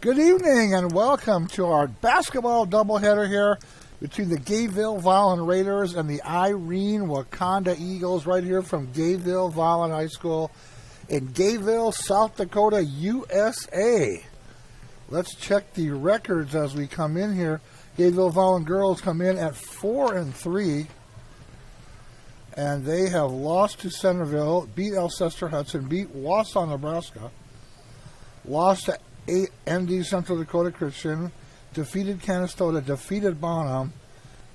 Good evening and welcome to our basketball doubleheader here between the Gayville-Volin Raiders and the Irene-Wakonda Eagles right here from Gayville-Volin High School in Gayville, South Dakota, USA. Let's check the records as we come in here. Gayville-Volin girls come in at 4-3, and they have lost to Centerville, beat Alcester-Hudson, beat Wausau, Nebraska, lost to ND Central Dakota Christian, defeated Canastota, defeated Bonham,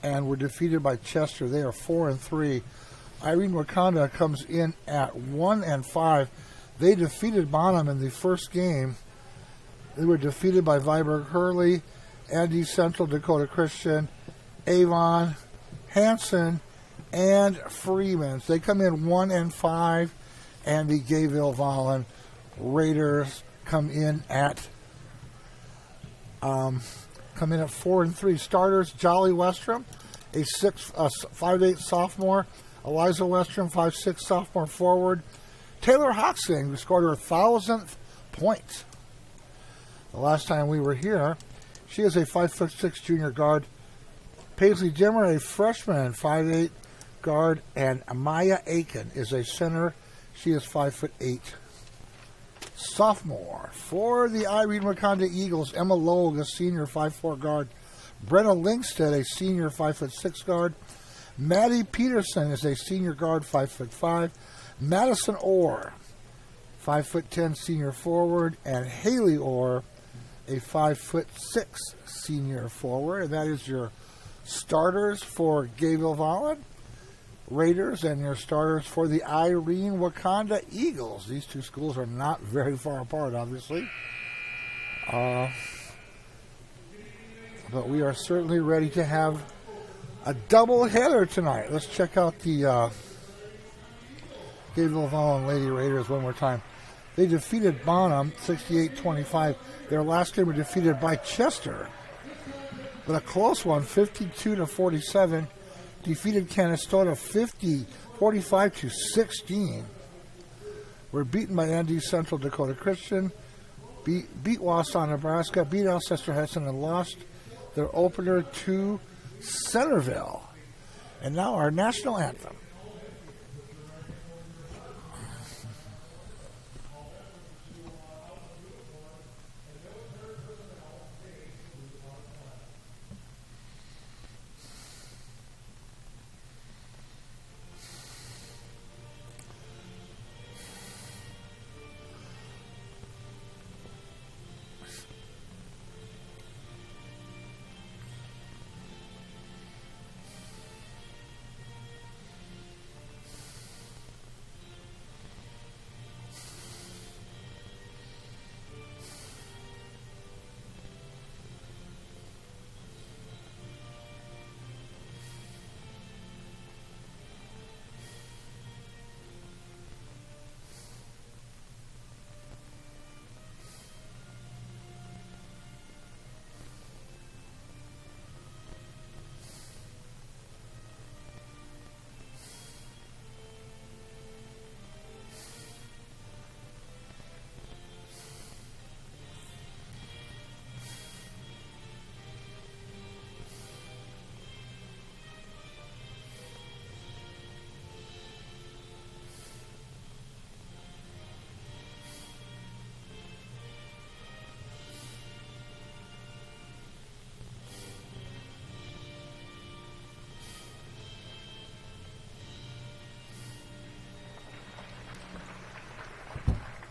and were defeated by Chester. They are 4-3. Irene-Wakonda comes in at 1-5. They defeated Bonham in the first game. They were defeated by Viborg Hurley, ND Central Dakota Christian, Avon, Hanson, and Freeman. They come in 1-5, and the Gayville-Volin Raiders come in at 4-3. Starters: Jolly Westrom, a 5'8" sophomore; Eliza Westrom, 5'6" sophomore forward; Taylor Hoxing, who scored her 1,000th point the last time we were here. She is a 5'6" junior guard. Paisley Dimmer, a freshman, 5'8" guard, and Maya Aiken is a center. She is 5'8" sophomore. For the Irene-Wakonda Eagles, Emma Logue, a senior, 5'4" guard; Brenna Linkstead, a senior, 5'6" guard; Maddie Peterson is a senior guard, 5'5". Madison Orr, 5'10" senior forward; and Haley Orr, a 5'6" senior forward. And that is your starters for Gayville-Volin Raiders and your starters for the Irene-Wakonda Eagles. These two schools are not very far apart, obviously. But we are certainly ready to have a double header tonight. Let's check out the Gayville-Volin Lady Raiders one more time. They defeated Bonham 68-25. Their last game were defeated by Chester, but a close one, 52-47. Defeated Canastota 45-16. Were beaten by ND Central Dakota Christian. Beat Wausau, Nebraska. Beat Alcester-Hudson and lost their opener to Centerville. And now our national anthem.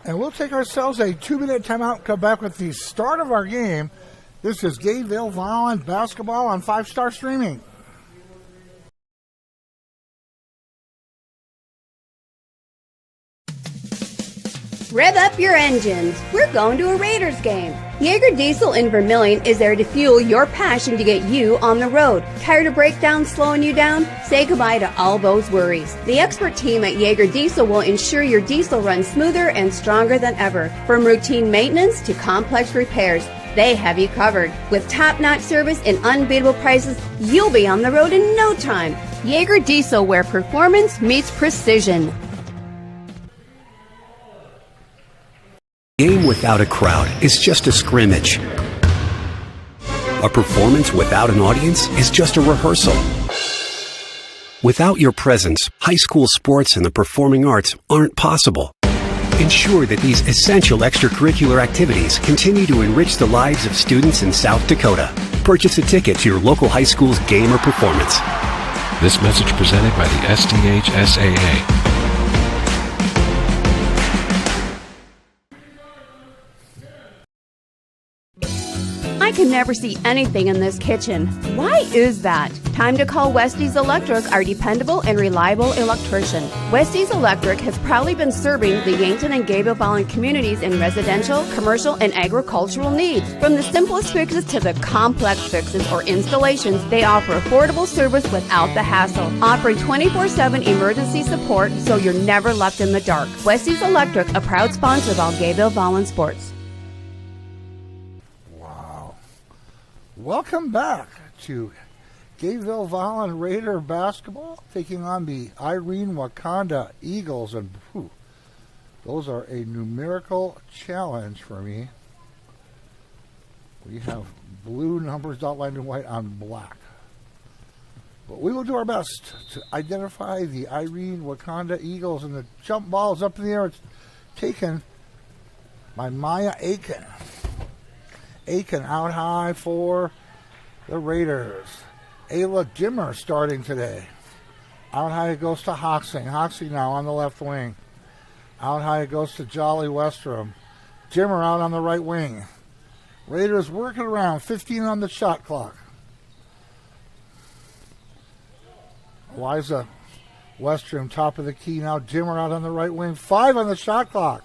And we'll take ourselves a 2-minute timeout, come back with the start of our game. This is Gayville-Volin basketball on 5-Star Streaming. Rev up your engines. We're going to a Raiders game. Jaeger Diesel in Vermillion is there to fuel your passion to get you on the road. Tired of breakdowns slowing you down? Say goodbye to all those worries. The expert team at Jaeger Diesel will ensure your diesel runs smoother and stronger than ever. From routine maintenance to complex repairs, they have you covered. With top-notch service and unbeatable prices, you'll be on the road in no time. Jaeger Diesel, where performance meets precision. Game without a crowd is just a scrimmage. A performance without an audience is just a rehearsal. Without your presence, high school sports and the performing arts aren't possible. Ensure that these essential extracurricular activities continue to enrich the lives of students in South Dakota. Purchase a ticket to your local high school's game or performance. This message presented by the SDHSAA. I can never see anything in this kitchen. Why is that? Time to call Westie's Electric, our dependable and reliable electrician. Westie's Electric has proudly been serving the Yankton and Gayville-Volin communities in residential, commercial, and agricultural needs. From the simplest fixes to the complex fixes or installations, they offer affordable service without the hassle, offering 24/7 emergency support so you're never left in the dark. Westie's Electric, a proud sponsor of all Gayville-Volin sports. Welcome back to Gayville-Volin Raider basketball, taking on the Irene-Wakonda Eagles, and those are a numerical challenge for me. We have blue numbers outlined in white on black. But we will do our best to identify the Irene-Wakonda Eagles, and the jump ball is up in the air. It's taken by Maya Aiken. Aiken out high for the Raiders. Ayla Dimmer starting today. Out high it goes to Hoxing. Hoxing now on the left wing. Out high it goes to Jolly Westrom. Dimmer out on the right wing. Raiders working around. 15 on the shot clock. Eliza Westrom top of the key. Now Dimmer out on the right wing. 5 on the shot clock.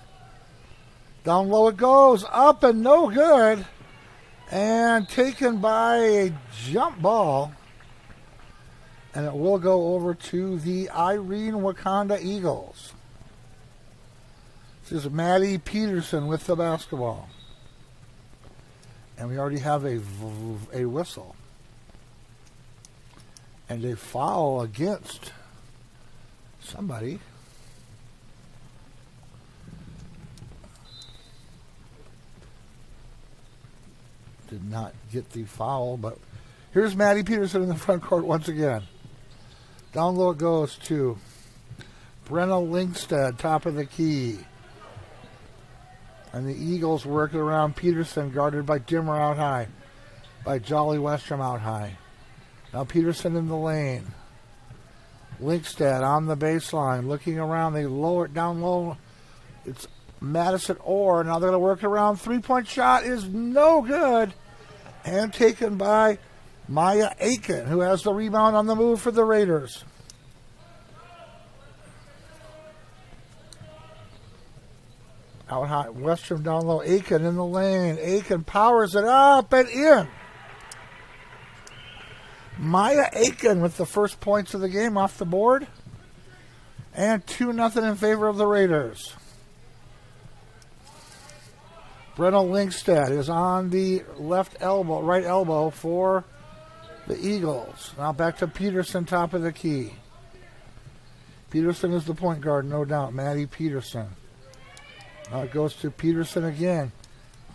Down low it goes. Up and no good. And taken by a jump ball. And it will go over to the Irene-Wakonda Eagles. This is Maddie Peterson with the basketball. And we already have a whistle. And a foul against somebody. Did not get the foul, but here's Maddie Peterson in the front court once again. Down low it goes to Brenna Linkstead, top of the key. And the Eagles working around Peterson, guarded by Dimmer out high, by Jolly Westrom out high. Now Peterson in the lane. Linkstead on the baseline, looking around. They lower it down low. It's Madison Orr. Now they're going to work around. Three-point shot is no good. And taken by Maya Aiken, who has the rebound on the move for the Raiders. Out high, Westrom down low. Aiken in the lane. Aiken powers it up and in. Maya Aiken with the first points of the game off the board. And 2-0 in favor of the Raiders. Brenna Linkstead is on the right elbow for the Eagles. Now back to Peterson, top of the key. Peterson is the point guard, no doubt. Maddie Peterson. Now it goes to Peterson again.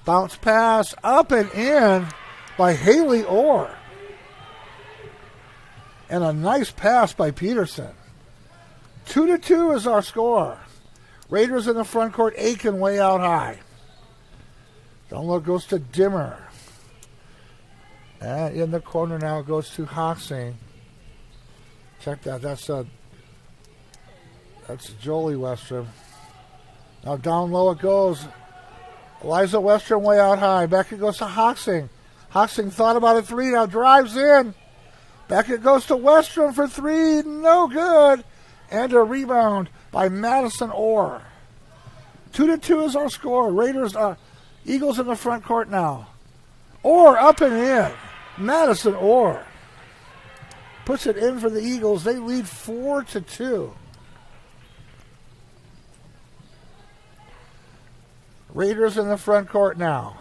Bounce pass up and in by Haley Orr. And a nice pass by Peterson. 2-2 is our score. Raiders in the front court. Aiken way out high. Down low goes to Dimmer. And in the corner now it goes to Hoxing. Check that. That's Jolie Westrom. Now down low it goes. Eliza Westrom way out high. Back it goes to Hoxing. Hoxing thought about a three. Now drives in. Back it goes to Westrom for three. No good. And a rebound by Madison Orr. 2-2 is our score. Raiders Eagles in the front court now. Orr up and in. Madison Orr puts it in for the Eagles. They lead 4-2. Raiders in the front court now.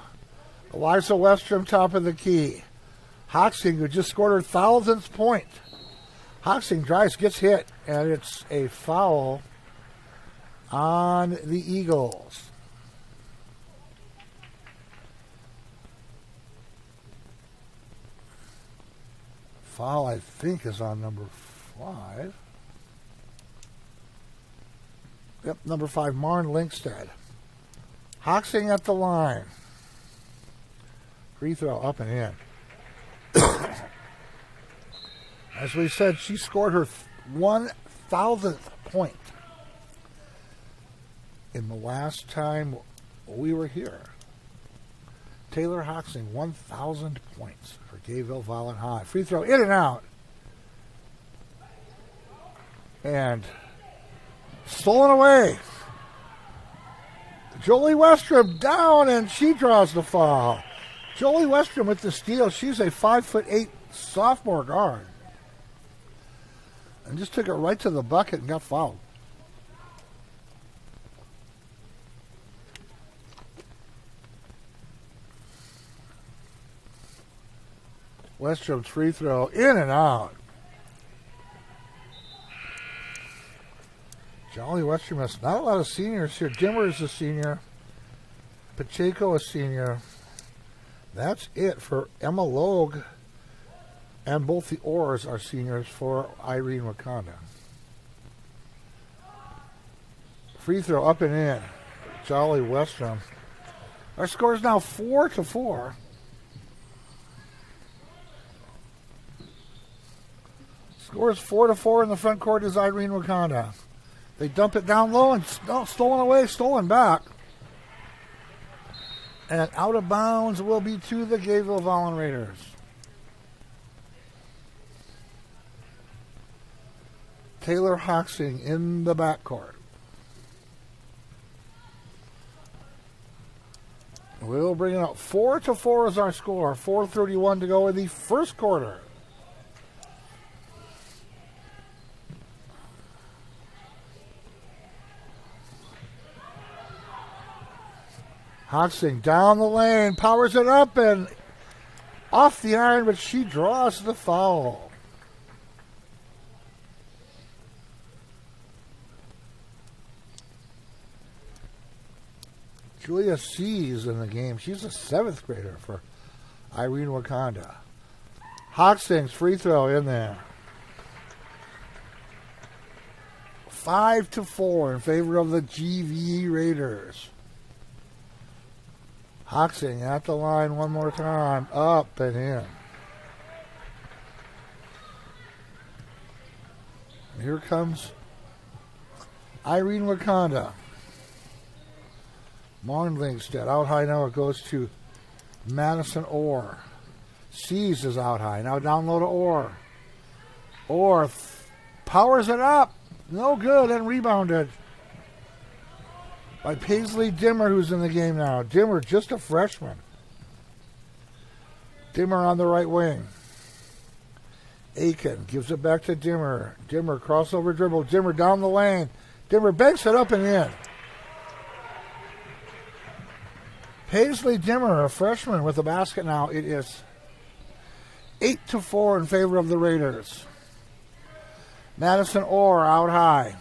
Eliza Westrom top of the key. Hoxing, who just scored her 1,000th point. Hoxing drives, gets hit, and it's a foul on the Eagles. foul, I think, is on number 5. Yep, number 5, Marn Linkstead. Hoxing at the line. Free throw up and in. As we said, she scored her 1,000th point in the last time we were here. Taylor Hoxing, 1,000 points for Gayville-Volin High. Free throw in and out. And stolen away. Jolie Westrom down, and she draws the foul. Jolie Westrom with the steal. She's a 5'8" sophomore guard. And just took it right to the bucket and got fouled. Westrom's free throw in and out. Jolie Westrom has not a lot of seniors here. Dimmer is a senior. Pacheco a senior. That's it for Emma Logue. And both the Orrs are seniors for Irene-Wakonda. Free throw up and in. Jolie Westrom. Our score is now 4-4. Score is 4-4 in the front court is Irene-Wakonda. They dump it down low and stolen away, stolen back. And out of bounds will be to the Gayville-Volin Raiders. Taylor Hoxing in the backcourt. We'll bring it up. 4-4 is our score. 4:31 to go in the first quarter. Hoxing down the lane, powers it up and off the iron, but she draws the foul. Julia Sees in the game. She's a 7th grader for Irene-Wakonda. Hoxing's free throw in there. 5-4 in favor of the GV Raiders. Hoxing at the line one more time. Up and in. Here comes Irene-Wakonda. Marn Linkstead. Out high now it goes to Madison Orr. Sees is out high. Now down low to Orr. Orr powers it up. No good and rebounded by Paisley Dimmer, who's in the game now. Dimmer, just a freshman. Dimmer on the right wing. Aiken gives it back to Dimmer. Dimmer crossover dribble. Dimmer down the lane. Dimmer banks it up and in. Paisley Dimmer, a freshman, with the basket now. It is 8-4 in favor of the Raiders. Madison Orr out high.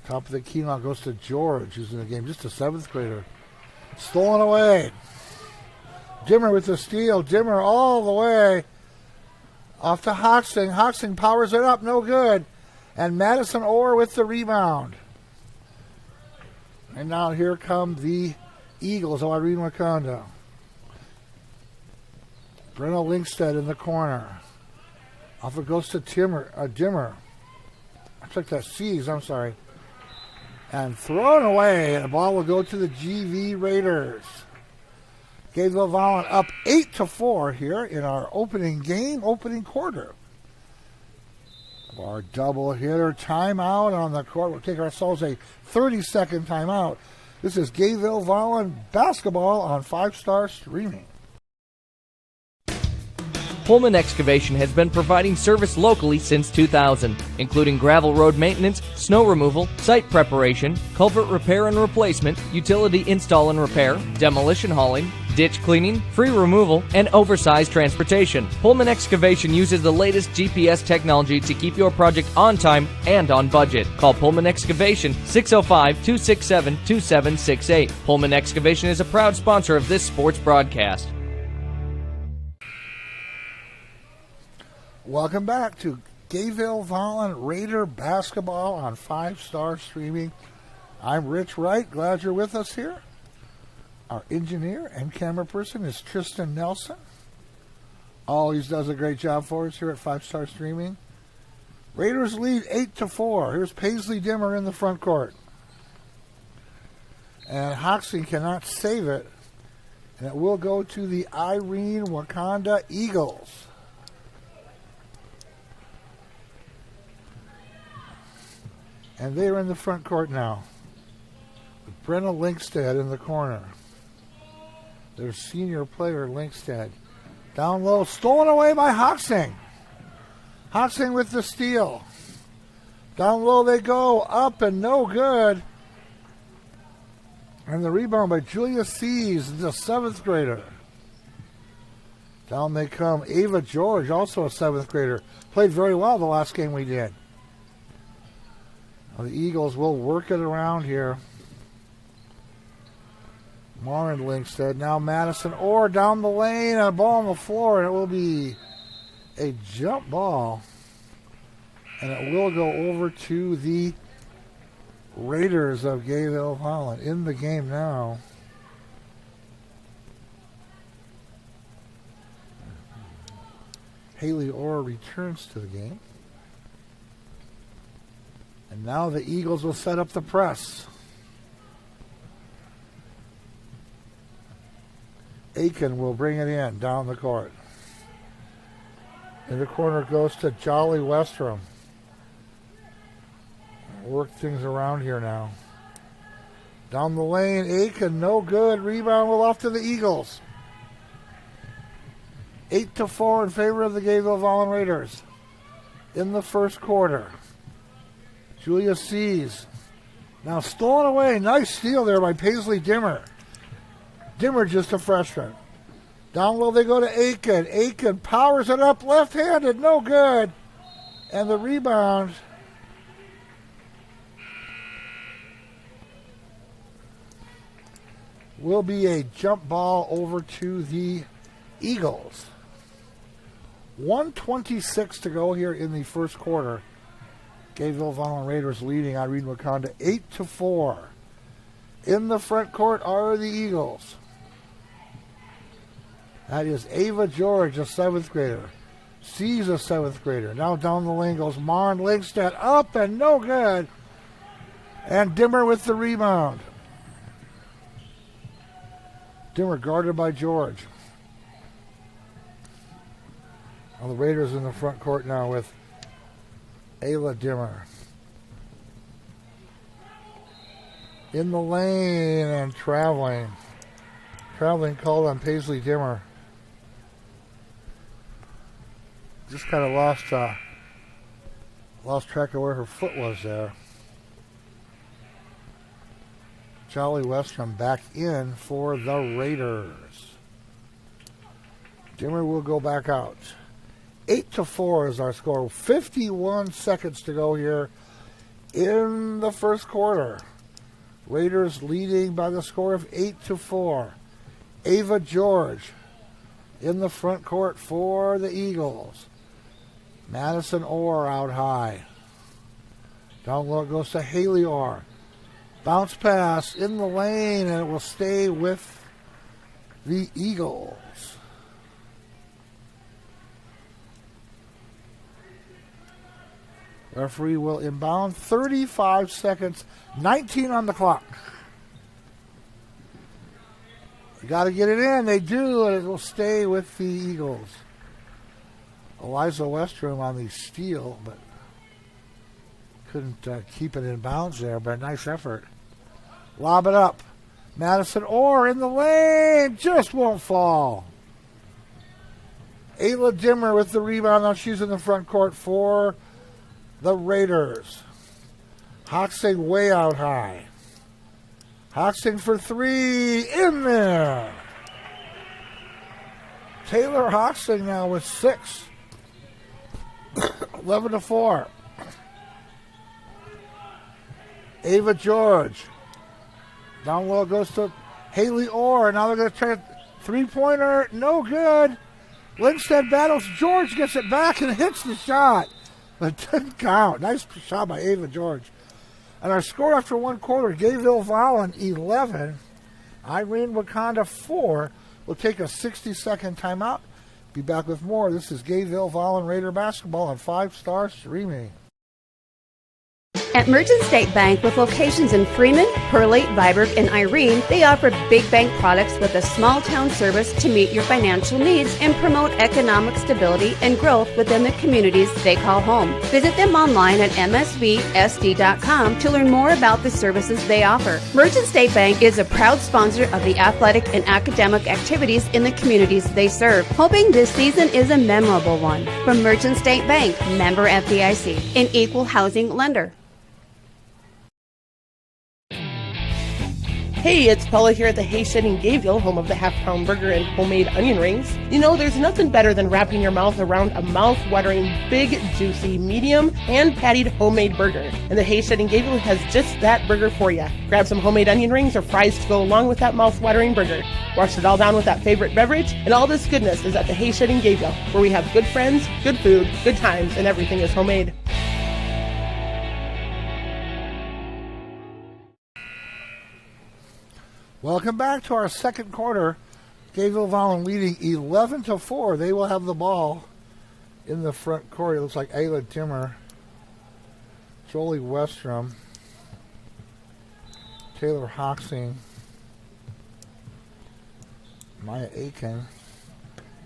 Top of the key now goes to George, who's in the game, just a 7th grader. Stolen away. Dimmer with the steal. Dimmer all the way off to Hoxing. Hoxing powers it up, no good. And Madison Orr with the rebound. And now here come the Eagles of Irene-Wakonda. Brenna Linkstead in the corner. Off it goes to Dimmer. I took that C's, I'm sorry. And thrown away, and the ball will go to the GV Raiders. Gayville-Volin up 8-4 here in our opening quarter. Our double hitter timeout on the court. We'll take ourselves a 30-second timeout. This is Gayville-Volin basketball on 5-Star Streaming. Pullman Excavation has been providing service locally since 2000, including gravel road maintenance, snow removal, site preparation, culvert repair and replacement, utility install and repair, demolition hauling, ditch cleaning, free removal, and oversized transportation. Pullman Excavation uses the latest GPS technology to keep your project on time and on budget. Call Pullman Excavation 605-267-2768. Pullman Excavation is a proud sponsor of this sports broadcast. Welcome back to Gayville-Volin Raider basketball on 5-Star Streaming. I'm Rich Wright. Glad you're with us here. Our engineer and camera person is Tristan Nelson. Always does a great job for us here at 5-Star Streaming. Raiders lead 8-4. Here's Paisley Dimmer in the front court. And Hoxie cannot save it. And it will go to the Irene-Wakonda Eagles. And they are in the front court now. With Brenna Linkstead in the corner. Their senior player, Linkstead. Down low, stolen away by Hoxing. Hoxing with the steal. Down low they go, up and no good. And the rebound by Julia Sees, the 7th grader. Down they come. Ava George, also a 7th grader. Played very well the last game we did. Now the Eagles will work it around here. Marin Linkstead. Now Madison Orr down the lane. A ball on the floor, and it will be a jump ball. And it will go over to the Raiders of Gayville-Volin in the game now. Haley Orr returns to the game. And now the Eagles will set up the press. Aiken will bring it in down the court. In the corner goes to Jolly Westrom. Work things around here now. Down the lane, Aiken, no good. Rebound will off to the Eagles. 8-4 in favor of the Gayville-Volin Raiders in the first quarter. Julia Sees. Now stolen away. Nice steal there by Paisley Dimmer. Dimmer just a freshman. Down low they go to Aiken. Aiken powers it up left-handed. No good. And the rebound will be a jump ball over to the Eagles. 1:26 to go here in the first quarter. Gayville-Volin Raiders leading Irene-Wakonda 8-4. In the front court are the Eagles. That is Ava George, a 7th grader. Sees a 7th grader. Now down the lane goes Marin Linkstead. Up and no good. And Dimmer with the rebound. Dimmer guarded by George. Well, the Raiders in the front court now with Ayla Dimmer. In the lane and traveling. Traveling called on Paisley Dimmer. Just kind of lost track of where her foot was there. Jolly Westrom back in for the Raiders. Dimmer will go back out. 8-4 is our score. 51 seconds to go here in the first quarter. Raiders leading by the score of 8-4. Ava George in the front court for the Eagles. Madison Orr out high. Down low it goes to Haley Orr. Bounce pass in the lane, and it will stay with the Eagles. Referee will inbound. 35 seconds, 19 on the clock. You got to get it in. They do, and it will stay with the Eagles. Eliza Westrom on the steal, but couldn't keep it in bounds there, but a nice effort. Lob it up. Madison Orr in the lane. Just won't fall. Ayla Dimmer with the rebound. Now she's in the front court for the Raiders. Hoxing way out high. Hoxing for three. In there. Taylor Hoxing now with 6. 11-4. Ava George. Down low goes to Haley Orr. Now they're going to try a three-pointer. No good. Lindstedt battles. George gets it back and hits the shot. But it didn't count. Nice shot by Ava George. And our score after one quarter, Gayville-Volin 11, Irene-Wakonda 4. We'll take a 60-second timeout. Be back with more. This is Gayville-Volin Raider basketball on 5-Star Streaming. At Merchant State Bank, with locations in Freeman, Hurley, Viborg, and Irene, they offer big bank products with a small-town service to meet your financial needs and promote economic stability and growth within the communities they call home. Visit them online at msvsd.com to learn more about the services they offer. Merchant State Bank is a proud sponsor of the athletic and academic activities in the communities they serve, hoping this season is a memorable one. From Merchant State Bank, member FDIC, an equal housing lender. Hey, it's Paula here at the Hayshed in Gayville, home of the half-pound burger and homemade onion rings. You know, there's nothing better than wrapping your mouth around a mouth-watering, big, juicy, medium, hand-pattied homemade burger. And the Hayshed in Gayville has just that burger for you. Grab some homemade onion rings or fries to go along with that mouth-watering burger. Wash it all down with that favorite beverage, and all this goodness is at the Hayshed in Gayville, where we have good friends, good food, good times, and everything is homemade. Welcome back to our second quarter. Gayville-Volin leading 11-4. They will have the ball in the front court. It looks like Ayla Timmer, Jolie Westrom, Taylor Hoxing, Maya Aiken,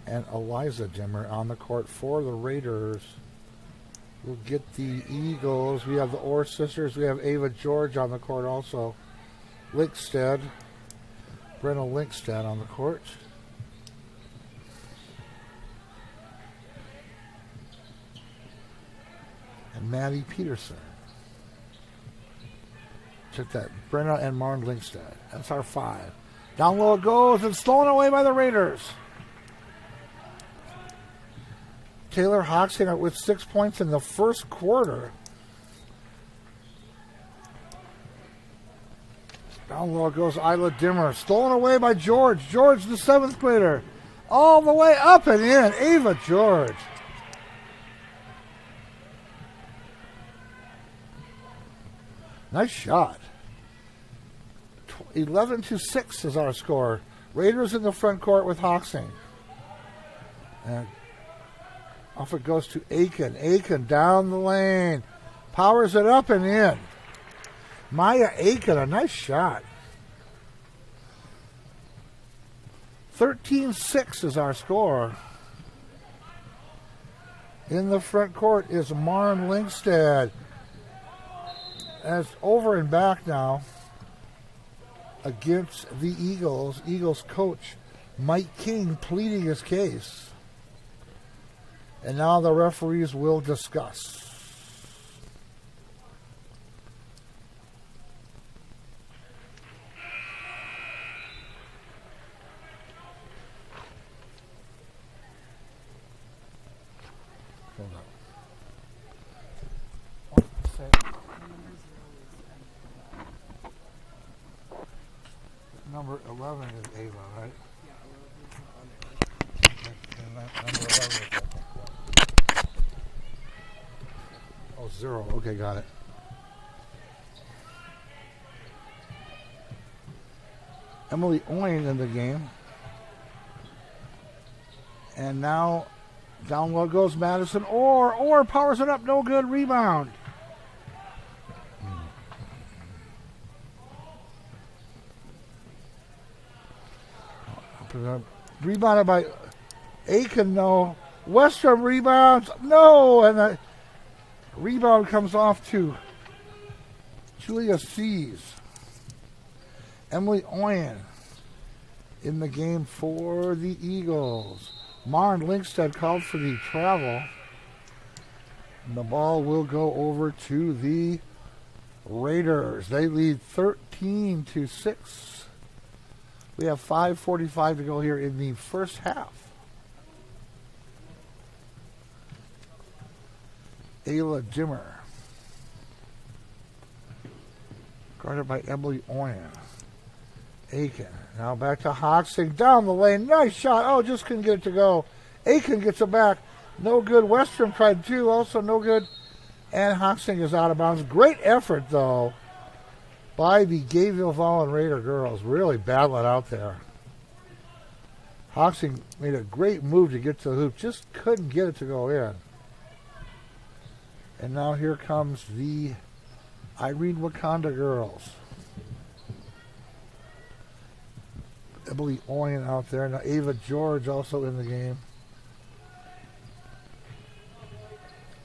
and Eliza Dimmer on the court for the Raiders. We'll get the Eagles. We have the Orr sisters. We have Ava George on the court also. Lickstead. Brenna Linkstead on the court. And Maddie Peterson. Check that. Brenna and Marn Linkstead. That's our 5. Down low it goes and stolen away by the Raiders. Taylor Hoxing with 6 points in the first quarter. Down low goes Isla Dimmer. Stolen away by George. George, the 7th grader. All the way up and in. Ava George. Nice shot. 11-6 is our score. Raiders in the front court with Hoxing. And off it goes to Aiken. Aiken down the lane. Powers it up and in. Maya Aiken, a nice shot. 13-6 is our score. In the front court is Marn Linkstead. That's over and back now against the Eagles. Eagles coach Mike King pleading his case. And now the referees will discuss. Number 11 is Ava, right? And that number 11 is oh, 0. Okay, got it. Emily Owen in the game. And now down low goes Madison. Or powers it up. No good. Rebound. Rebounded by Aiken, no. Westrom rebounds, no. And the rebound comes off to Julia Sees. Emily Oyen in the game for the Eagles. Marn Linkstead called for the travel. And the ball will go over to the Raiders. They lead 13-6. We have 5:45 to go here in the first half. Ayla Dimmer. Guarded by Emily Oyen. Aiken. Now back to Hoxing. Down the lane. Nice shot. Oh, just couldn't get it to go. Aiken gets it back. No good. Westrom tried two. Also no good. And Hoxing is out of bounds. Great effort, though, by the Gayville-Volin Raider girls. Really battling out there. Hoxing made a great move to get to the hoop. Just couldn't get it to go in. And now here comes the Irene-Wakonda girls. Emily Oyen out there. Now Ava George also in the game.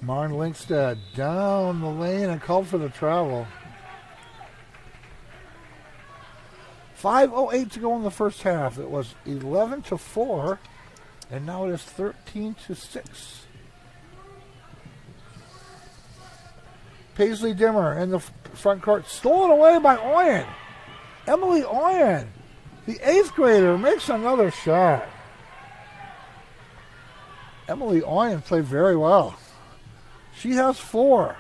Marn Linkstead down the lane and called for the travel. 5:08 to go in the first half. It was 11-4, and now it is 13-6. Paisley Dimmer in the front court, stolen away by Oyen. Emily Oyen, the 8th grader, makes another shot. Emily Oyen played very well. She has 4.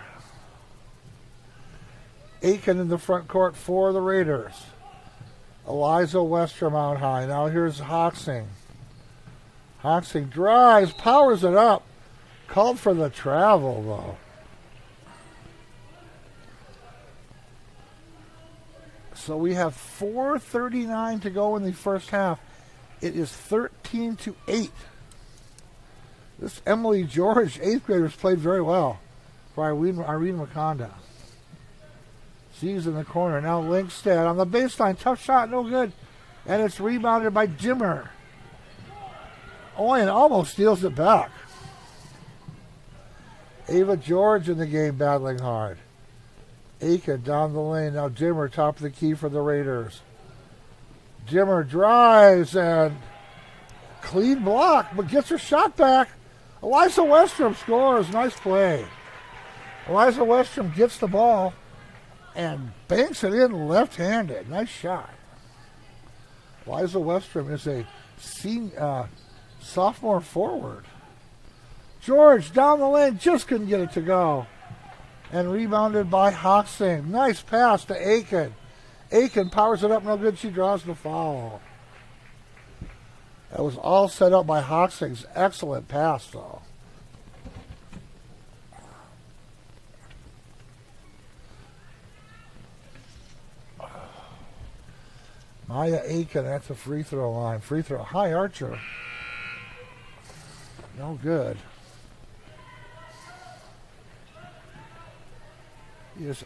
Aiken in the front court for the Raiders. Eliza Westrom out high. Now here's Hoxing. Hoxing drives, powers it up. Called for the travel, though. So we have 4:39 to go in the first half. It is 13-8. This Emily George, 8th graders, played very well for Irene-Wakonda. She's in the corner. Now Linkstead on the baseline. Tough shot, no good. And it's rebounded by Dimmer. Oyen almost steals it back. Ava George in the game battling hard. Aiken down the lane. Now Dimmer, top of the key for the Raiders. Dimmer drives and clean block, but gets her shot back. Eliza Westrom scores. Nice play. Eliza Westrom gets the ball and banks it in left-handed. Nice shot. Eliza Westrom is a sophomore forward. George down the lane, just couldn't get it to go. And rebounded by Hoxing. Nice pass to Aiken. Aiken powers it up, no good. She draws the foul. That was all set up by Hoxing's excellent pass, though. Maya Aiken, that's a free throw line. Free throw. High archer. No good. It is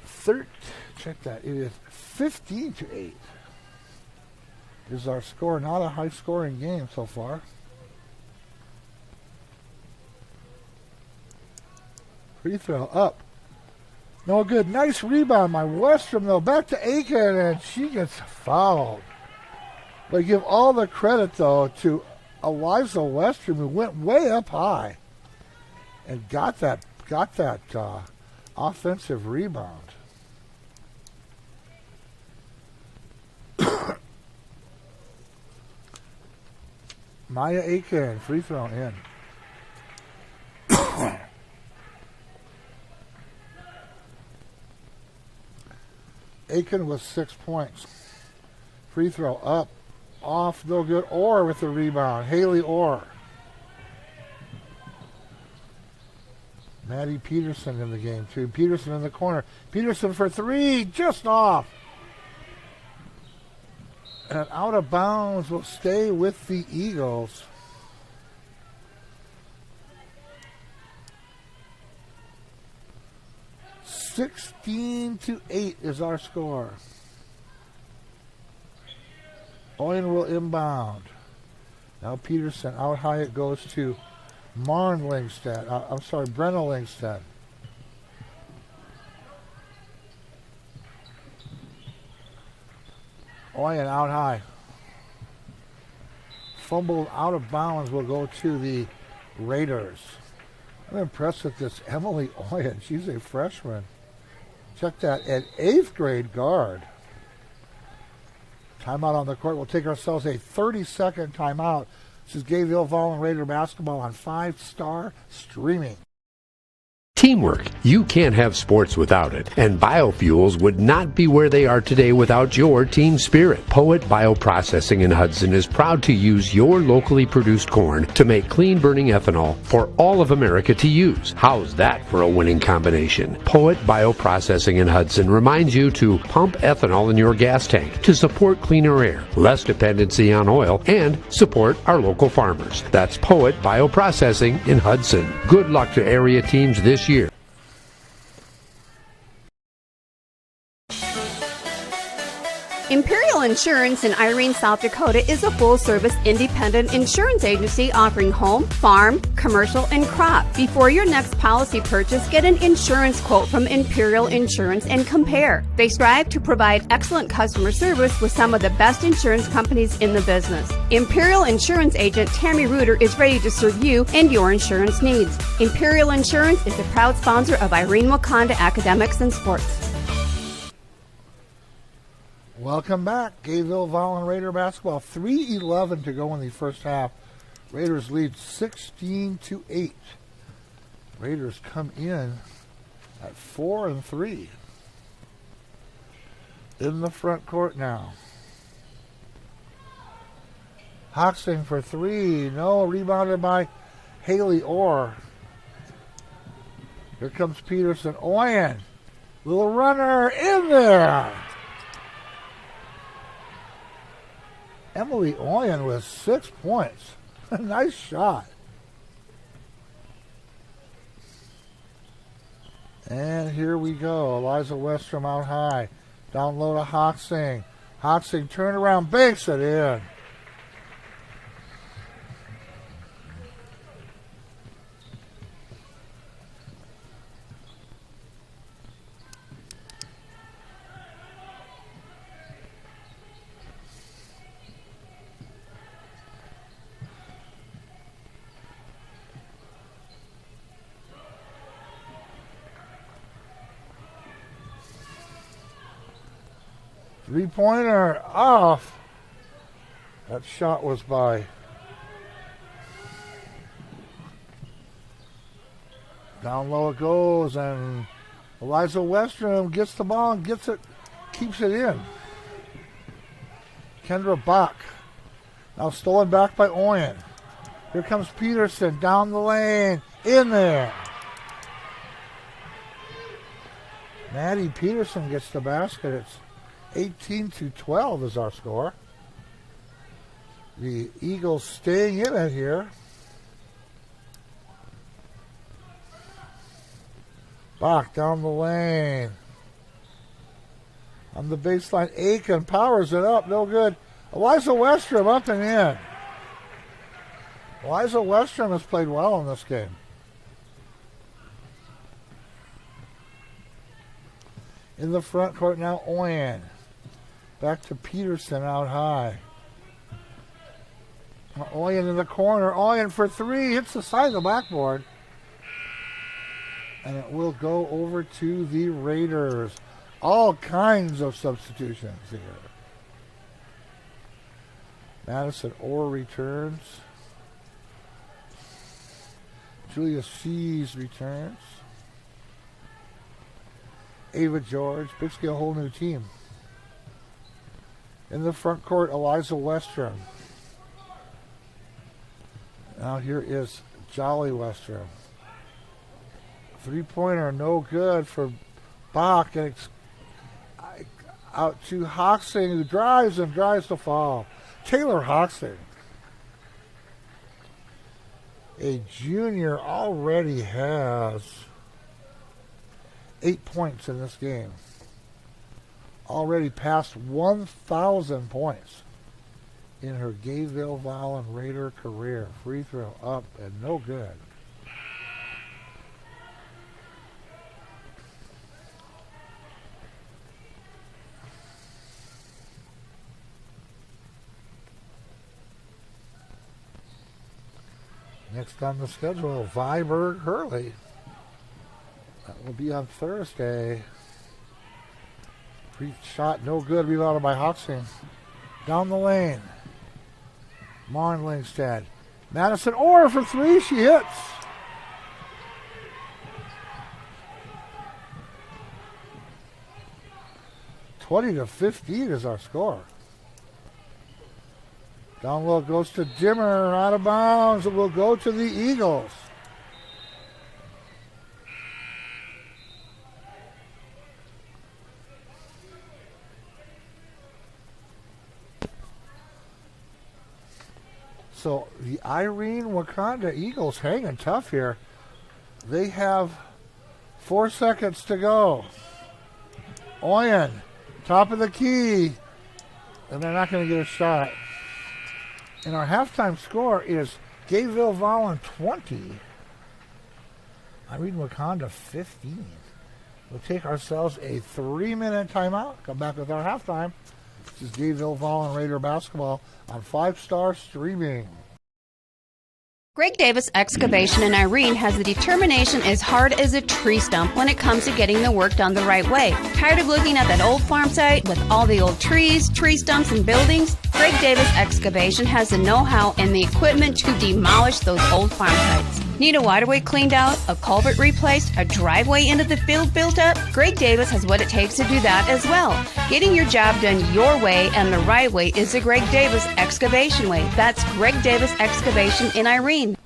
check that. It is 15-8. Is our score. Not a high scoring game so far. Free throw up. No good. Nice rebound by Westrom though. Back to Aiken and she gets fouled. But give all the credit though to Eliza Westrom, who went way up high and got that offensive rebound. Maya Aiken, free throw in. Aiken with 6 points. Free throw up, off, no good. Orr with the rebound. Haley Orr. Maddie Peterson in the game too. Peterson in the corner. Peterson for 3, just off. And out of bounds will stay with the Eagles. (16-8) is our score. Oyen will inbound. Now Peterson out high. It goes to Marn Linkstead. Brenna Linkstead. Oyen out high. Fumbled out of bounds will go to the Raiders. I'm impressed with this Emily Oyen. She's a freshman. Check that, an 8th grade guard. Timeout on the court. We'll take ourselves a 30-second timeout. This is Gayville-Volin Raider basketball on 5 Star Streaming. Teamwork. You can't have sports without it. And biofuels would not be where they are today without your team spirit. Poet Bioprocessing in Hudson is proud to use your locally produced corn to make clean-burning ethanol for all of America to use. How's that for a winning combination? Poet Bioprocessing in Hudson reminds you to pump ethanol in your gas tank to support cleaner air, less dependency on oil, and support our local farmers. That's Poet Bioprocessing in Hudson. Good luck to area teams this year. Imperial Insurance in Irene, South Dakota is a full-service independent insurance agency offering home, farm, commercial, and crop. Before your next policy purchase, get an insurance quote from Imperial Insurance and compare. They strive to provide excellent customer service with some of the best insurance companies in the business. Imperial Insurance agent Tammy Reuter is ready to serve you and your insurance needs. Imperial Insurance is a proud sponsor of Irene-Wakonda Academics and Sports. Welcome back. Gayville-Volin Raider basketball. 3:11 to go in the first half. Raiders lead 16-8. Raiders come in at 4-3. In the front court now. Hoxing for three. No, rebounded by Haley Orr. Here comes Peterson. Oyen. Little runner in there. Emily Oyen with 6 points. Nice shot. And here we go. Eliza Westrom out high. Down low to Hoxing. Hoxing turn around, banks it in. Three-pointer off. That shot was by down low it goes, and Eliza Westrom gets the ball and gets it, keeps it in. Kendra Bach now stolen back by Oyen. Here comes Peterson down the lane, in there. Maddie Peterson gets the basket. It's 18-12 is our score. The Eagles staying in it here. Bach down the lane. On the baseline, Aiken powers it up. No good. Eliza Westrom up and in. Eliza Westrom has played well in this game. In the front court now, Oyen. Back to Peterson out high. Oyen in the corner. Oyen for three. Hits the side of the backboard. And it will go over to the Raiders. All kinds of substitutions here. Madison Orr returns. Julia Seas returns. Ava George. Basically a whole new team. In the front court, Eliza Westrom. Now here is Jolly Westrom. Three-pointer, no good for Bach. And out to Hoxing, who drives and drives to fall. Taylor Hoxing, a junior, already has 8 points in this game. Already passed 1,000 points in her Gayville-Volin Raider career. Free throw up and no good. Next on the schedule, Viborg Hurley. That will be on Thursday. Free shot, no good. Rebounded by Hoxing. Down the lane. Marnlingstad. Madison Orr for three. She hits. 20-15 is our score. Down low goes to Dimmer, out of bounds. It will go to the Eagles. So the Irene-Wakonda Eagles hanging tough here. They have 4 seconds to go. Oyen, top of the key. And they're not going to get a shot. And our halftime score is Gayville-Volin 20. Irene-Wakonda 15. We'll take ourselves a 3-minute timeout. Come back with our halftime. This is Gayville-Volin Raider basketball on 5-Star Streaming. Greg Davis Excavation in Irene has the determination as hard as a tree stump when it comes to getting the work done the right way. Tired of looking at that old farm site with all the old trees, tree stumps, and buildings? Greg Davis Excavation has the know-how and the equipment to demolish those old farm sites. Need a waterway cleaned out, a culvert replaced, a driveway into the field built up? Greg Davis has what it takes to do that as well. Getting your job done your way and the right way is the Greg Davis Excavation way. That's Greg Davis Excavation in Irene.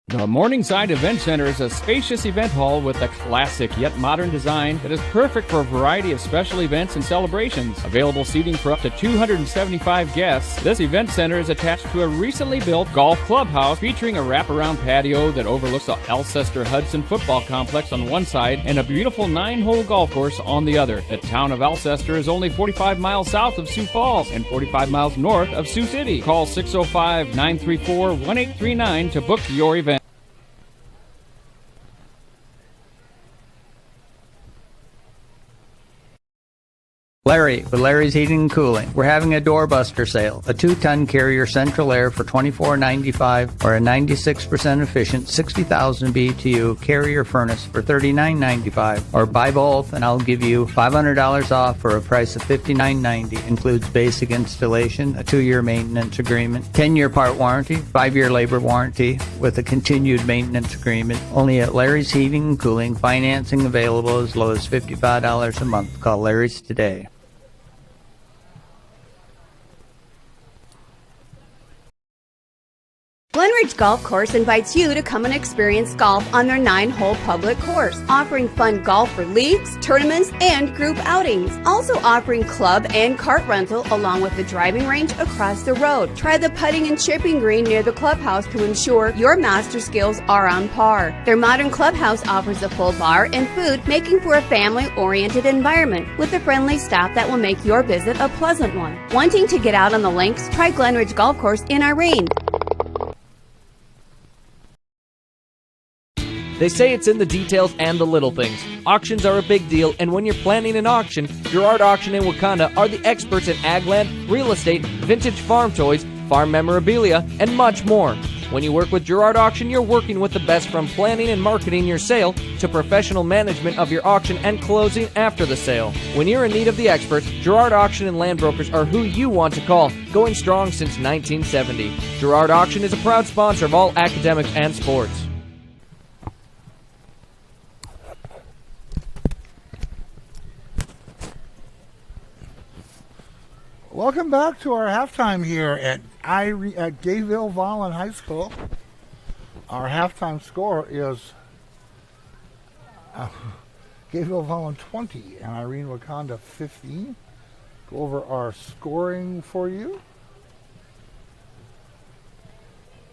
The Morningside Event Center is a spacious event hall with a classic yet modern design that is perfect for a variety of special events and celebrations. Available seating for up to 275 guests, this event center is attached to a recently built golf clubhouse featuring a wraparound patio that overlooks the Alcester-Hudson football complex on one side and a beautiful 9-hole golf course on the other. The town of Alcester is only 45 miles south of Sioux Falls and 45 miles north of Sioux City. Call 605-934-1839 to book your event. Larry with Larry's Heating and Cooling. We're having a doorbuster sale. A 2-ton Carrier Central Air for $24.95 or a 96% efficient 60,000 BTU Carrier furnace for $39.95. Or buy both and I'll give you $500 off for a price of $59.90. Includes basic installation, a 2-year maintenance agreement, 10-year part warranty, 5-year labor warranty with a continued maintenance agreement. Only at Larry's Heating and Cooling. Financing available as low as $55 a month. Call Larry's today. Glenridge Golf Course invites you to come and experience golf on their 9-hole public course, offering fun golf for leagues, tournaments, and group outings. Also offering club and cart rental along with the driving range across the road. Try the putting and chipping green near the clubhouse to ensure your master skills are on par. Their modern clubhouse offers a full bar and food, making for a family-oriented environment with a friendly staff that will make your visit a pleasant one. Wanting to get out on the links? Try Glenridge Golf Course in Irene. They say it's in the details and the little things. Auctions are a big deal, and when you're planning an auction, Girard Auction in Wakonda are the experts in ag land, real estate, vintage farm toys, farm memorabilia, and much more. When you work with Girard Auction, you're working with the best from planning and marketing your sale to professional management of your auction and closing after the sale. When you're in need of the experts, Girard Auction and Land Brokers are who you want to call, going strong since 1970. Girard Auction is a proud sponsor of all academics and sports. Welcome back to our halftime here at Gayville-Volin High School. Our halftime score is Gayville-Volin 20 and Irene-Wakonda 15. Go over our scoring for you.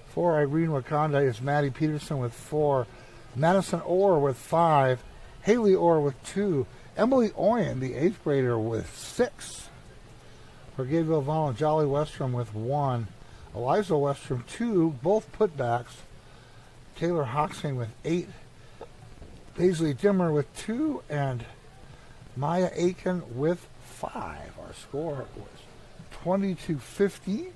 For Irene-Wakonda is Maddie Peterson with 4, Madison Orr with 5, Haley Orr with 2, Emily Oyen, the 8th grader, with 6. For Gayville-Volin, Jolly Westrom with 1, Eliza Westrom 2, both putbacks, Taylor Hoxing with 8, Paisley Dimmer with 2, and Maya Aiken with 5. Our score was 20-15.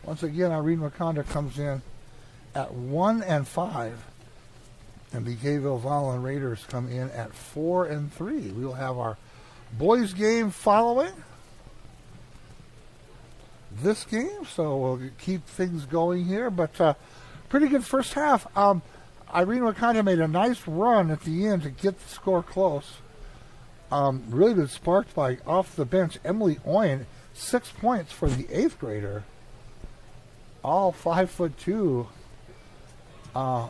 Once again, Irene-Wakonda comes in at 1-5, and the Gayville-Volin Raiders come in at 4-3. We will have our boys game following this game, so we'll keep things going here. But pretty good first half. Irene-Wakonda made a nice run at the end to get the score close. Really been sparked by off the bench Emily Oyen, 6 points for the 8th grader. All 5'2",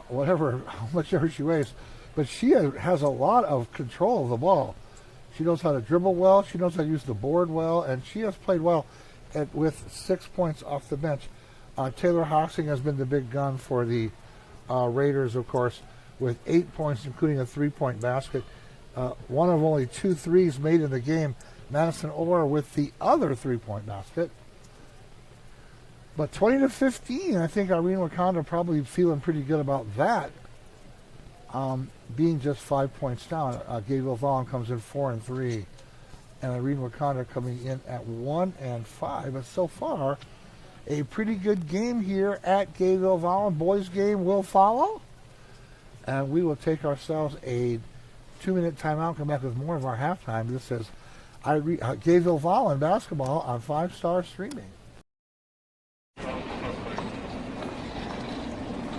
whatever, how much ever she weighs. But she has a lot of control of the ball. She knows how to dribble well. She knows how to use the board well. And she has played well with 6 points off the bench. Taylor Hoxing has been the big gun for the Raiders, of course, with 8 points, including a 3-point basket. One of only 2 threes made in the game. Madison Orr with the other 3-point basket. But 20-15, I think Irene-Wakonda probably feeling pretty good about that. Being just 5 points down. Gayville-Volin comes in 4-3. And Irene-Wakonda coming in at 1-5. But so far, a pretty good game here at Gayville-Volin. Boys game will follow. And we will take ourselves a 2-minute timeout, come back with more of our halftime. This is Gayville-Volin basketball on 5-Star Streaming.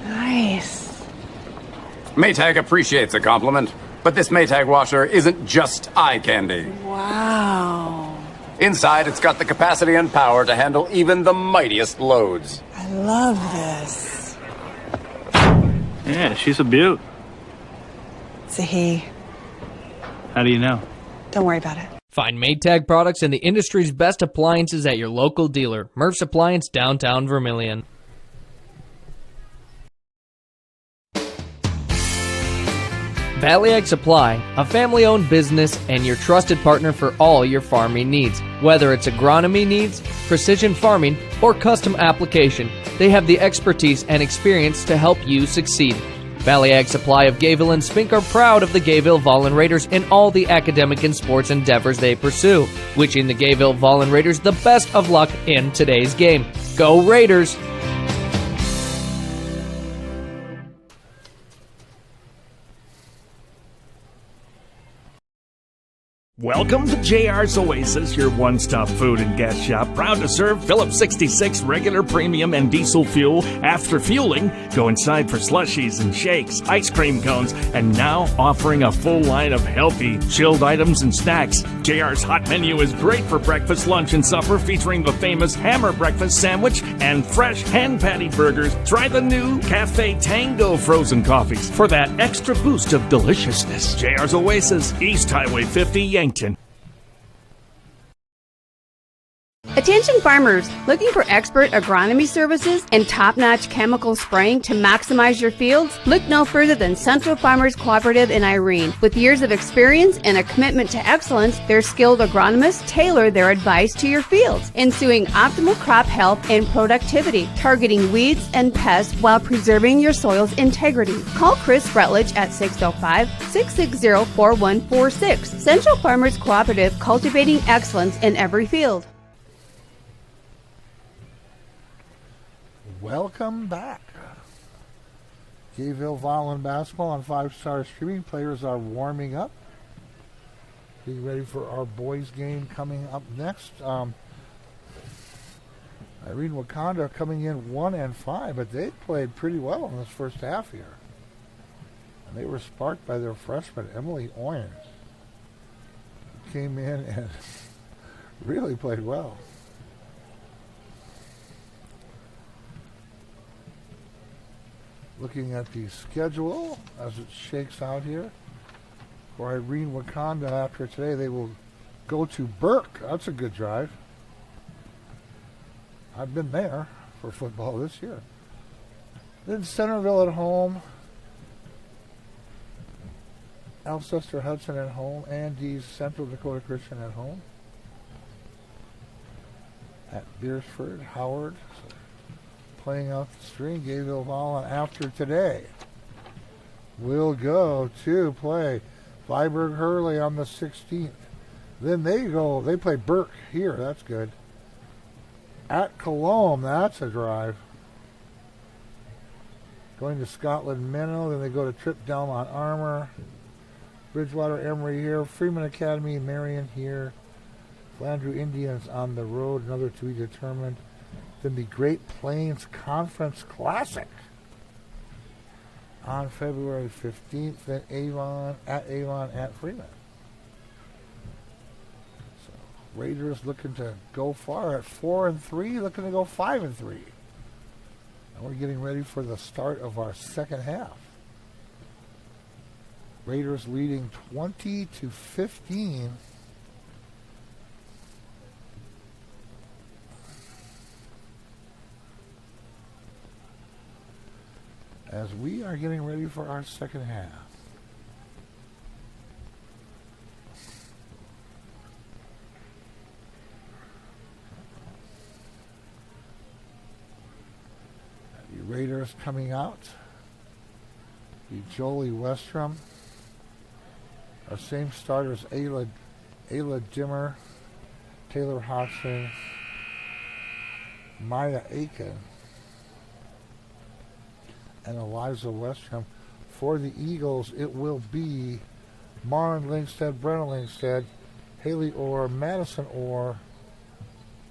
Nice. Maytag appreciates a compliment, but this Maytag washer isn't just eye candy. Wow. Inside, it's got the capacity and power to handle even the mightiest loads. I love this. Yeah, she's a beaut. It's a he. How do you know? Don't worry about it. Find Maytag products and the industry's best appliances at your local dealer. Murph's Appliance, downtown Vermilion. Valley Ag Supply, a family-owned business and your trusted partner for all your farming needs. Whether it's agronomy needs, precision farming, or custom application, they have the expertise and experience to help you succeed. Valley Ag Supply of Gayville and Spink are proud of the Gayville-Volin Raiders in all the academic and sports endeavors they pursue, wishing the Gayville-Volin Raiders the best of luck in today's game. Go Raiders! Welcome to JR's Oasis, your one-stop food and gas shop. Proud to serve Phillips 66 regular, premium, and diesel fuel. After fueling, go inside for slushies and shakes, ice cream cones, and now offering a full line of healthy, chilled items and snacks. JR's hot menu is great for breakfast, lunch, and supper, featuring the famous Hammer Breakfast Sandwich and fresh hand-patty burgers. Try the new Cafe Tango frozen coffees for that extra boost of deliciousness. JR's Oasis, East Highway 50, Yankton. Attention farmers, looking for expert agronomy services and top-notch chemical spraying to maximize your fields? Look no further than Central Farmers Cooperative in Irene. With years of experience and a commitment to excellence, their skilled agronomists tailor their advice to your fields, ensuing optimal crop health and productivity, targeting weeds and pests while preserving your soil's integrity. Call Chris Rutledge at 605-660-4146. Central Farmers Cooperative, cultivating excellence in every field. Welcome back. Gayville-Volin basketball on 5-Star Streaming. Players are warming up. Getting ready for our boys game coming up next. Irene-Wakonda coming in 1-5, but they played pretty well in this first half here. And they were sparked by their freshman, Emily Oyen. Came in and really played well. Looking at the schedule as it shakes out here. For Irene-Wakonda after today, they will go to Burke. That's a good drive. I've been there for football this year. Then Centerville at home. Alcester Hudson at home. Andes Central Dakota Christian at home. At Beersford, Howard. Playing out the string. Gayville-Volin after today will go to play Viborg Hurley on the 16th. Then they play Burke here. That's good. At Colombe, that's a drive. Going to Scotland Minnow, then they go to Trip Delmont Armour. Bridgewater Emory here. Freeman Academy, Marion here. Flandreau Indians on the road, another to be determined. Then the Great Plains Conference Classic on February 15th. Then Avon at Freeman. So Raiders looking to go far at 4-3, looking to go 5-3. And we're getting ready for the start of our second half. Raiders leading 20-15. As we are getting ready for our second half. The Raiders coming out. The Jolie Westrom. Our same starters, Ayla Dimmer, Taylor Hodgson, Maya Aiken, and Eliza Westrom. For the Eagles, it will be Maren Lingstead, Brenna Lingstead, Haley Orr, Madison Orr,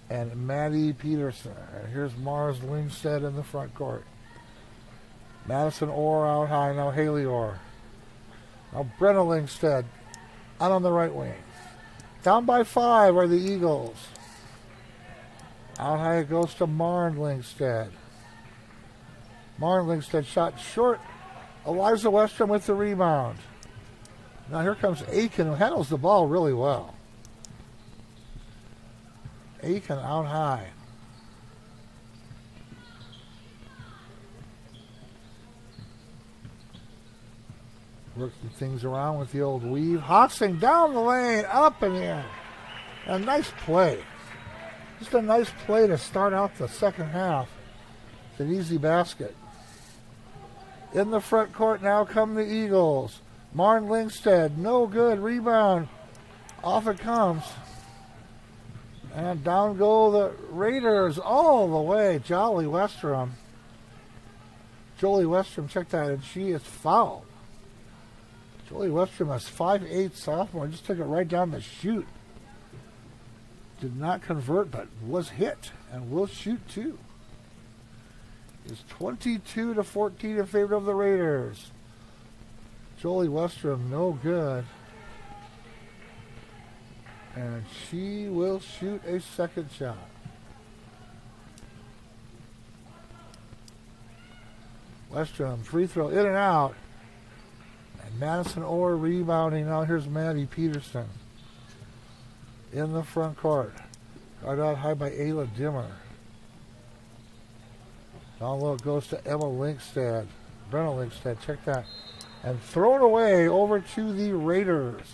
and Maddie Peterson. And here's Mars Lingstead in the front court. Madison Orr out high, now Haley Orr. Now Brenna Lingstead out on the right wing. Down by 5 are the Eagles. Out high it goes to Maren Lingstead. Maren Lingstead shot short. Eliza Westrom with the rebound. Now here comes Aiken, who handles the ball really well. Aiken out high. Working things around with the old weave. Hoxing down the lane, up and in. A nice play. Just a nice play to start out the second half. It's an easy basket. In the front court now come the Eagles. Maren Lingstead, no good. Rebound. Off it comes. And down go the Raiders all the way. Jolie Westrom, check that, and she is fouled. Jolie Westrom, a 5'8" sophomore, just took it right down the chute. Did not convert, but was hit, and will shoot too. It's 22-14 in favor of the Raiders. Jolie Westrom, no good. And she will shoot a second shot. Westrom, free throw, in and out. And Madison Orr rebounding. Now here's Maddie Peterson in the front court. Guarded out high by Ayla Dimmer. Down low it goes to Emma Lingstead. Brenna Lingstead, check that. And thrown away over to the Raiders.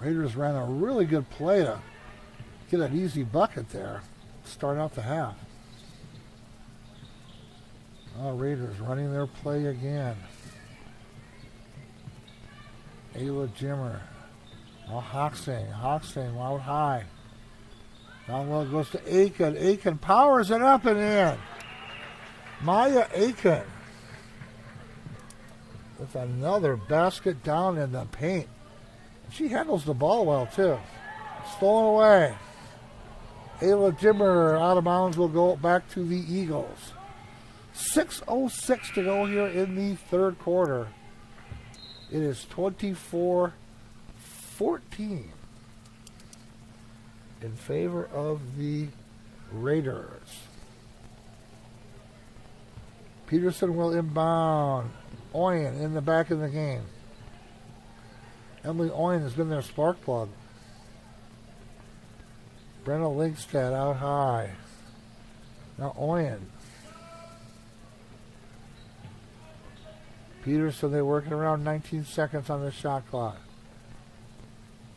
Raiders ran a really good play to get an easy bucket there. Start out the half. Raiders running their play again. Ayla Jimmer. Now Hoxing out high. Down low goes to Aiken. Aiken powers it up and in. Maya Aiken with another basket down in the paint. She handles the ball well too. Stolen away. Ayla Jimmer out of bounds, will go back to the Eagles. 6:06 to go here in the third quarter. It is 24-14 in favor of the Raiders. Peterson will inbound. Oyen in the back of the game. Emily Oyen has been their spark plug. Brenna Lingstead out high. Now Oyen. Peterson, they're working around 19 seconds on the shot clock.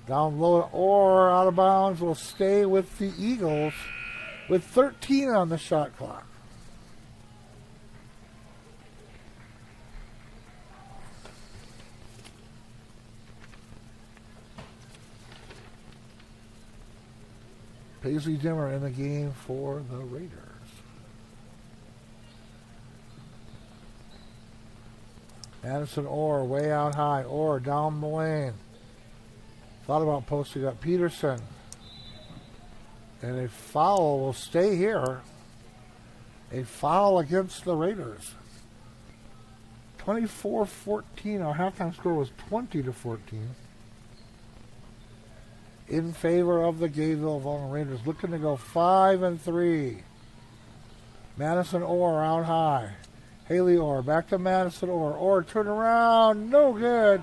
Down low or out of bounds, will stay with the Eagles with 13 on the shot clock. Paisley Dimmer in the game for the Raiders. Madison Orr way out high. Orr down the lane. Thought about posting up Peterson. And a foul will stay here. A foul against the Raiders. 24-14. Our halftime score was 20-14. In favor of the Gayville-Volin Raiders. Looking to go 5-3. Madison Orr out high. Haley Orr back to Madison Orr. Orr turn around. No good.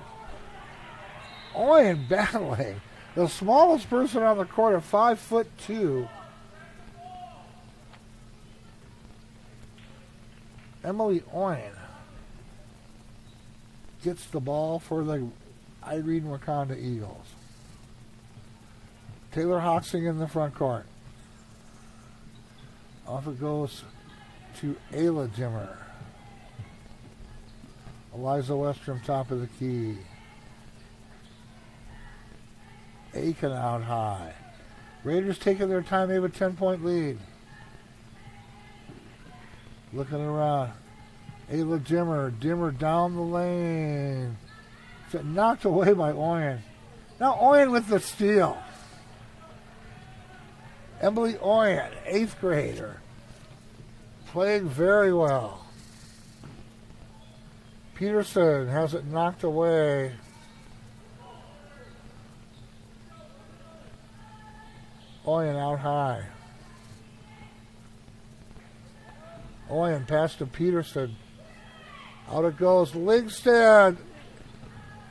Oyen battling. The smallest person on the court at 5'2". Emily Oyen gets the ball for the Irene-Wakonda Eagles. Taylor Hoxing in the front court. Off it goes to Ayla Jimmer. Eliza Westrom top of the key. Aiken out high. Raiders taking their time. They have a 10-point lead. Looking around. Ayla Jimmer. Dimmer down the lane. Knocked away by Oyen. Now Oyen with the steal. Emily Oyen, 8th grader. Playing very well. Peterson has it knocked away. Oyen out high. Oyen pass to Peterson. Out it goes. Ligstead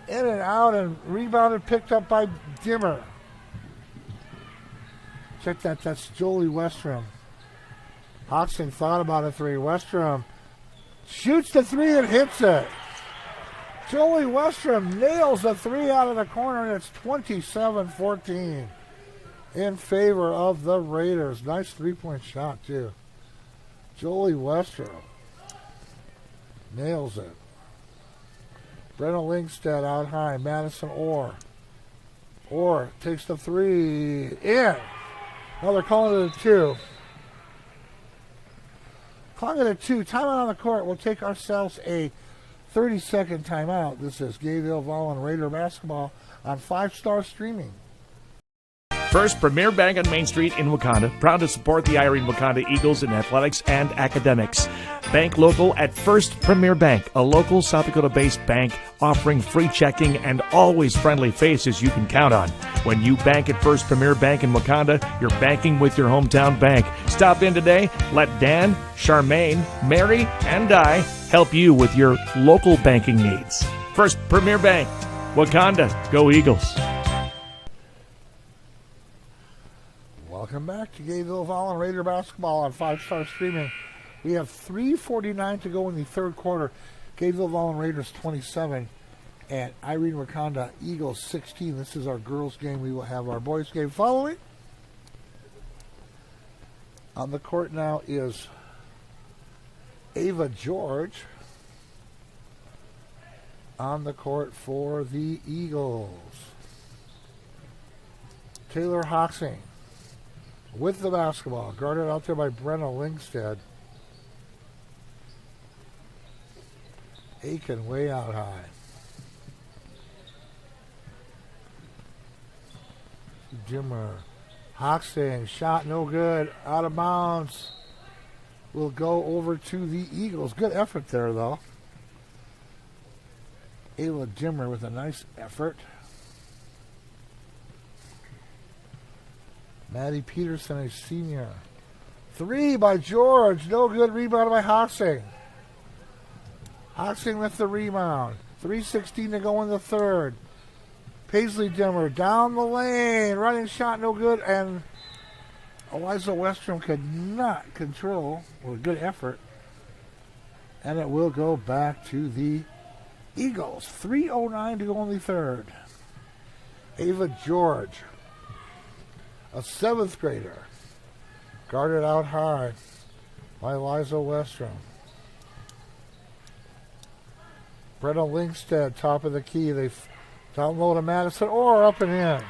in and out and rebounded, picked up by Dimmer. Check that. That's Jolie Westrom. Hoxing thought about a three. Westrom shoots the three and hits it. Jolie Westrom nails the three out of the corner, and it's 27-14 in favor of the Raiders. Nice three-point shot, too. Jolie Westrom nails it. Brenna Lingstead out high. Madison Orr. Orr takes the three. In. Now they're calling it a 2. Calling it a 2. Timeout on the court. We'll take ourselves a 30-second timeout. This is Gayville-Volin Raider basketball on 5-Star Streaming. First Premier Bank on Main Street in Wakanda, proud to support the Irene-Wakonda Eagles in athletics and academics. Bank local at First Premier Bank, a local South Dakota-based bank offering free checking and always friendly faces you can count on. When you bank at First Premier Bank in Wakanda, you're banking with your hometown bank. Stop in today. Let Dan, Charmaine, Mary, and I help you with your local banking needs. First Premier Bank, Wakanda, go Eagles. Welcome back to Gayville-Volin Raider basketball on 5-Star Streaming. We have 3:49 to go in the third quarter. Gayville-Volin Raiders 27 and Irene-Wakonda Eagles 16. This is our girls' game. We will have our boys' game following. On the court now is Ava George on the court for the Eagles. Taylor Hoxing with the basketball, guarded out there by Brenna Lingstead. Aiken way out high. Jimmer. Hoxing, shot no good, out of bounds. Will go over to the Eagles. Good effort there, though. Ayla Jimmer with a nice effort. Maddie Peterson, a senior. Three by George. No good. Rebound by Hoxing. Hoxing with the rebound. 3:16 to go in the third. Paisley Dimmer down the lane. Running shot, no good. And Eliza Westrom could not control with good effort. And it will go back to the Eagles. 3:09 to go in the third. Ava George, a 7th grader, guarded out high by Eliza Westrom. Brenna Lingstead, top of the key. They down low to Madison Orr, up and in.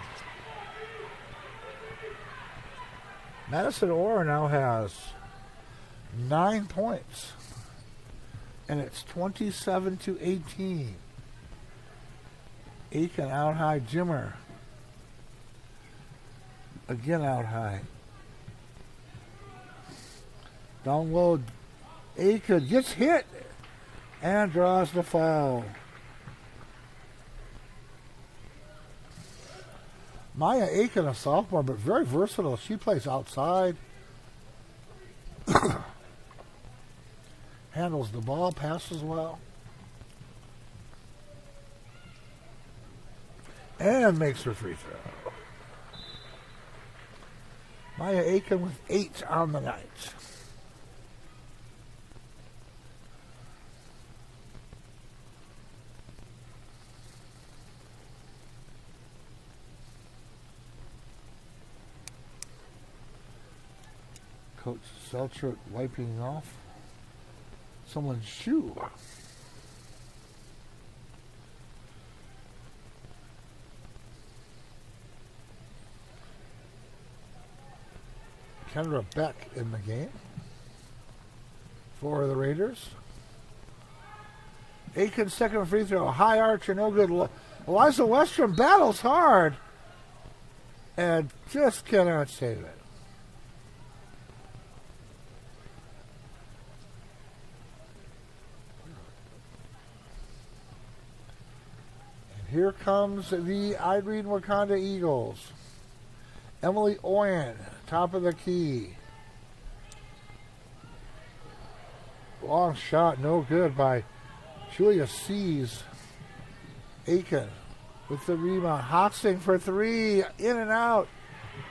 Madison Orr now has 9 points, and it's 27-18. Aiken out high. Jimmer again out high. Down low, Aiken gets hit and draws the foul. Maya Aiken, a sophomore, but very versatile. She plays outside. Handles the ball, passes well. And makes her free throw. Maya Aiken with 8 on the night. Coach Selchuk wiping off someone's shoe. Kendra Beck in the game for the Raiders. Aiken's second free throw. High archer, no good. Eliza Westrom battles hard and just cannot save it. And here comes the Irene-Wakonda Eagles. Emily Owen, top of the key. Long shot, no good by Julia Sees. Aiken with the rebound. Hoxing for 3, in and out.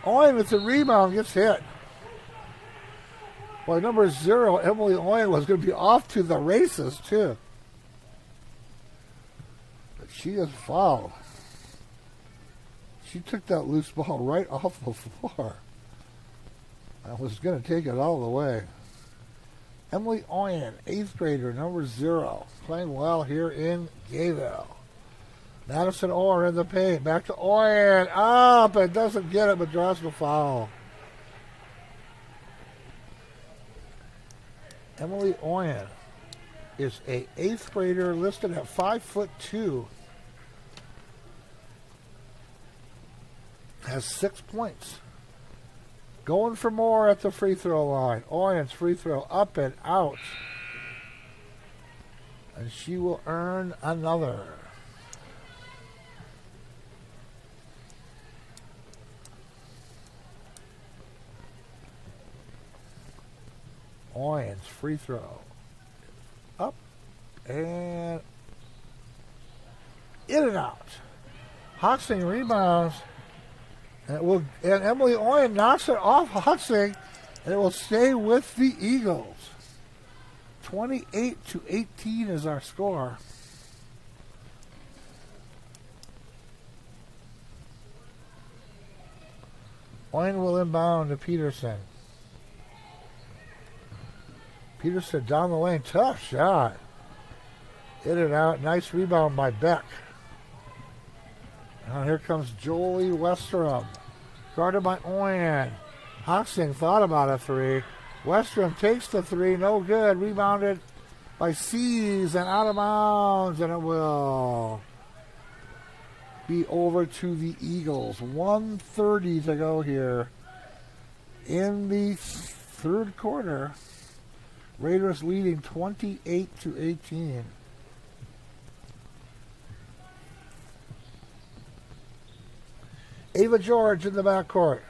Owen with the rebound, gets hit. Well, number 0, Emily Owen, was going to be off to the races, too. But she is fouled. She took that loose ball right off the floor. I was going to take it all the way. Emily Oyen, 8th grader, number 0, playing well here in Gayville. Madison Orr in the paint. Back to Oyen. Up, and doesn't get it, but draws the foul. Emily Oyen is a 8th grader listed at 5'2". Has 6 points. Going for more at the free throw line. Oyen's free throw up and out. And she will earn another. Oyen's free throw. Up and in and out. Hoxing rebounds. And Emily Oyen knocks it off Hoxing, and it will stay with the Eagles. 28-18 is our score. Oyen will inbound to Peterson. Peterson down the lane, tough shot. In and out, nice rebound by Beck. Now here comes Jolie Westrom. Guarded by Oyen. Hoxing thought about a 3. Westrom takes the 3, no good. Rebounded by Seas and out of bounds, and it will be over to the Eagles. 1:30 to go here in the third quarter. Raiders leading 28-18. Ava George in the backcourt.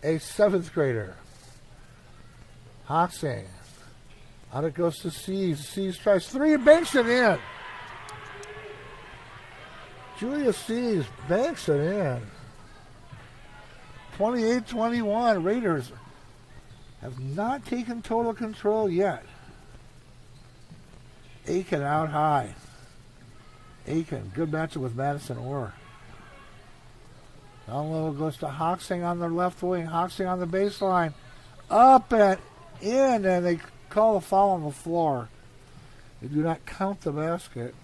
A 7th grader. Hoxing. Out it goes to Seas. Seas tries 3 and banks it in. Julia Seas banks it in. 28-21. Raiders have not taken total control yet. Aiken out high. Aiken, good matchup with Madison Orr. Down low goes to Hoxing on the left wing. Hoxing on the baseline. Up and in, and they call a foul on the floor. They do not count the basket.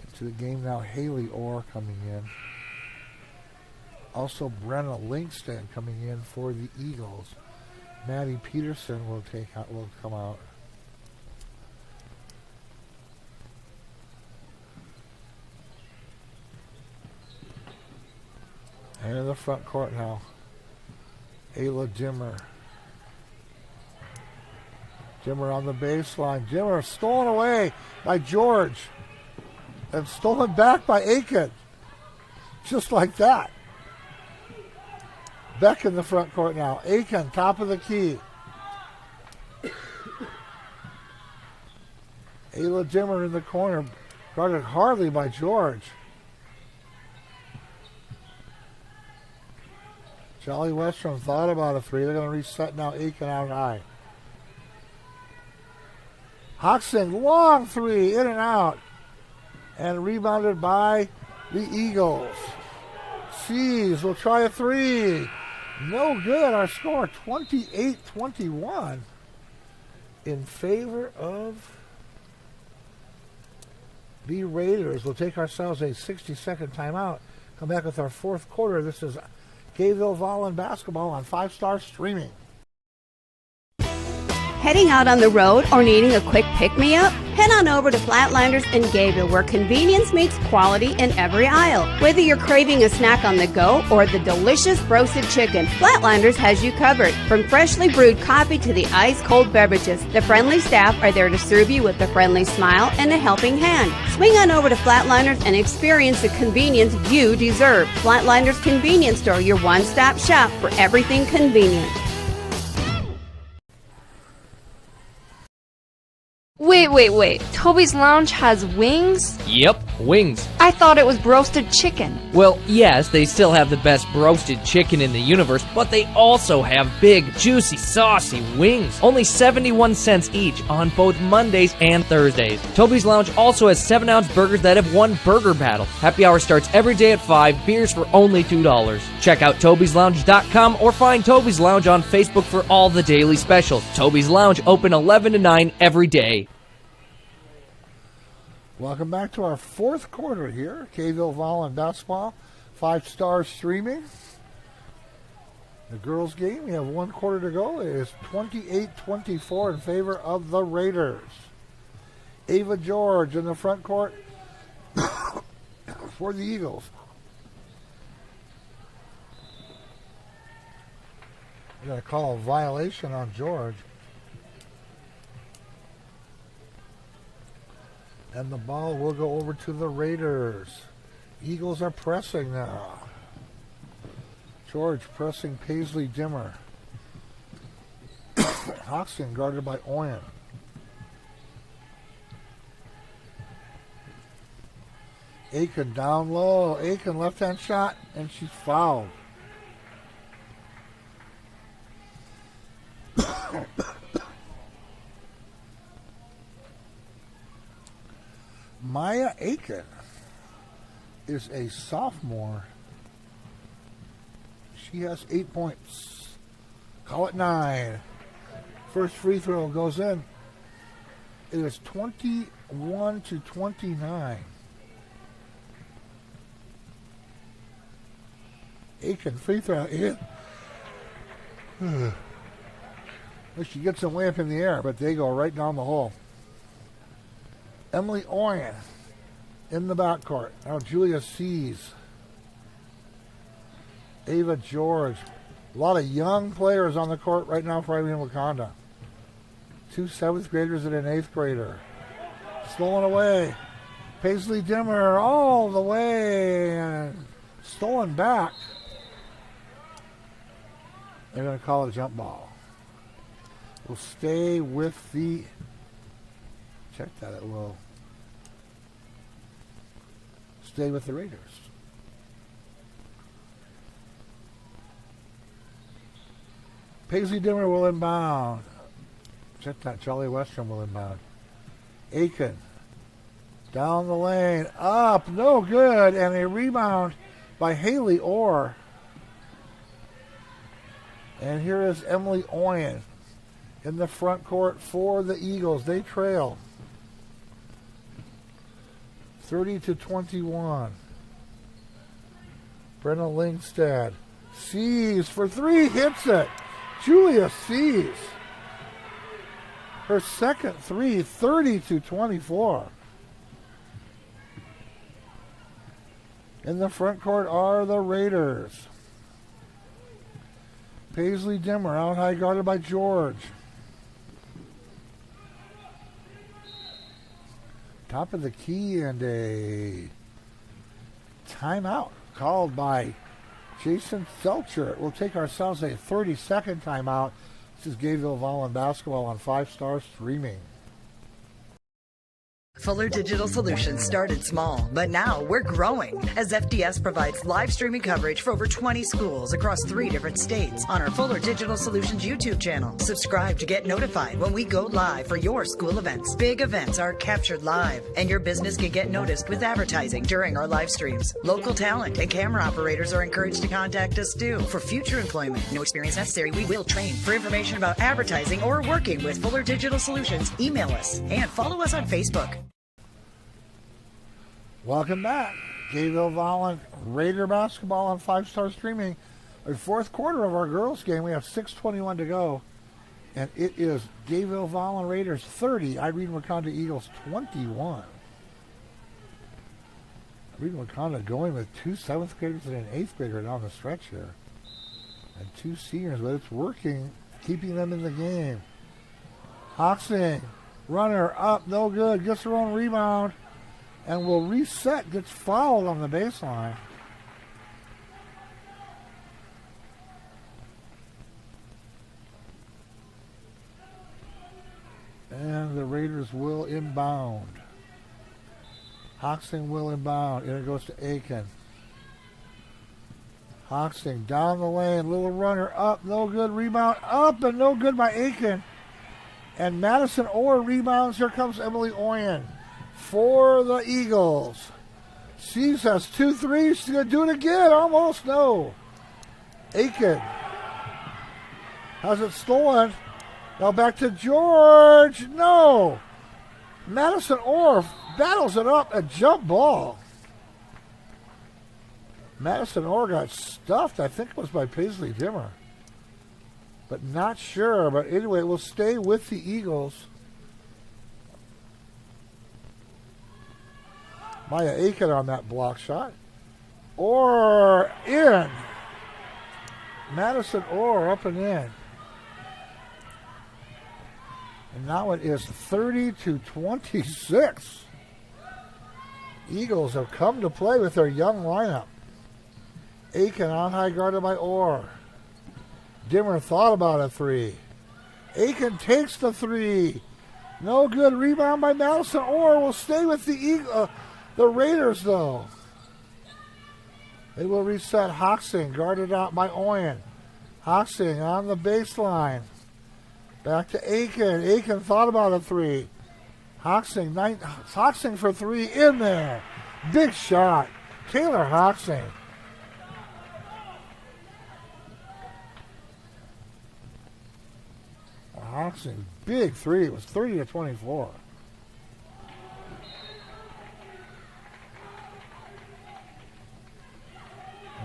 Into the game now, Haley Orr coming in. Also Brenna Lingston coming in for the Eagles. Maddie Peterson will come out. And in the front court now, Ayla Dimmer. Dimmer on the baseline. Dimmer stolen away by George. And stolen back by Aiken. Just like that. Beck in the front court now. Aiken, top of the key. Ayla Dimmer in the corner. Guarded hardly by George. Jolly Westrom thought about a three. They're going to reset now. Aiken out high. Hoxton, long three, in and out. And rebounded by the Eagles. Seas will try a three. No good. Our score, 28-21 in favor of the Raiders. We'll take ourselves a 60-second timeout. Come back with our fourth quarter. This is Gayville-Volin basketball on 5-Star Streaming. Heading out on the road or needing a quick pick-me-up? Head on over to Flatlanders in Gayville, where convenience meets quality in every aisle. Whether you're craving a snack on the go or the delicious roasted chicken, Flatlanders has you covered. From freshly brewed coffee to the ice-cold beverages, the friendly staff are there to serve you with a friendly smile and a helping hand. Swing on over to Flatlanders and experience the convenience you deserve. Flatlanders Convenience Store, your one-stop shop for everything convenient. Wait. Toby's Lounge has wings? Yep, wings. I thought it was roasted chicken. Well, yes, they still have the best roasted chicken in the universe, but they also have big, juicy, saucy wings. Only 71 cents each on both Mondays and Thursdays. Toby's Lounge also has 7-ounce burgers that have won Burger Battle. Happy hour starts every day at 5, beers for only $2. Check out tobyslounge.com or find Toby's Lounge on Facebook for all the daily specials. Toby's Lounge open 11 to 9 every day. Welcome back to our fourth quarter here. Gayville-Volin basketball, 5-Star Streaming. The girls' game, we have 1 quarter to go. It is 28-24 in favor of the Raiders. Ava George in the front court for the Eagles. We're going to call a violation on George. And the ball will go over to the Raiders. Eagles are pressing now. George pressing Paisley Dimmer. Hoxton guarded by Oyen. Aiken down low. Aiken left-hand shot, and she's fouled. Maya Aiken is a sophomore. She has 8 points. Call it 9. First free throw goes in. It is 21-29. Aiken free throw in. She gets them way up in the air, but they go right down the hole. Emily Oyen in the backcourt. Now Julia Sees. Ava George. A lot of young players on the court right now for Irene-Wakonda. 2 7th graders and an 8th grader. Stolen away. Paisley Dimmer all the way and stolen back. They're going to call it a jump ball. We'll stay with the... Check that, it will stay with the Raiders. Paisley Dimmer will inbound. Check that, Jolly Westrom will inbound. Aiken down the lane, up, no good, and a rebound by Haley Orr. And here is Emily Oyen in the front court for the Eagles. They trail 30-21. Brenna Lingstad sees for 3, hits it. Julia Sees her second 3, 30-24. In the front court are the Raiders. Paisley Dimmer out high guarded by George. Top of the key and a timeout called by Jason Selcher. We'll take ourselves a 30-second timeout. This is Gayville-Volin basketball on 5 Star Streaming. Fuller Digital Solutions started small, but now we're growing as FDS provides live streaming coverage for over 20 schools across 3 different states on our Fuller Digital Solutions YouTube channel. Subscribe to get notified when we go live for your school events. Big events are captured live, and your business can get noticed with advertising during our live streams. Local talent and camera operators are encouraged to contact us too for future employment. No experience necessary. We will train. For information about advertising or working with Fuller Digital Solutions, email us and follow us on Facebook. Welcome back. Gayville-Volin Raider basketball on 5 Star Streaming. The fourth quarter of our girls game. We have 6:21 to go. And it is Gayville-Volin Raiders 30, Irene-Wakonda Eagles 21. Irene-Wakonda going with 2 7th graders and an 8th grader down the stretch here. And 2 seniors, but it's working, keeping them in the game. Hoxing, runner up, no good, gets her own rebound. And will reset, gets fouled on the baseline. And the Raiders will inbound. Hoxing will inbound, and it goes to Aiken. Hoxing down the lane, little runner up, no good, rebound up, and no good by Aiken. And Madison Orr rebounds, here comes Emily Oyen. For the Eagles. She has 2 threes. She's going to do it again. Almost. No. Aiken has it stolen. Now back to George. No. Madison Orr battles it up. A jump ball. Madison Orr got stuffed. I think it was by Paisley Dimmer. But not sure. But anyway, we'll stay with the Eagles. Maya Aiken on that block shot. Orr in. Madison Orr up and in. And now it is 30-26. Eagles have come to play with their young lineup. Aiken on high guarded by Orr. Dimmer thought about a 3. Aiken takes the 3. No good. Rebound by Madison Orr. Will stay with the Raiders, though. They will reset. Hoxing guarded out by Oyen. Hoxing on the baseline. Back to Aiken. Aiken thought about a 3. Hoxing for 3 in there. Big shot. Taylor Hoxing. Hoxing, big 3. It was 30-24.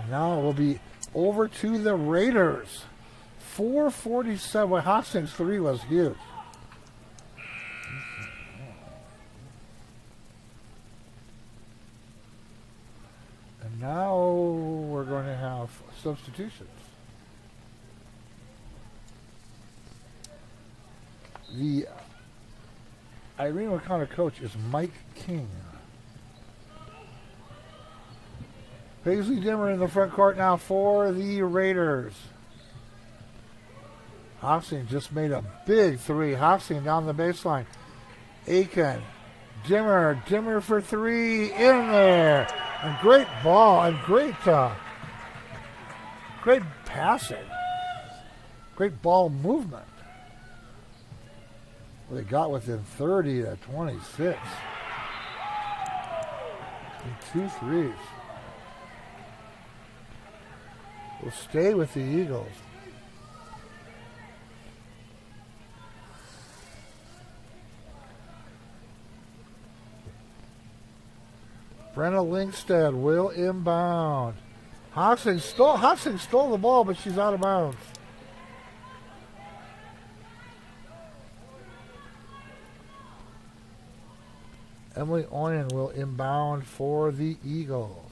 Now we'll be over to the Raiders. 4:47. Hoxing's 3 was huge. And now we're going to have substitutions. The Irene-Wakonda coach is Mike King. Paisley Dimmer in the front court now for the Raiders. Hoxing just made a big 3. Hoxing down the baseline. Aiken. Dimmer for 3 in there. And great ball and great passing. Great ball movement. Well, they got within 30-26. And 2 threes. Will stay with the Eagles. Brenna Linkstead will inbound. Hoxing stole the ball, but she's out of bounds. Emily Oyen will inbound for the Eagles.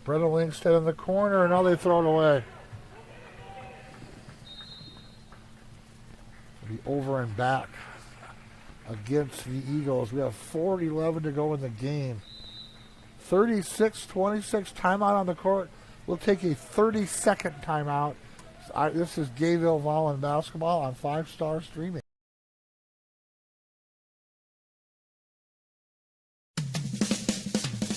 Brenna Lingstead in the corner, and now they throw it away. It'll be over and back against the Eagles. We have 4:11 to go in the game. 36-26 timeout on the court. We'll take a 30-second timeout. This is Gayville-Volin basketball on 5-Star Streaming.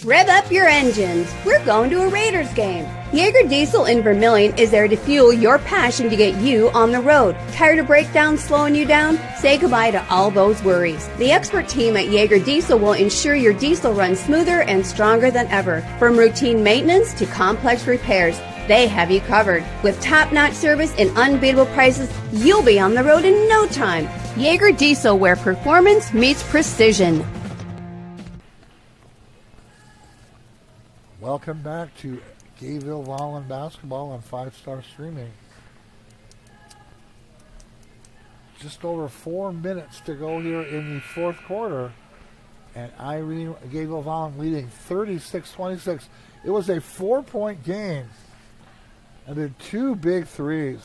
Rev up your engines. We're going to a Raiders game. Jaeger Diesel in Vermilion is there to fuel your passion to get you on the road. Tired of breakdowns slowing you down? Say goodbye to all those worries. The expert team at Jaeger Diesel will ensure your diesel runs smoother and stronger than ever. From routine maintenance to complex repairs, they have you covered. With top-notch service and unbeatable prices, you'll be on the road in no time. Jaeger Diesel, where performance meets precision. Welcome back to Gayville-Volin basketball on 5-Star Streaming. Just over 4 minutes to go here in the fourth quarter. And Gayville-Volin leading 36-26. It was a 4-point game. And then 2 big threes.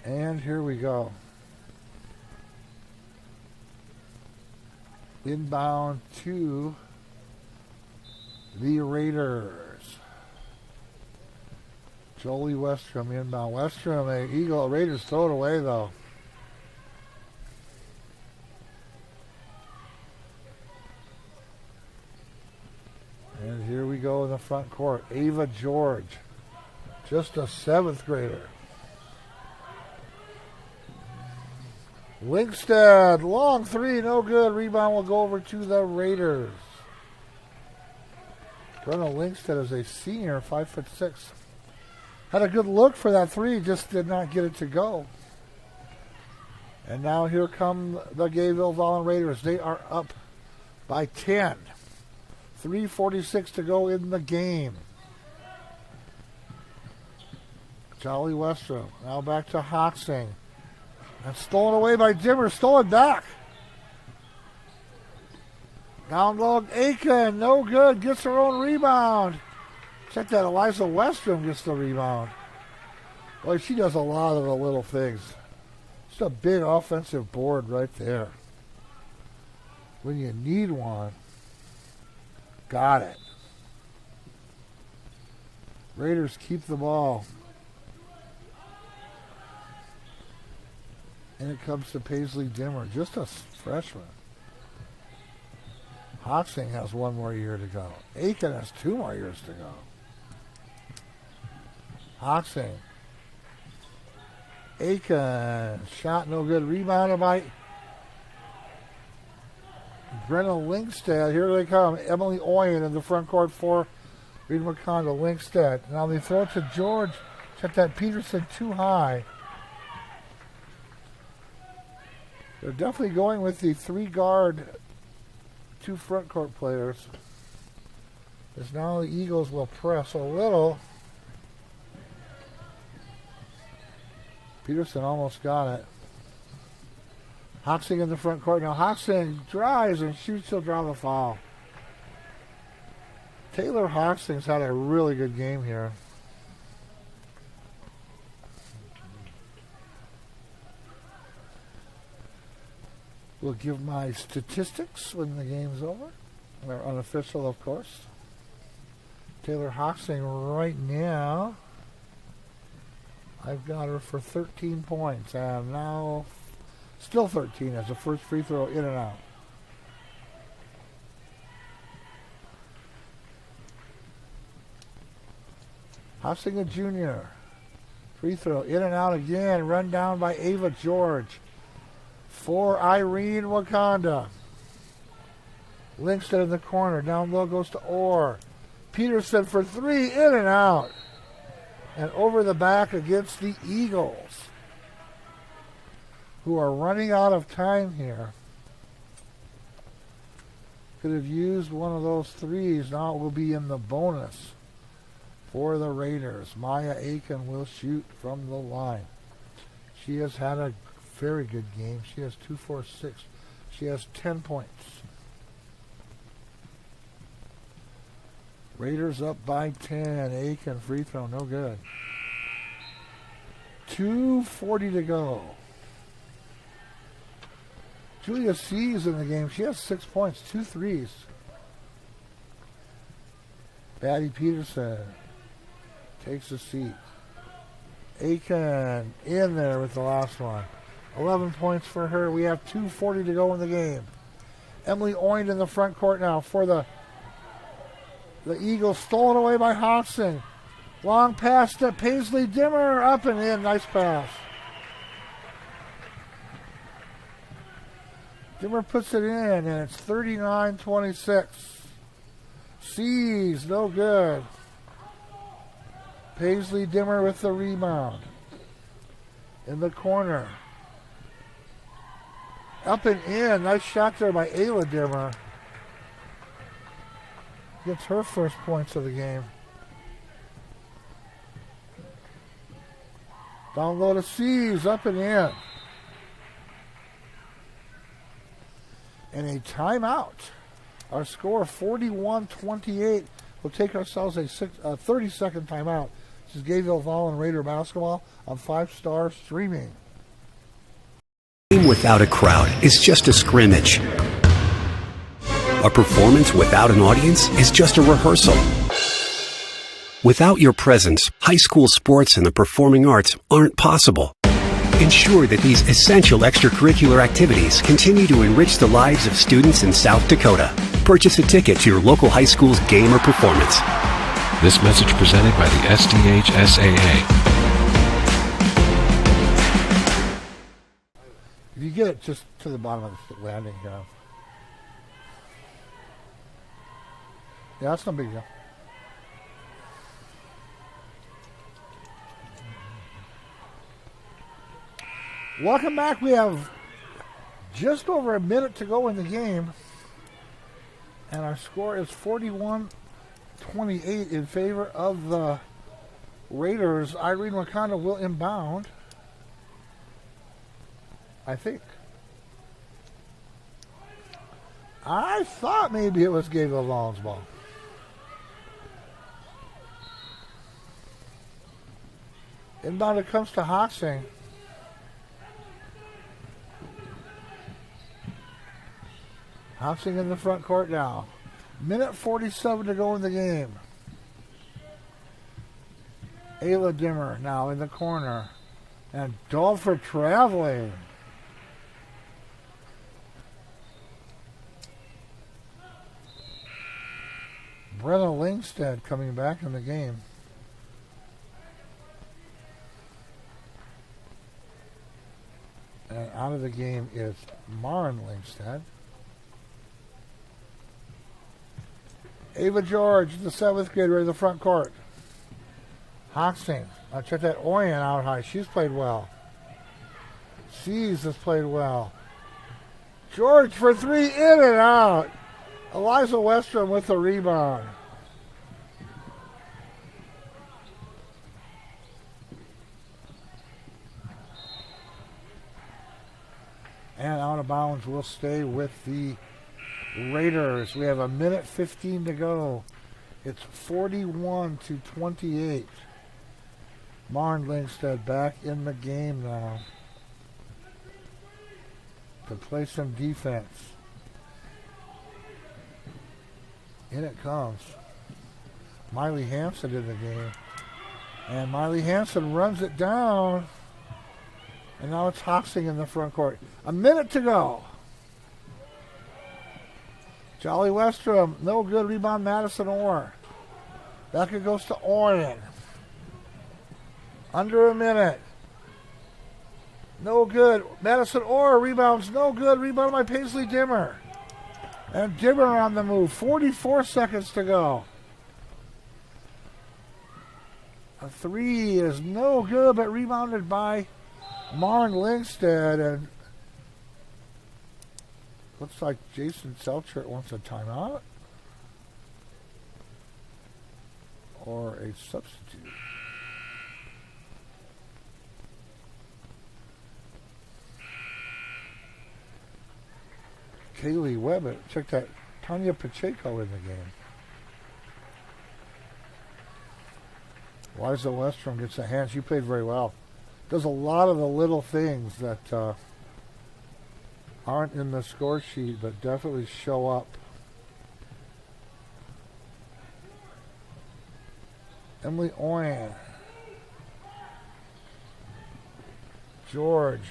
And here we go. Inbound to the Raiders. Jolie Westrom inbound. Westrom, Raiders throw it away though. And here we go in the front court. Ava George, just a 7th grader. Lingstead, long 3, no good. Rebound will go over to the Raiders. Brenna Lingstead is a senior, 5'6". Had a good look for that 3, just did not get it to go. And now here come the Gayville-Volin Raiders. They are up by 10. 3:46 to go in the game. Jolly Westrom, now back to Hoxing. And stolen away by Dimmer, stolen back. Down low, Aiken, no good, gets her own rebound. Check that, Eliza Westrom gets the rebound. Boy, she does a lot of the little things. Just a big offensive board right there. When you need one, got it. Raiders keep the ball. And it comes to Paisley Dimmer, just a freshman. Hoxing has 1 more year to go. Aiken has 2 more years to go. Hoxing. Aiken, shot no good. Rebounded by Brenna Lingstead. Here they come. Emily Oyen in the front court for Irene-Wakonda. Lingstead. Now they throw it to George. Check that, Peterson too high. They're definitely going with the 3-guard, 2 front court players. As now the Eagles will press a little. Peterson almost got it. Hoxing in the front court. Now Hoxing drives and shoots, he'll draw the foul. Taylor Hoxing's had a really good game here. We'll give my statistics when the game's over. They're unofficial, of course. Taylor Hoxing right now, I've got her for 13 points. And now, still 13 as the first free throw in and out. Hoxing a junior. Free throw in and out again. Run down by Ava George. For Irene-Wakonda. Lingstead in the corner. Down low goes to Orr. Peterson for 3, in and out. And over the back against the Eagles, who are running out of time here. Could have used one of those threes. Now it will be in the bonus. for the Raiders. Maya Aiken will shoot from the line. She has had a very good game. She has 2, 4, 6. She has 10 points. Raiders up by 10. Aiken free throw, no good. 2:40 to go. Julia C is in the game. She has 6 points, 2 threes. Patty Peterson takes a seat. Aiken in there with the last one. 11 points for her. We have 2:40 to go in the game. Emily Oind in the front court now for the Eagles. Stolen away by Hodgson. Long pass to Paisley Dimmer. Up and in. Nice pass. Dimmer puts it in, and it's 39-26. Sees, no good. Paisley Dimmer with the rebound. In the corner. Up and in. Nice shot there by Ayla Dimmer. Gets her first points of the game. Down low to Seas. Up and in. And a timeout. Our score 41-28. We'll take ourselves a 30-second timeout. This is Gayville-Volin Raider basketball on 5 Star Streaming. A game without a crowd is just a scrimmage. A performance without an audience is just a rehearsal. Without your presence, high school sports and the performing arts aren't possible. Ensure that these essential extracurricular activities continue to enrich the lives of students in South Dakota. Purchase a ticket to your local high school's game or performance. This message presented by the SDHSAA. If you get it just to the bottom of the landing here. Yeah, that's no big deal. Welcome back. We have just over a minute to go in the game. And our score is 41-28 in favor of the Raiders. Irene-Wakonda will inbound. I think. I thought maybe it was Gayville-Volin's ball. Inbound it comes to Hoxing. Hoxing in the front court now. Minute 47 to go in the game. Ayla Dimmer now in the corner. And Dolfer traveling. Brenna Lingstead coming back in the game. And out of the game is Maren Lingstead. Ava George, the 7th grader in the front court. Hoxing. I'll check that Oyen out high. She's played well. Seas has played well. George for 3, in and out. Eliza Westrom with the rebound. And out of bounds will stay with the Raiders. We have a minute 15 to go. It's 41-28. Maren Lingstead back in the game now to play some defense. In it comes. Miley Hampson in the game. And Miley Hampson runs it down. And now it's Hoxing in the front court. A minute to go. Jolly Westrom, no good. Rebound, Madison Orr. Back it goes to Oyen. Under a minute. No good. Madison Orr rebounds, no good. Rebound by Paisley Dimmer. And Dimmer on the move. 44 seconds to go. A 3 is no good, but rebounded by Maren Lingstead. And looks like Jason Selchert wants a timeout. or a substitute. Kaylee Webb, check that. Tanya Pacheco in the game. Liza Westrom gets a hand. She played very well. Does a lot of the little things that aren't in the score sheet, but definitely show up. Emily Oyen. George.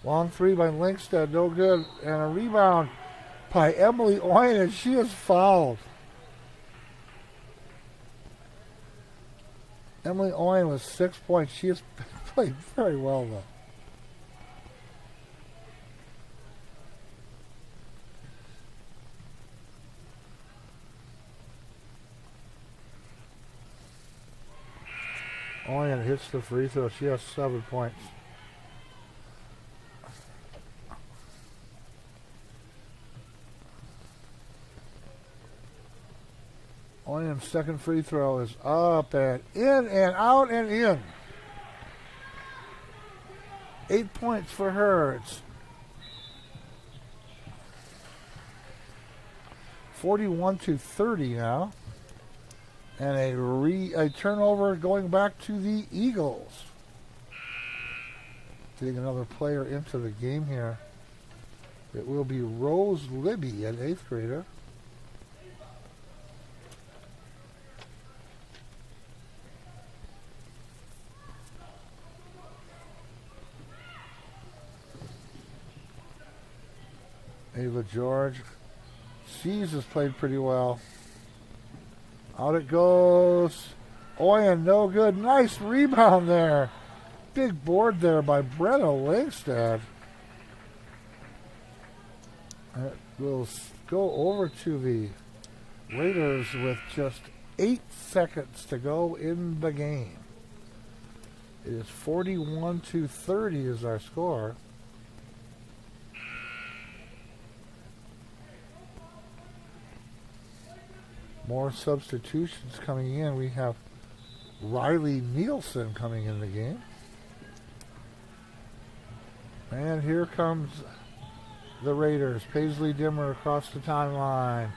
Long three by Linkstead, no good. And a rebound by Emily Oyen, and she is fouled. Emily Oyen with 6 points. She has played very well, though. Oyen hits the free throw. She has 7 points. Oyen's second free throw is up and in and out and in. 8 points for her. It's 41-30 now. And a turnover going back to the Eagles. Getting another player into the game here. It will be Rose Libby, an 8th grader. Ava George. Seas has played pretty well. Out it goes. Oyen, no good. Nice rebound there. Big board there by Brenna Langstad. It will go over to the Raiders with just 8 seconds to go in the game. It is 41-30 is our score. More substitutions coming in. We have Riley Nielsen coming in the game. And here comes the Raiders. Paisley Dimmer across the timeline.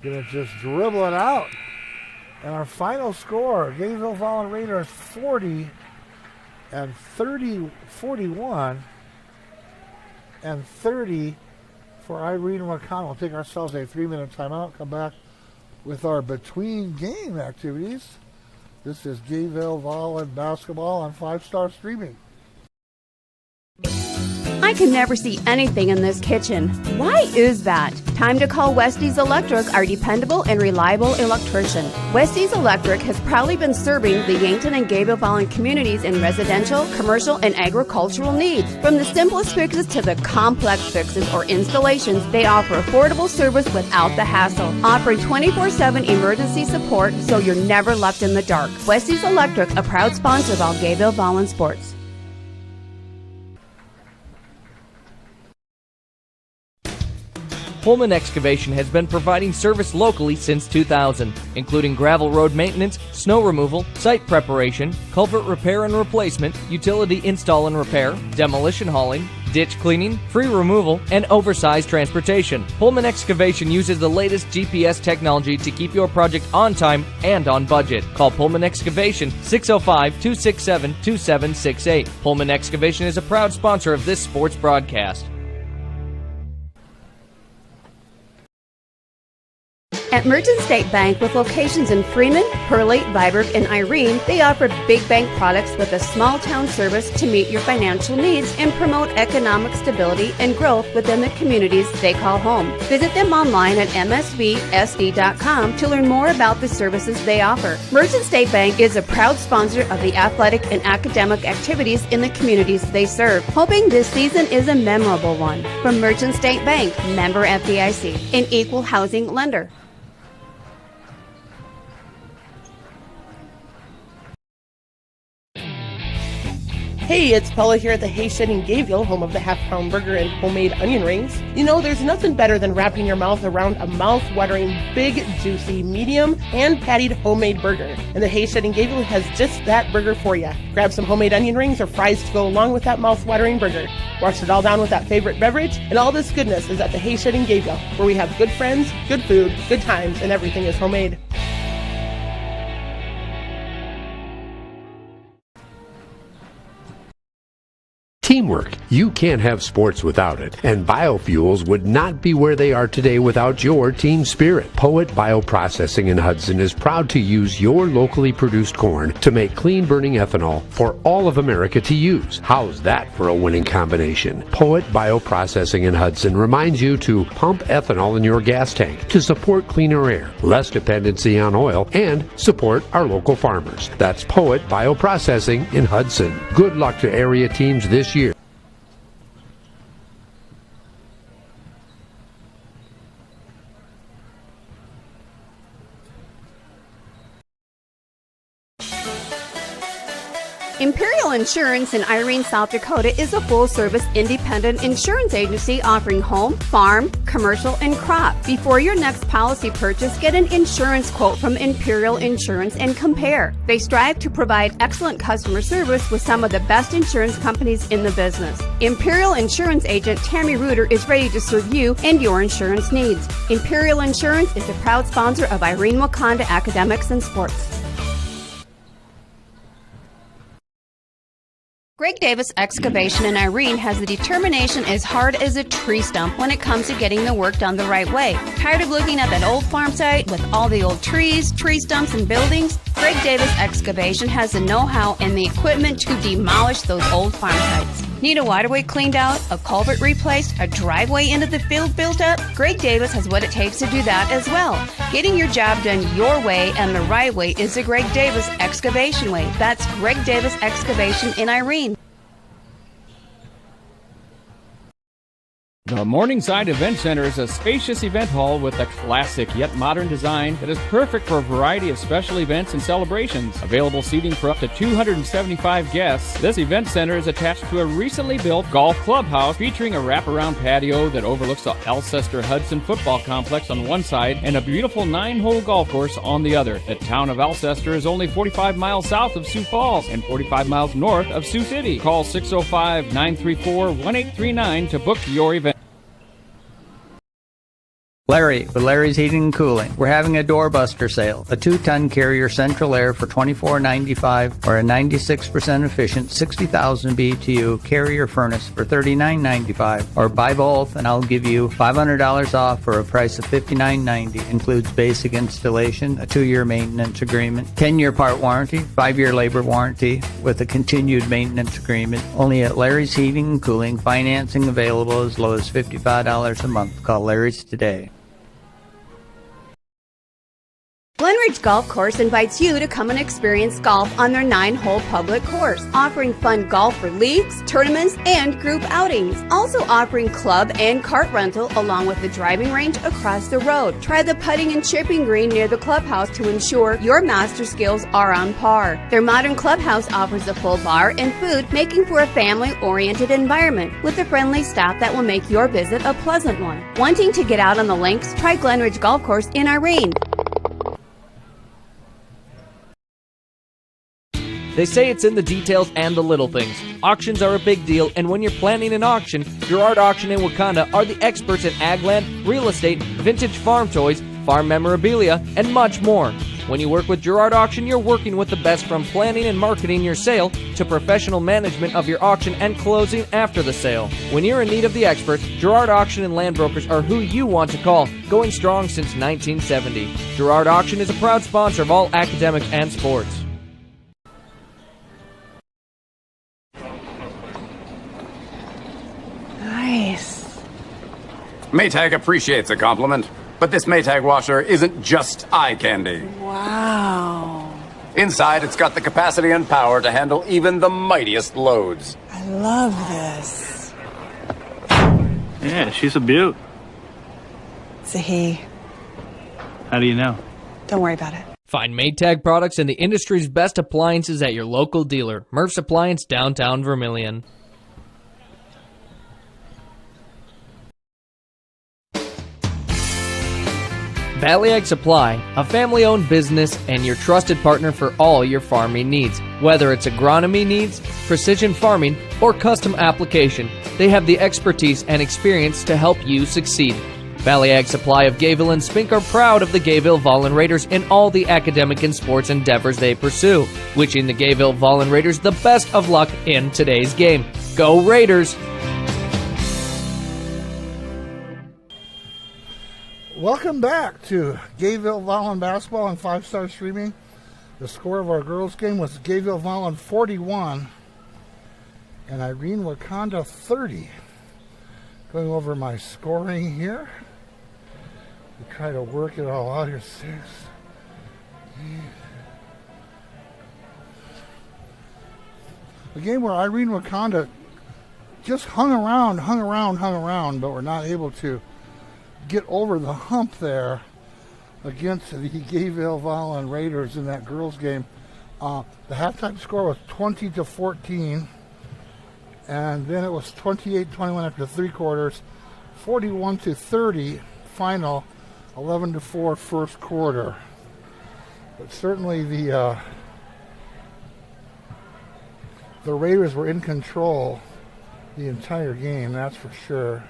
Gonna just dribble it out. And our final score, Gayville-Volin Raiders 40 and 41 and 30 for Irene-Wakonda. We'll take ourselves a 3-minute timeout, come back with our between game activities. This is Gayville-Volin basketball on 5-Star Streaming. I can never see anything in this kitchen. Why is that? Time to call Westie's Electric, our dependable and reliable electrician. Westie's Electric has proudly been serving the Yankton and Gayville-Volin communities in residential, commercial, and agricultural needs. From the simplest fixes to the complex fixes or installations, they offer affordable service without the hassle, offering 24/7 emergency support so you're never left in the dark. Westie's Electric, a proud sponsor of all Gayville-Volin sports. Pullman Excavation has been providing service locally since 2000, including gravel road maintenance, snow removal, site preparation, culvert repair and replacement, utility install and repair, demolition hauling, ditch cleaning, free removal, and oversized transportation. Pullman Excavation uses the latest GPS technology to keep your project on time and on budget. Call Pullman Excavation 605-267-2768. Pullman Excavation is a proud sponsor of this sports broadcast. At Merchant State Bank, with locations in Freeman, Hurley, Viborg, and Irene, they offer big bank products with a small town service to meet your financial needs and promote economic stability and growth within the communities they call home. Visit them online at msvsd.com to learn more about the services they offer. Merchant State Bank is a proud sponsor of the athletic and academic activities in the communities they serve, hoping this season is a memorable one. From Merchant State Bank, member FDIC, an equal housing lender. Hey, it's Paula here at the Hay Shed in Gayville, home of the half-pound burger and homemade onion rings. You know, there's nothing better than wrapping your mouth around a mouth-watering, big, juicy, medium, hand-pattied homemade burger. And the Hay Shed in Gayville has just that burger for you. Grab some homemade onion rings or fries to go along with that mouth-watering burger. Wash it all down with that favorite beverage, and all this goodness is at the Hay Shed in Gayville, where we have good friends, good food, good times, and everything is homemade. Teamwork. You can't have sports without it. And biofuels would not be where they are today without your team spirit. Poet Bioprocessing in Hudson is proud to use your locally produced corn to make clean burning ethanol for all of America to use. How's that for a winning combination? Poet Bioprocessing in Hudson reminds you to pump ethanol in your gas tank to support cleaner air, less dependency on oil, and support our local farmers. That's Poet Bioprocessing in Hudson. Good luck to area teams this year. Imperial Insurance in Irene, South Dakota is a full-service independent insurance agency offering home, farm, commercial, and crop. Before your next policy purchase, get an insurance quote from Imperial Insurance and compare. They strive to provide excellent customer service with some of the best insurance companies in the business. Imperial Insurance agent Tammy Reuter is ready to serve you and your insurance needs. Imperial Insurance is a proud sponsor of Irene-Wakonda Academics and Sports. Greg Davis Excavation in Irene has the determination as hard as a tree stump when it comes to getting the work done the right way. Tired of looking at that old farm site with all the old trees, tree stumps, and buildings? Greg Davis Excavation has the know-how and the equipment to demolish those old farm sites. Need a waterway cleaned out, a culvert replaced, a driveway into the field built up? Greg Davis has what it takes to do that as well. Getting your job done your way and the right way is the Greg Davis Excavation way. That's Greg Davis Excavation in Irene. The Morningside Event Center is a spacious event hall with a classic yet modern design that is perfect for a variety of special events and celebrations. Available seating for up to 275 guests, this event center is attached to a recently built golf clubhouse featuring a wraparound patio that overlooks the Alcester-Hudson Football Complex on one side and a beautiful 9-hole golf course on the other. The town of Alcester is only 45 miles south of Sioux Falls and 45 miles north of Sioux City. Call 605-934-1839 to book your event. Larry with Larry's Heating and Cooling. We're having a doorbuster sale. A 2-ton carrier central air for $24.95 or a 96% efficient 60,000 BTU carrier furnace for $39.95. Or buy both and I'll give you $500 off for a price of $59.90. Includes basic installation, a 2-year maintenance agreement, 10-year part warranty, 5-year labor warranty with a continued maintenance agreement. Only at Larry's Heating and Cooling. Financing available as low as $55 a month. Call Larry's today. Glenridge Golf Course invites you to come and experience golf on their 9-hole public course, offering fun golf for leagues, tournaments, and group outings. Also offering club and cart rental along with the driving range across the road. Try the putting and chipping green near the clubhouse to ensure your master skills are on par. Their modern clubhouse offers a full bar and food, making for a family-oriented environment with a friendly staff that will make your visit a pleasant one. Wanting to get out on the links? Try Glenridge Golf Course in Irene. They say it's in the details and the little things. Auctions are a big deal, and when you're planning an auction, Girard Auction in Wakonda are the experts in ag land, real estate, vintage farm toys, farm memorabilia, and much more. When you work with Girard Auction, you're working with the best from planning and marketing your sale to professional management of your auction and closing after the sale. When you're in need of the experts, Girard Auction and Land Brokers are who you want to call, going strong since 1970. Girard Auction is a proud sponsor of all academics and sports. Nice. Maytag appreciates a compliment, but this Maytag washer isn't just eye candy. Wow. Inside, it's got the capacity and power to handle even the mightiest loads. I love this. Yeah, she's a beaut. It's a he. How do you know? Don't worry about it. Find Maytag products and the industry's best appliances at your local dealer. Murph's Appliance, downtown Vermilion. Valley Ag Supply, a family-owned business and your trusted partner for all your farming needs. Whether it's agronomy needs, precision farming, or custom application, they have the expertise and experience to help you succeed. Valley Ag Supply of Gayville and Spink are proud of the Gayville-Volin Raiders in all the academic and sports endeavors they pursue, wishing the Gayville-Volin Raiders the best of luck in today's game. Go Raiders! Welcome back to Gayville-Volin basketball on 5-Star Streaming. The score of our girls' game was Gayville-Volin 41 and Irene-Wakonda 30. Going over my scoring here. We try to work it all out here. 6. A game where Irene-Wakonda just hung around, but were not able to get over the hump there against the Gayville-Volin Raiders in that girls' game. The halftime score was 20-14, and then it was 28-21 after 3 quarters, 41-30 final, 11-4 first quarter. But certainly the Raiders were in control the entire game, that's for sure.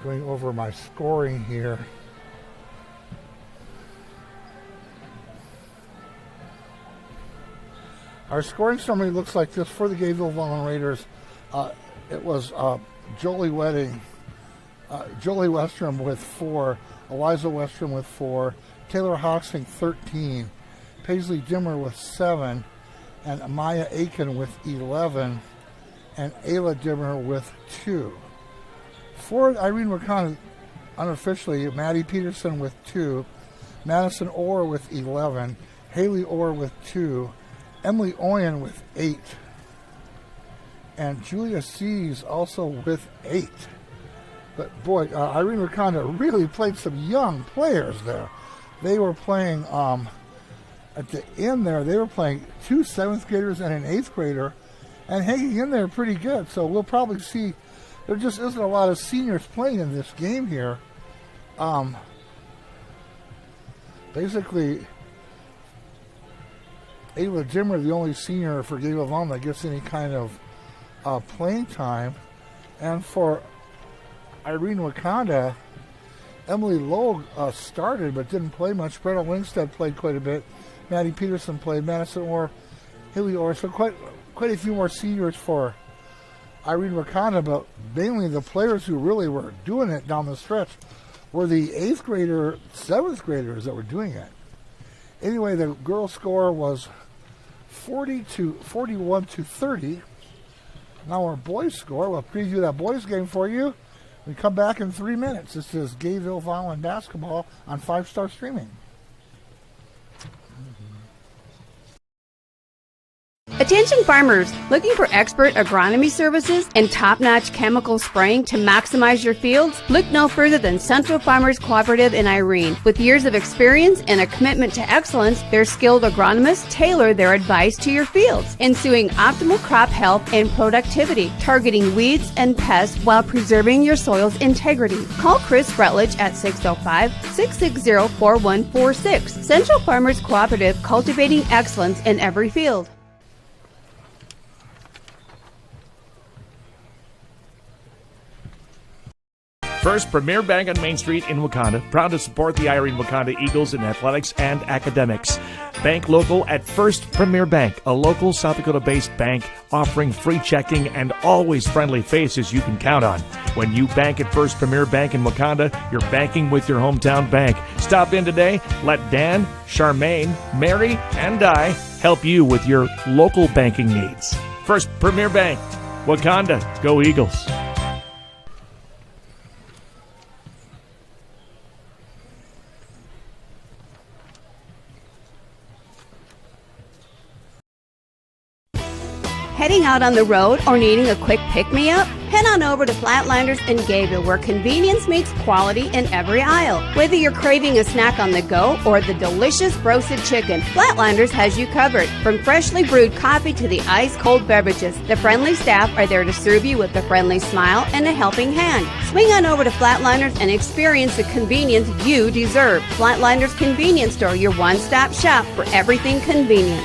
Going over my scoring here. Our scoring summary looks like this for the Gayville-Volin Raiders. It was Jolie Westrom with 4, Eliza Westrom with 4, Taylor Hoxing 13, Paisley Dimmer with 7, and Maya Aiken with 11, and Ayla Dimmer with 2. For Irene-Wakonda, unofficially, Maddie Peterson with 2, Madison Orr with 11, Haley Orr with 2, Emily Oyen with 8, and Julia Sees also with 8. But boy, Irene-Wakonda really played some young players there. They were playing, at the end there, they were playing 2 7th graders and an 8th grader, and hanging in there pretty good. So we'll probably see. There just isn't a lot of seniors playing in this game here. Basically, Ayla Dimmer, the only senior for Gayville-Volin that gets any kind of playing time. And for Irene-Wakonda, Emily Lowe started but didn't play much. Brenna Wingstead played quite a bit. Maddie Peterson played. Madison Orr, Haley Orr. So quite a few more seniors for Irene-Wakonda, but mainly the players who really were doing it down the stretch were the 8th grader, 7th graders that were doing it. Anyway, the girls' score was 41-30. Now our boys' score, we'll preview that boys' game for you. We come back in 3 minutes. This is Gayville-Volin basketball on 5-Star Streaming. Attention farmers, looking for expert agronomy services and top-notch chemical spraying to maximize your fields? Look no further than Central Farmers Cooperative in Irene. With years of experience and a commitment to excellence, their skilled agronomists tailor their advice to your fields, ensuing optimal crop health and productivity, targeting weeds and pests while preserving your soil's integrity. Call Chris Rutledge at 605-660-4146. Central Farmers Cooperative, cultivating excellence in every field. First Premier Bank on Main Street in Wakonda, proud to support the Irene-Wakonda Eagles in athletics and academics. Bank local at First Premier Bank, a local South Dakota-based bank offering free checking and always friendly faces you can count on. When you bank at First Premier Bank in Wakonda, you're banking with your hometown bank. Stop in today. Let Dan, Charmaine, Mary, and I help you with your local banking needs. First Premier Bank, Wakonda, go Eagles. Heading out on the road or needing a quick pick-me-up? Head on over to Flatlanders in Gayville, where convenience meets quality in every aisle. Whether you're craving a snack on the go or the delicious roasted chicken, Flatlanders has you covered. From freshly brewed coffee to the ice-cold beverages, the friendly staff are there to serve you with a friendly smile and a helping hand. Swing on over to Flatlanders and experience the convenience you deserve. Flatlanders Convenience Store, your one-stop shop for everything convenient.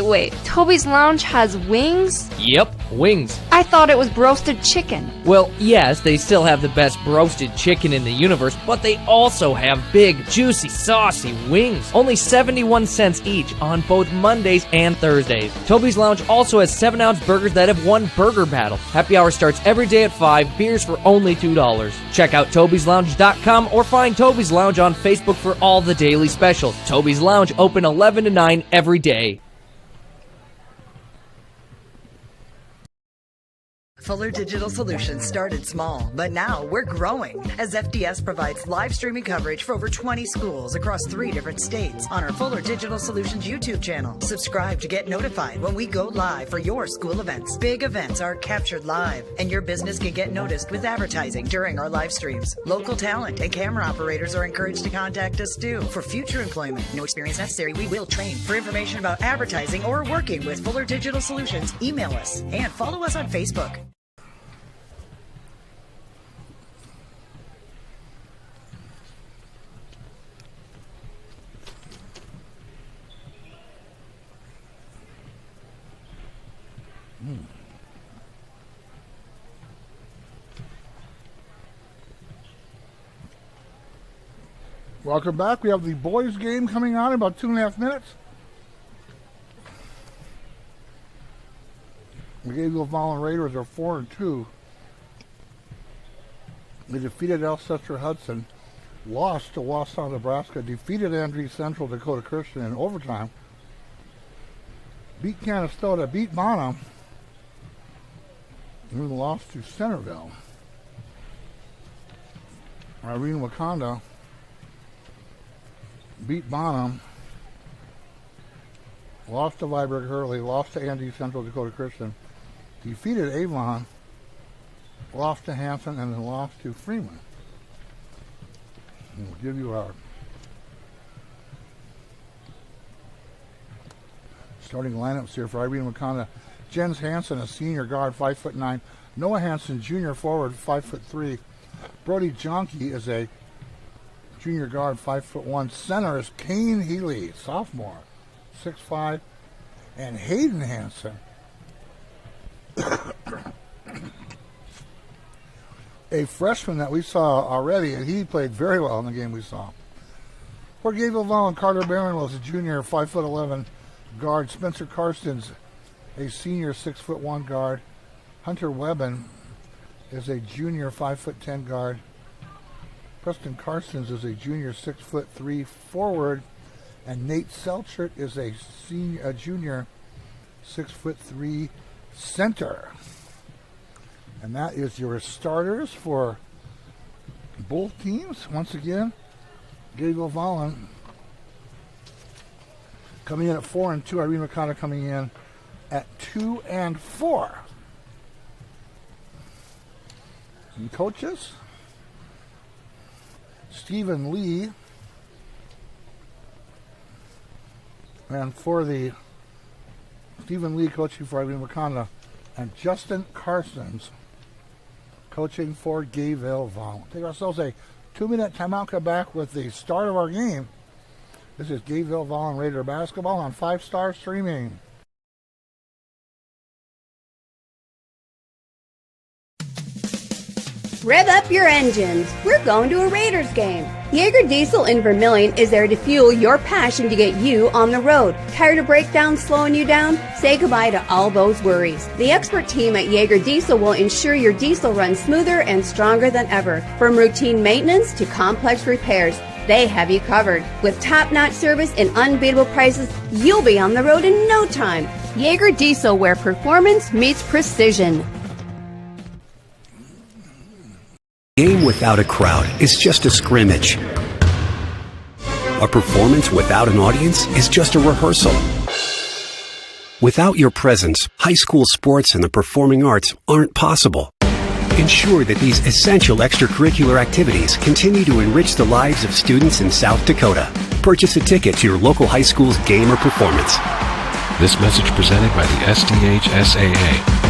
Wait. Toby's Lounge has wings? Yep, wings. I thought it was roasted chicken. Well, yes, they still have the best roasted chicken in the universe, but they also have big, juicy, saucy wings. Only 71 cents each on both Mondays and Thursdays. Toby's Lounge also has 7-ounce burgers that have won Burger Battle. Happy hour starts every day at 5, beers for only $2. Check out tobyslounge.com or find Toby's Lounge on Facebook for all the daily specials. Toby's Lounge open 11 to 9 every day. Fuller Digital Solutions started small, but now we're growing as FDS provides live streaming coverage for over 20 schools across 3 different states on our Fuller Digital Solutions YouTube channel. Subscribe to get notified when we go live for your school events. Big events are captured live, and your business can get noticed with advertising during our live streams. Local talent and camera operators are encouraged to contact us too. For future employment, no experience necessary, we will train. For information about advertising or working with Fuller Digital Solutions, email us and follow us on Facebook. Welcome back. We have the boys game coming on in about 2.5 minutes. The Gayville-Volin Raiders are 4-2. They defeated Alcester Hudson, lost to Wausau, Nebraska, defeated Andrews Central Dakota Christian in overtime, beat Canastota, beat Bonham, and then lost to Centerville. Irene-Wakonda beat Bonham, lost to Viborg Hurley, lost to Andrews Central Dakota Christian, defeated Avon, lost to Hanson, and then lost to Freeman. We'll give you our starting lineups here for Irene-Wakonda. Jens Hansen, a senior guard, 5'9". Noah Hansen, junior forward, 5'3". Brody Jonke is a junior guard, 5'1". Center is Kane Healy, sophomore, 6'5". And Hayden Hansen, a freshman that we saw already, and he played very well in the game we saw. For Gayville-Volin, Carter Barron was a junior, 5'11" guard. Spencer Karstens, a senior, 6'1" guard. Hunter Webben is a junior, 5'10" guard. Preston Karstens is a junior, 6'3" forward. And Nate Selchert is a junior, 6'3" center. And that is your starters for both teams. Once again, Gayville-Volin coming in at 4-2. Irene-Wakonda coming in at 2-4. And coaches, Stephen Lee, and for the Stephen Lee coaching for Irene-Wakonda, and Justin Carsons coaching for Gayville-Volin. Take ourselves a 2-minute timeout. Come back with the start of our game. This is Gayville-Volin Raider basketball on 5-Star Streaming. Rev up your engines. We're going to a Raiders game. Jaeger Diesel in Vermillion is there to fuel your passion to get you on the road. Tired of breakdowns slowing you down? Say goodbye to all those worries. The expert team at Jaeger Diesel will ensure your diesel runs smoother and stronger than ever. From routine maintenance to complex repairs, they have you covered. With top-notch service and unbeatable prices, you'll be on the road in no time. Jaeger Diesel, where performance meets precision. Game without a crowd is just a scrimmage. A performance without an audience is just a rehearsal. Without your presence, high school sports and the performing arts aren't possible. Ensure that these essential extracurricular activities continue to enrich the lives of students in South Dakota. Purchase a ticket to your local high school's game or performance. This message presented by the SDHSAA.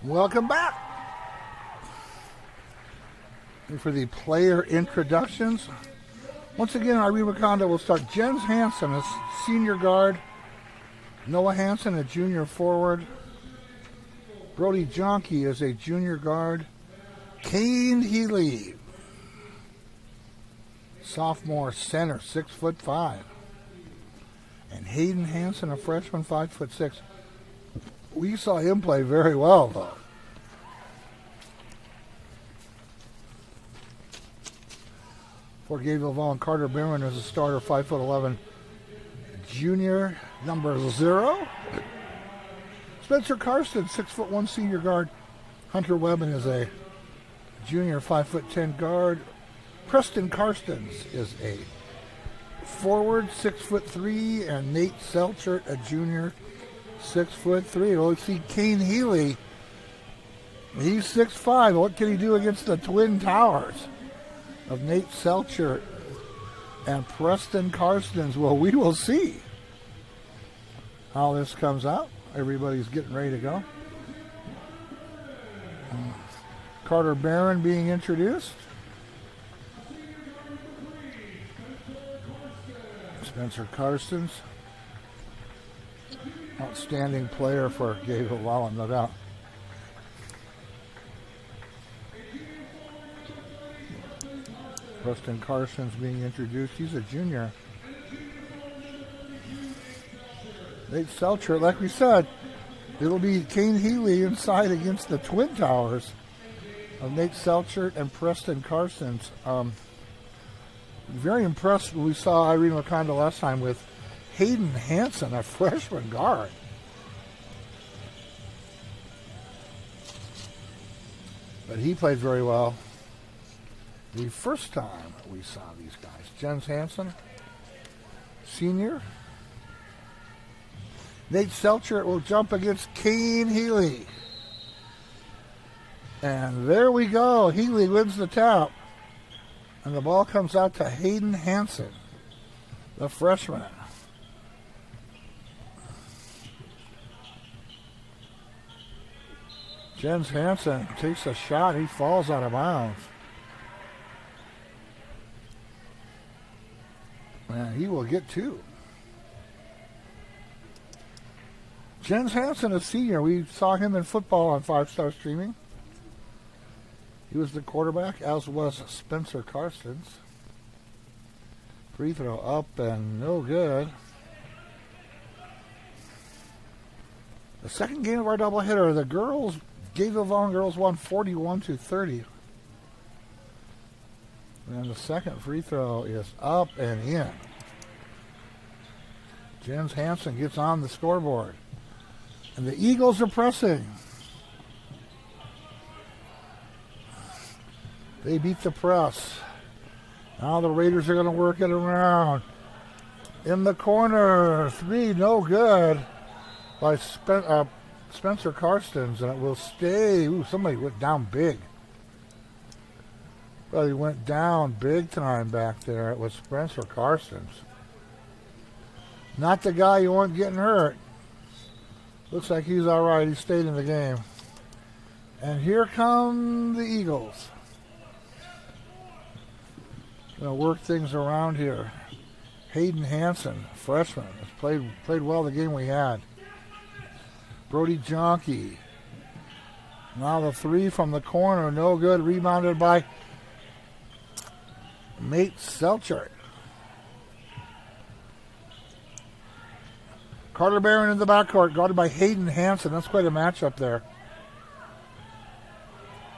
Welcome back. And for the player introductions, once again, Irene-Wakonda will start. Jens Hansen, a senior guard. Noah Hansen, a junior forward. Brody Jonke is a junior guard. Kane Healy, sophomore center, 6'5". And Hayden Hansen, a freshman, 5'6". We saw him play very well, though. For Gayville-Volin, Carter Barron is a starter, 5'11", junior, number 0. Spencer Karsten, 6'1", senior guard. Hunter Webben is a junior, 5'10" guard. Preston Karstens is a forward, 6'3", and Nate Selchert, a junior, 6'3". Well, let's see Kane Healy. He's 6'5". What can he do against the Twin Towers of Nate Selchert and Preston Karstens? Well, we will see how this comes out. Everybody's getting ready to go. Carter Barron being introduced. Spencer Karstens. Outstanding player for Gayville-Volin, no doubt. Preston Karstens being introduced. He's a junior. Nate Selchert, like we said, it'll be Kane Healy inside against the Twin Towers of Nate Selchert and Preston Karstens. Very impressed when we saw Irene-Wakonda last time with Hayden Hansen, a freshman guard. But he played very well the first time we saw these guys. Jens Hansen, senior. Nate Selchert will jump against Kane Healy. And there we go. Healy wins the tap. And the ball comes out to Hayden Hansen, the freshman. Jens Hansen takes a shot. He falls out of bounds. And he will get 2. Jens Hansen, a senior. We saw him in football on 5-Star Streaming. He was the quarterback, as was Spencer Karstens. Free throw up and no good. The second game of our doubleheader, the girls, Gayville-Volin girls won 41-30. And the second free throw is up and in. Jens Hansen gets on the scoreboard. And the Eagles are pressing. They beat the press. Now the Raiders are going to work it around. In the corner, 3, no good by Spencer Karstens, and it will stay. Ooh, somebody went down big. Well, he went down big time back there. It was Spencer Karstens. Not the guy you want getting hurt. Looks like he's all right. He stayed in the game. And here come the Eagles. Going to work things around here. Hayden Hansen, freshman, has played well the game we had. Brody Jonke. Now the 3 from the corner, no good. Rebounded by Nate Selchert. Carter Barron in the backcourt, guarded by Hayden Hansen. That's quite a matchup there.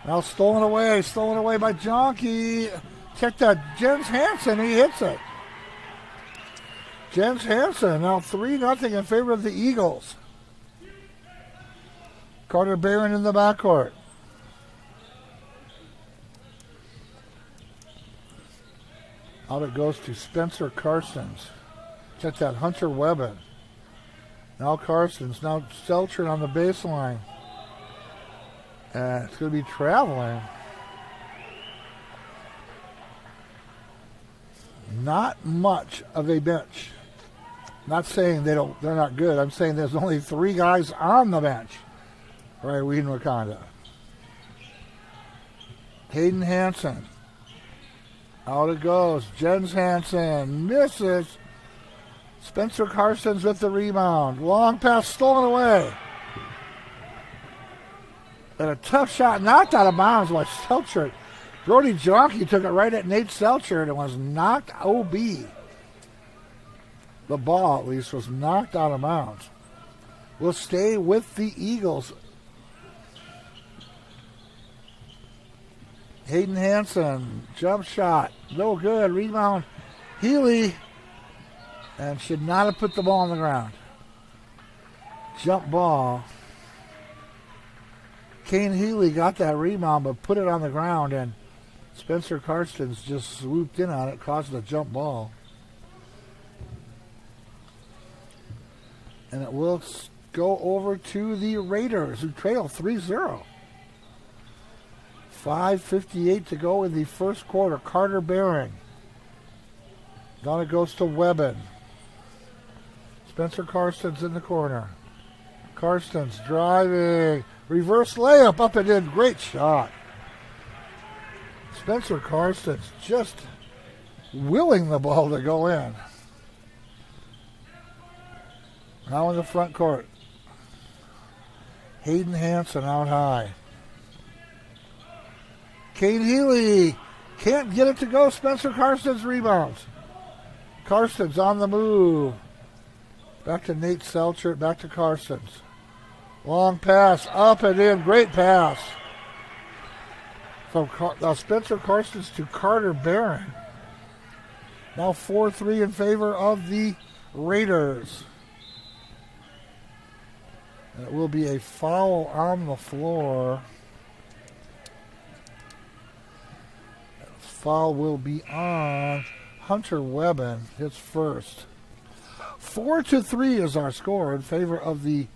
Now stolen away by Jonke. Check that. Jens Hansen, he hits it. Jens Hansen now 3-0 in favor of the Eagles. Carter Barron in the backcourt. Out it goes to Spencer Karstens. Check that, Hunter Webben. Now Karstens, now Selchert on the baseline. And it's going to be traveling. Not much of a bench. Not saying they're not good. I'm saying there's only 3 guys on the bench for Irene-Wakonda. Hayden Hansen. Out it goes. Jens Hansen misses. Spencer Karstens with the rebound. Long pass stolen away. And a tough shot knocked out of bounds by Selchert. Brody Jonke took it right at Nate Selchert and was knocked OB. The ball, at least, was knocked out of bounds. We'll stay with the Eagles. Hayden Hansen, jump shot, no good. Rebound, Healy, and should not have put the ball on the ground. Jump ball. Kane Healy got that rebound, but put it on the ground, and Spencer Karstens just swooped in on it, caused a jump ball. And it will go over to the Raiders, who trail 3-0. 5:58 to go in the first quarter. Carter Barron. Down it goes to Webben. Spencer Karstens in the corner. Karstens driving. Reverse layup up and in. Great shot. Spencer Karstens just willing the ball to go in. Now in the front court. Hayden Hansen out high. Kane Healy can't get it to go. Spencer Karstens rebounds. Karstens on the move. Back to Nate Selchert. Back to Karstens. Long pass up and in. Great pass. From Spencer Karstens to Carter Barron. Now 4-3 in favor of the Raiders. And it will be a foul on the floor. Foul will be on Hunter Webben, his first. 4-3 is our score in favor of the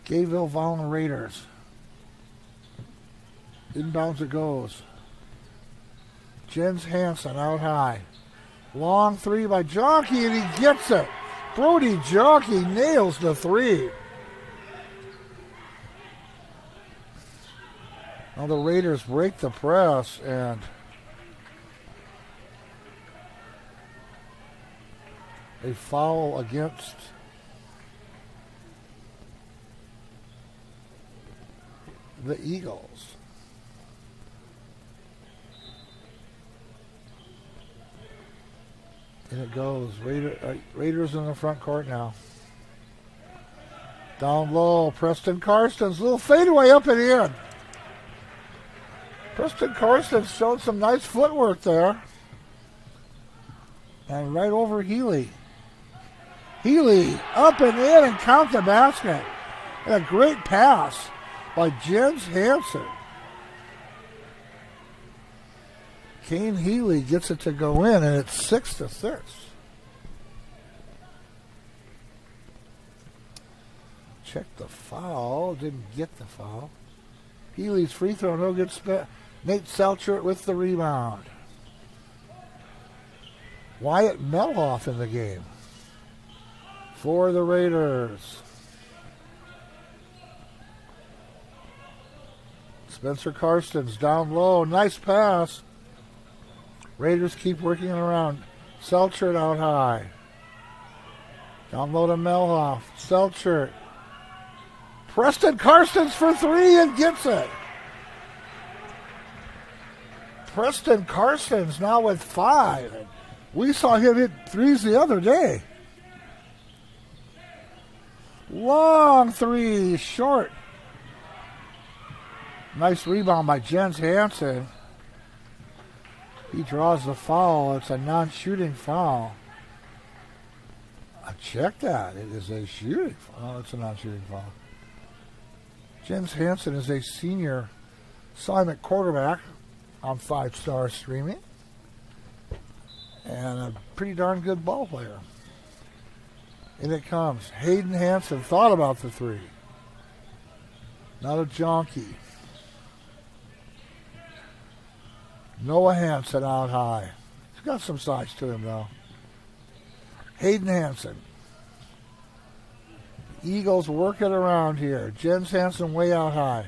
Gayville-Volin Raiders. Inbounds it goes. Jens Hansen out high. Long three by Jonke, and he gets it. Brody Jonke nails the three. Now the Raiders break the press, and a foul against the Eagles. And it goes. Raiders in the front court now. Down low, Preston Karstens, little fadeaway up and in. Preston Karstens showed some nice footwork there. And right over Healy. Healy up and in and count the basket. And a great pass by Jens Hansen. Kane Healy gets it to go in, and it's 6-6. Check the foul. Didn't get the foul. Healy's free throw, no good. Nate Selchert with the rebound. Wyatt Melhoff in the game for the Raiders. Spencer Karstens down low. Nice pass. Raiders keep working it around. Selchert out high. Down low to Melhoff. Selchert. Preston Karstens for three and gets it. Preston Karstens now with 5. We saw him hit threes the other day. Long three, short. Nice rebound by Jens Hansen. He draws the foul. It's a non-shooting foul. Check that. It is a shooting foul. Oh, it's a non-shooting foul. Jens Hansen is a senior assignment quarterback on 5-star streaming. And a pretty darn good ball player. In it comes. Hayden Hansen thought about the three. Not a jonky. Noah Hansen out high. He's got some size to him, though. Hayden Hansen. Eagles work it around here. Jens Hansen way out high.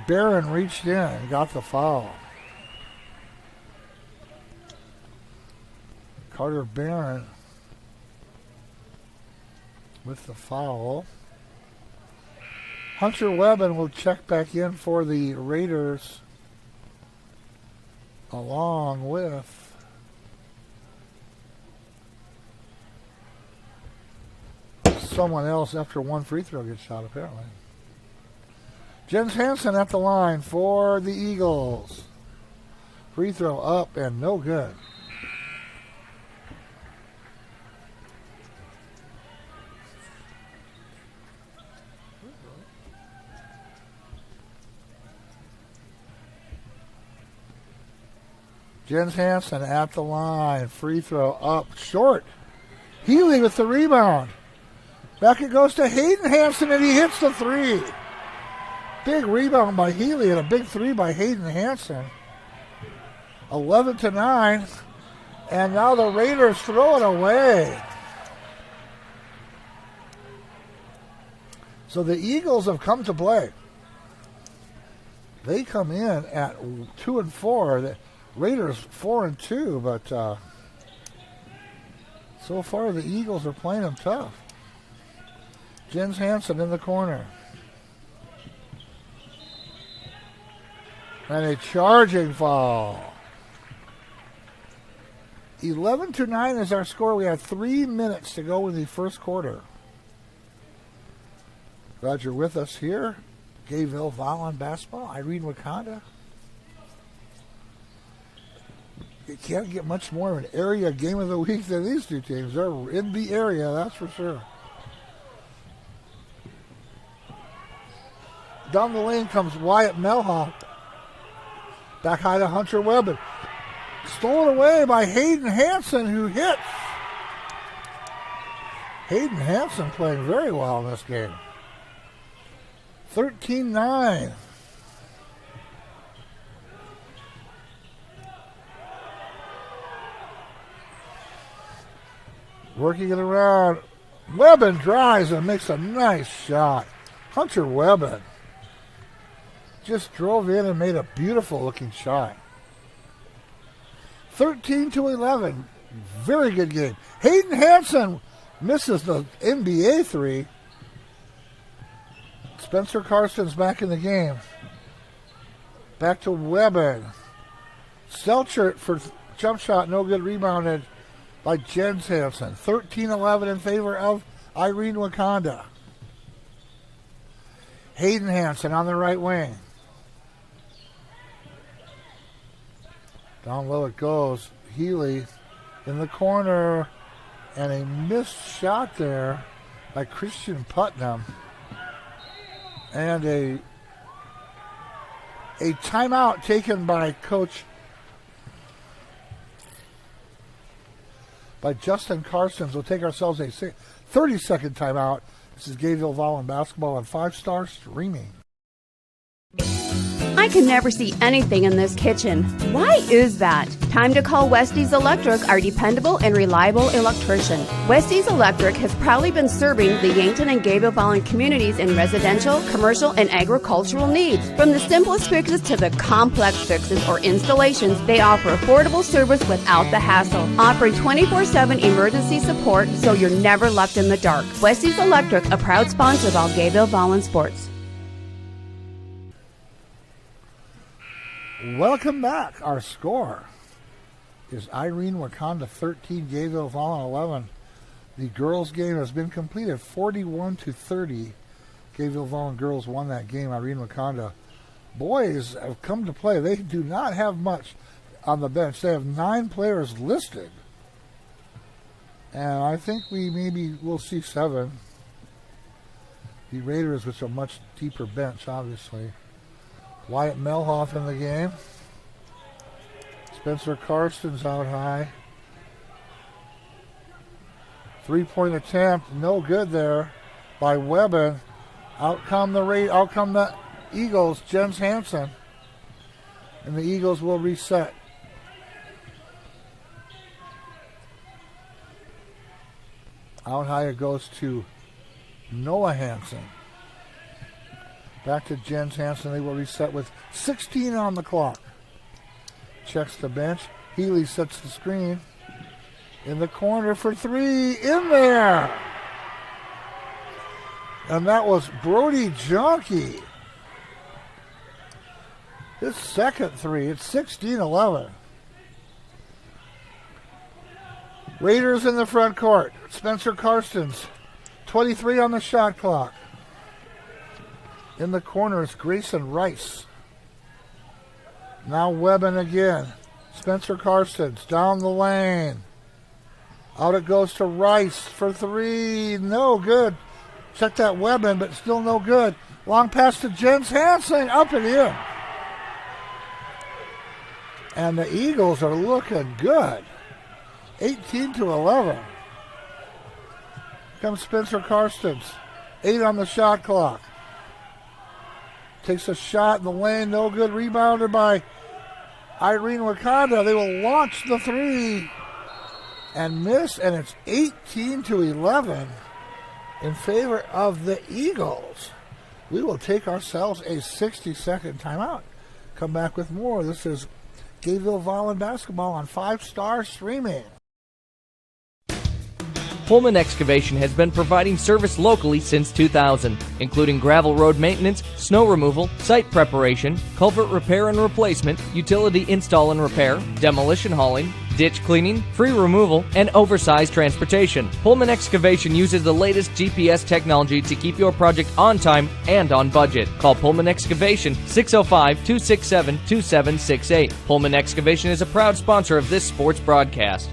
Barron reached in and got the foul. Carter Barron with the foul. Hunter Webben will check back in for the Raiders along with someone else after one free throw gets shot, apparently. Jens Hansen at the line for the Eagles. Free throw up and no good. Jens Hansen at the line. Free throw up short. Healy with the rebound. Back it goes to Hayden Hansen, and he hits the three. Big rebound by Healy and a big three by Hayden Hansen. 11-9. And now the Raiders throw it away. So the Eagles have come to play. They come in at 2-4. The Raiders 4-2, but so far the Eagles are playing them tough. Jens Hansen in the corner. And a charging foul. 11-9 is our score. We have 3 minutes to go in the first quarter. Glad you're with us here. Gayville-Volin basketball. Irene-Wakonda. You can't get much more of an area game of the week than these two teams. They're in the area, that's for sure. Down the lane comes Wyatt Melhoff. Back high to Hunter Webben. Stolen away by Hayden Hansen, who hits. Hayden Hansen playing very well in this game. 13-9. Working it around. Webben drives and makes a nice shot. Hunter Webben just drove in and made a beautiful looking shot. 13-11. Very good game. Hayden Hansen misses the NBA three. Spencer Carson's back in the game. Back to Webben. Selchert for jump shot, no good, rebounded by Jens Hansen. 13-11 in favor of Irene-Wakonda. Hayden Hansen on the right wing. Down low it goes. Healy in the corner. And a missed shot there by Christian Putnam. And a timeout taken by Coach by Justin Carsons. We'll take ourselves a 30-second timeout. This is Gayville-Volin basketball on 5-star streaming. I can never see anything in this kitchen. Why is that? Time to call Westie's Electric, our dependable and reliable electrician. Westie's Electric has proudly been serving the Yankton and Gayville-Volin communities in residential, commercial, and agricultural needs. From the simplest fixes to the complex fixes or installations, they offer affordable service without the hassle. Offering 24/7 emergency support so you're never left in the dark. Westie's Electric, a proud sponsor of all Gayville-Volin sports. Welcome back. Our score is Irene-Wakonda 13, Gayville-Volin 11. The girls' game has been completed 41-30. Gayville-Volin girls won that game. Irene-Wakonda boys have come to play. They do not have much on the bench. They have 9 players listed. And I think we'll see 7. The Raiders, which are a much deeper bench, obviously. Wyatt Melhoff in the game. Spencer Karsten's out high. 3-point attempt, no good there by Webben. Out come the Eagles, Jens Hansen. And the Eagles will reset. Out high it goes to Noah Hansen. Back to Jens Hansen. They will reset with 16 on the clock. Checks the bench. Healy sets the screen. In the corner for 3. In there! And that was Brody Jonke. His second 3. It's 16-11. Raiders in the front court. Spencer Karstens. 23 on the shot clock. In the corner is Grayson Rice. Now Webben again. Spencer Karstens down the lane. Out it goes to Rice for 3. No good. Check that Webben, but still no good. Long pass to Jens Hansen. Up and in. And the Eagles are looking good. 18-11. Comes Spencer Karstens. 8 on the shot clock. Takes a shot in the lane. No good. Rebounded by Irene-Wakonda. They will launch the 3 and miss, and it's 18-11 in favor of the Eagles. We will take ourselves a 60-second timeout. Come back with more. This is Gayville-Volin basketball on 5-Star Streaming. Pullman Excavation has been providing service locally since 2000, including gravel road maintenance, snow removal, site preparation, culvert repair and replacement, utility install and repair, demolition hauling, ditch cleaning, free removal, and oversized transportation. Pullman Excavation uses the latest GPS technology to keep your project on time and on budget. Call Pullman Excavation 605-267-2768. Pullman Excavation is a proud sponsor of this sports broadcast.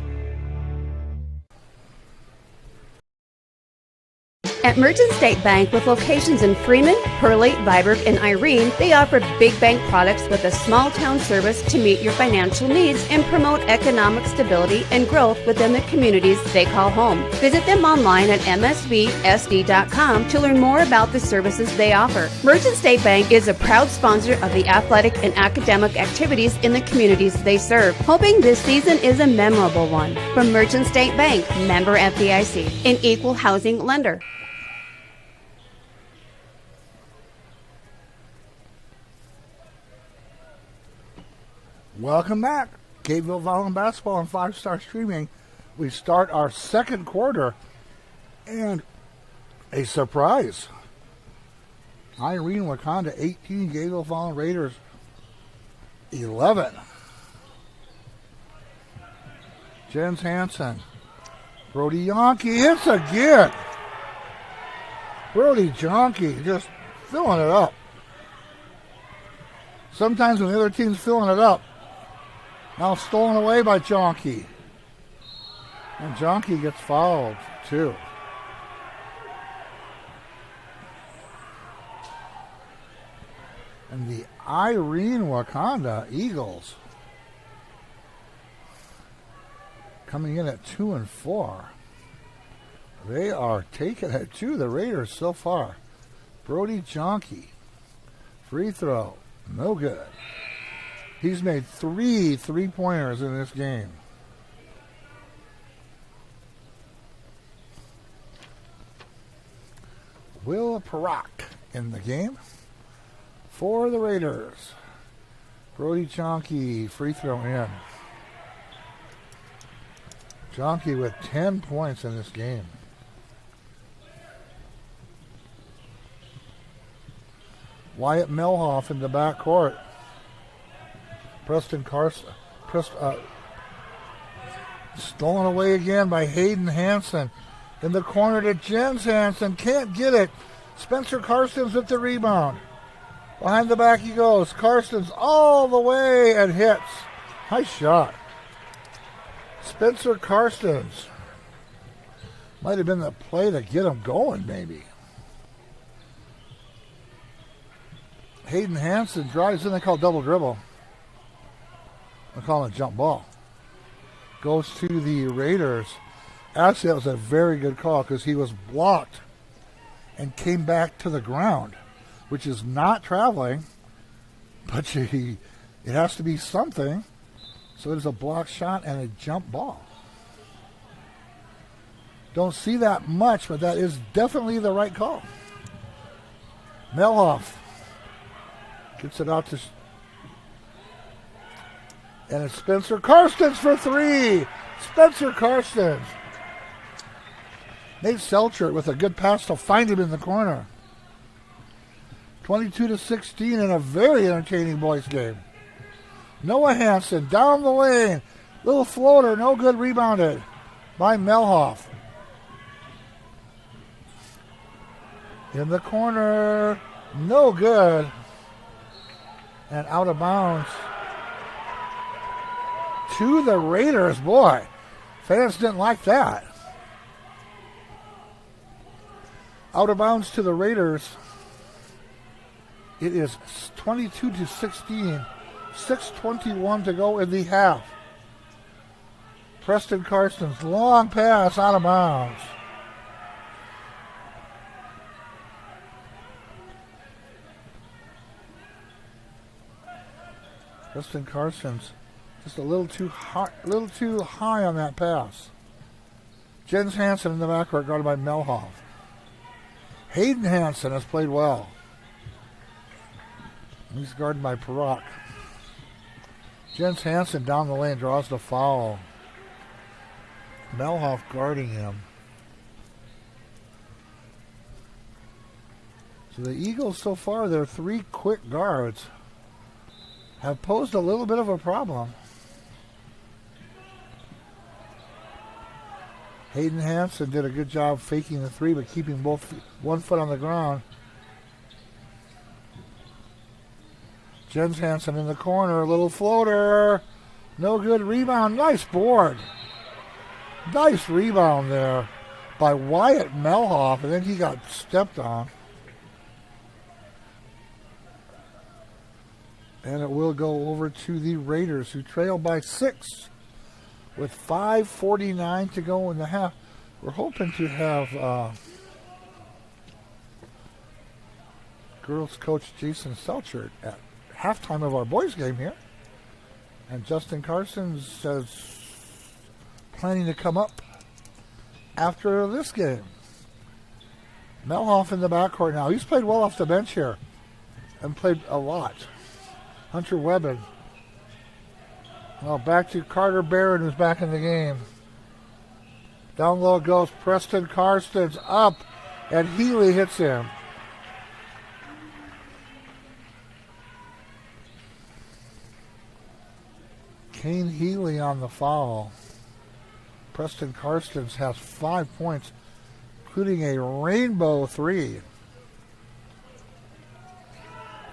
At Merchant State Bank, with locations in Freeman, Hurley, Viborg, and Irene, they offer big bank products with a small-town service to meet your financial needs and promote economic stability and growth within the communities they call home. Visit them online at msvsd.com to learn more about the services they offer. Merchant State Bank is a proud sponsor of the athletic and academic activities in the communities they serve, hoping this season is a memorable one. From Merchant State Bank, member FDIC, an equal housing lender. Welcome back. Gayville-Volin basketball on 5-Star Streaming. We start our second quarter, and a surprise. Irene-Wakonda 18, Gayville-Volin Raiders 11. Jens Hansen. Brody Jonke hits again. Brody Jonke just filling it up. Sometimes when the other team's filling it up, now stolen away by Jonke. And Jonke gets fouled, too. And the Irene-Wakonda Eagles coming in at 2-4. They are taking it to the Raiders so far. Brody Jonke. Free throw. No good. He's made 3 3-pointers in this game. Will Parak in the game for the Raiders. Brody Jonke, free throw in. Jonke with 10 points in this game. Wyatt Melhoff in the backcourt. Preston Carson. Stolen away again by Hayden Hansen. In the corner to Jens Hansen. Can't get it. Spencer Karstens with the rebound. Behind the back he goes. Karstens all the way and hits. Nice shot. Spencer Karstens. Might have been the play to get him going, maybe. Hayden Hansen drives in. They call double dribble. They call it a jump ball. Goes to the Raiders. Actually, that was a very good call because he was blocked and came back to the ground, which is not traveling, but it has to be something. So it is a block shot and a jump ball. Don't see that much, but that is definitely the right call. Melhoff gets it out to... And it's Spencer Karstens for three. Spencer Karstens. Nate Selchert with a good pass to find him in the corner. 22-16 in a very entertaining boys game. Noah Hansen down the lane. Little floater, no good, rebounded by Melhoff. In the corner, no good. And out of bounds. To the Raiders, boy. Fans didn't like that. Out of bounds to the Raiders. It is 22-16. 6:21 to go in the half. Preston Karstens, long pass out of bounds. Preston Karstens just a little too high on that pass. Jens Hansen in the backcourt guarded by Melhoff. Hayden Hansen has played well. He's guarded by Perrock. Jens Hansen down the lane draws the foul. Melhoff guarding him. So the Eagles so far, their three quick guards have posed a little bit of a problem. Hayden Hansen did a good job faking the three, but keeping both 1 foot on the ground. Jens Hansen in the corner, a little floater. No good, rebound, nice board. Nice rebound there by Wyatt Melhoff, and then he got stepped on. And it will go over to the Raiders, who trail by 6 with 5:49 to go in the half. We're hoping to have girls coach Jason Selchert at halftime of our boys game here. And Justin Carson says planning to come up after this game. Melhoff in the backcourt now. He's played well off the bench here and played a lot. Hunter Webben. Well, back to Carter Barron, who's back in the game. Down low goes Preston Karstens up, and Healy hits him. Kane Healy on the foul. Preston Karstens has 5 points, including a rainbow three.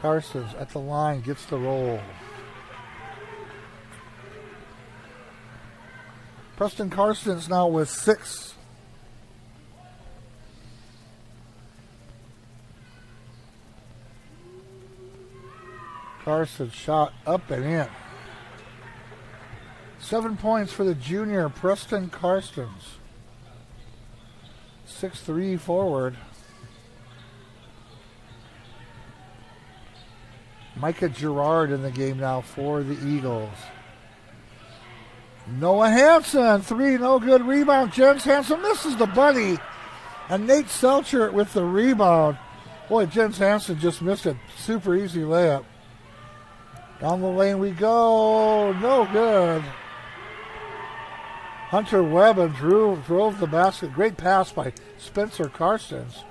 Karstens at the line gets the roll. Preston Karstens now with 6. Karstens shot up and in. 7 points for the junior, Preston Karstens. 6'3" forward. Micah Girard in the game now for the Eagles. Noah Hansen, 3, no good, rebound. Jens Hansen misses the bunny. And Nate Selchert with the rebound. Boy, Jens Hansen just missed a super easy layup. Down the lane we go, no good. Hunter Webben drove the basket. Great pass by Spencer Karstens.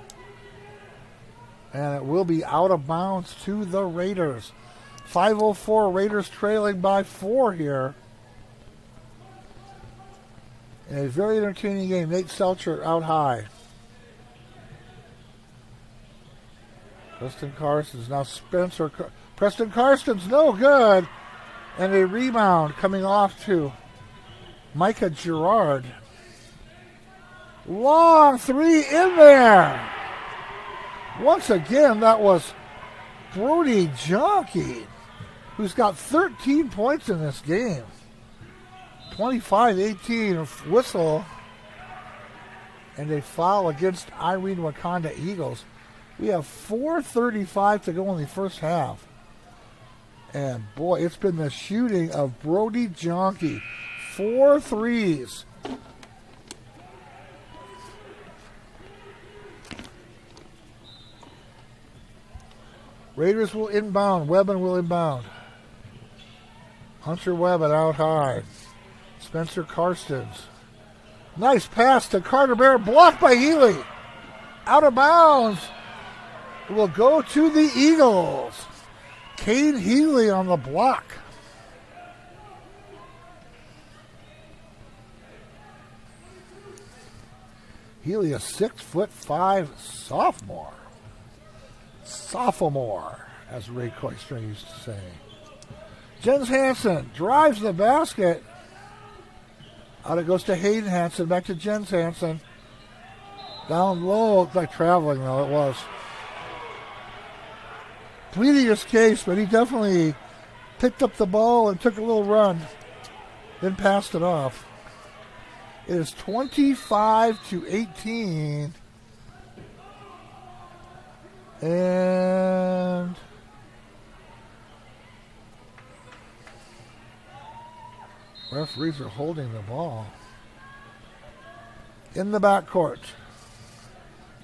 And it will be out of bounds to the Raiders. 5:04, Raiders trailing by 4 here. In a very entertaining game. Nate Selchert out high. Preston Karstens, now Preston Karstens, no good. And a rebound coming off to Micah Gerard. Long three in there. Once again, that was Brody Jonke, who's got 13 points in this game. 25-18 whistle. And a foul against Irene-Wakonda Eagles. We have 4:35 to go in the first half. And boy, it's been the shooting of Brody Jonke. 4 threes. Raiders will inbound. Webben will inbound. Hunter Webben out high. Spencer Karstens. Nice pass to Carter Bear. Blocked by Healy. Out of bounds. It will go to the Eagles. Cade Healy on the block. Healy, a 6'5" sophomore. Sophomore, as Ray Koistra used to say. Jens Hansen drives the basket. Out it goes to Hayden Hansen. Back to Jens Hansen. Down low. Looked like traveling, though. It was. Pleading his case, but he definitely picked up the ball and took a little run. Then passed it off. It is 25-18. And referees are holding the ball. In the backcourt,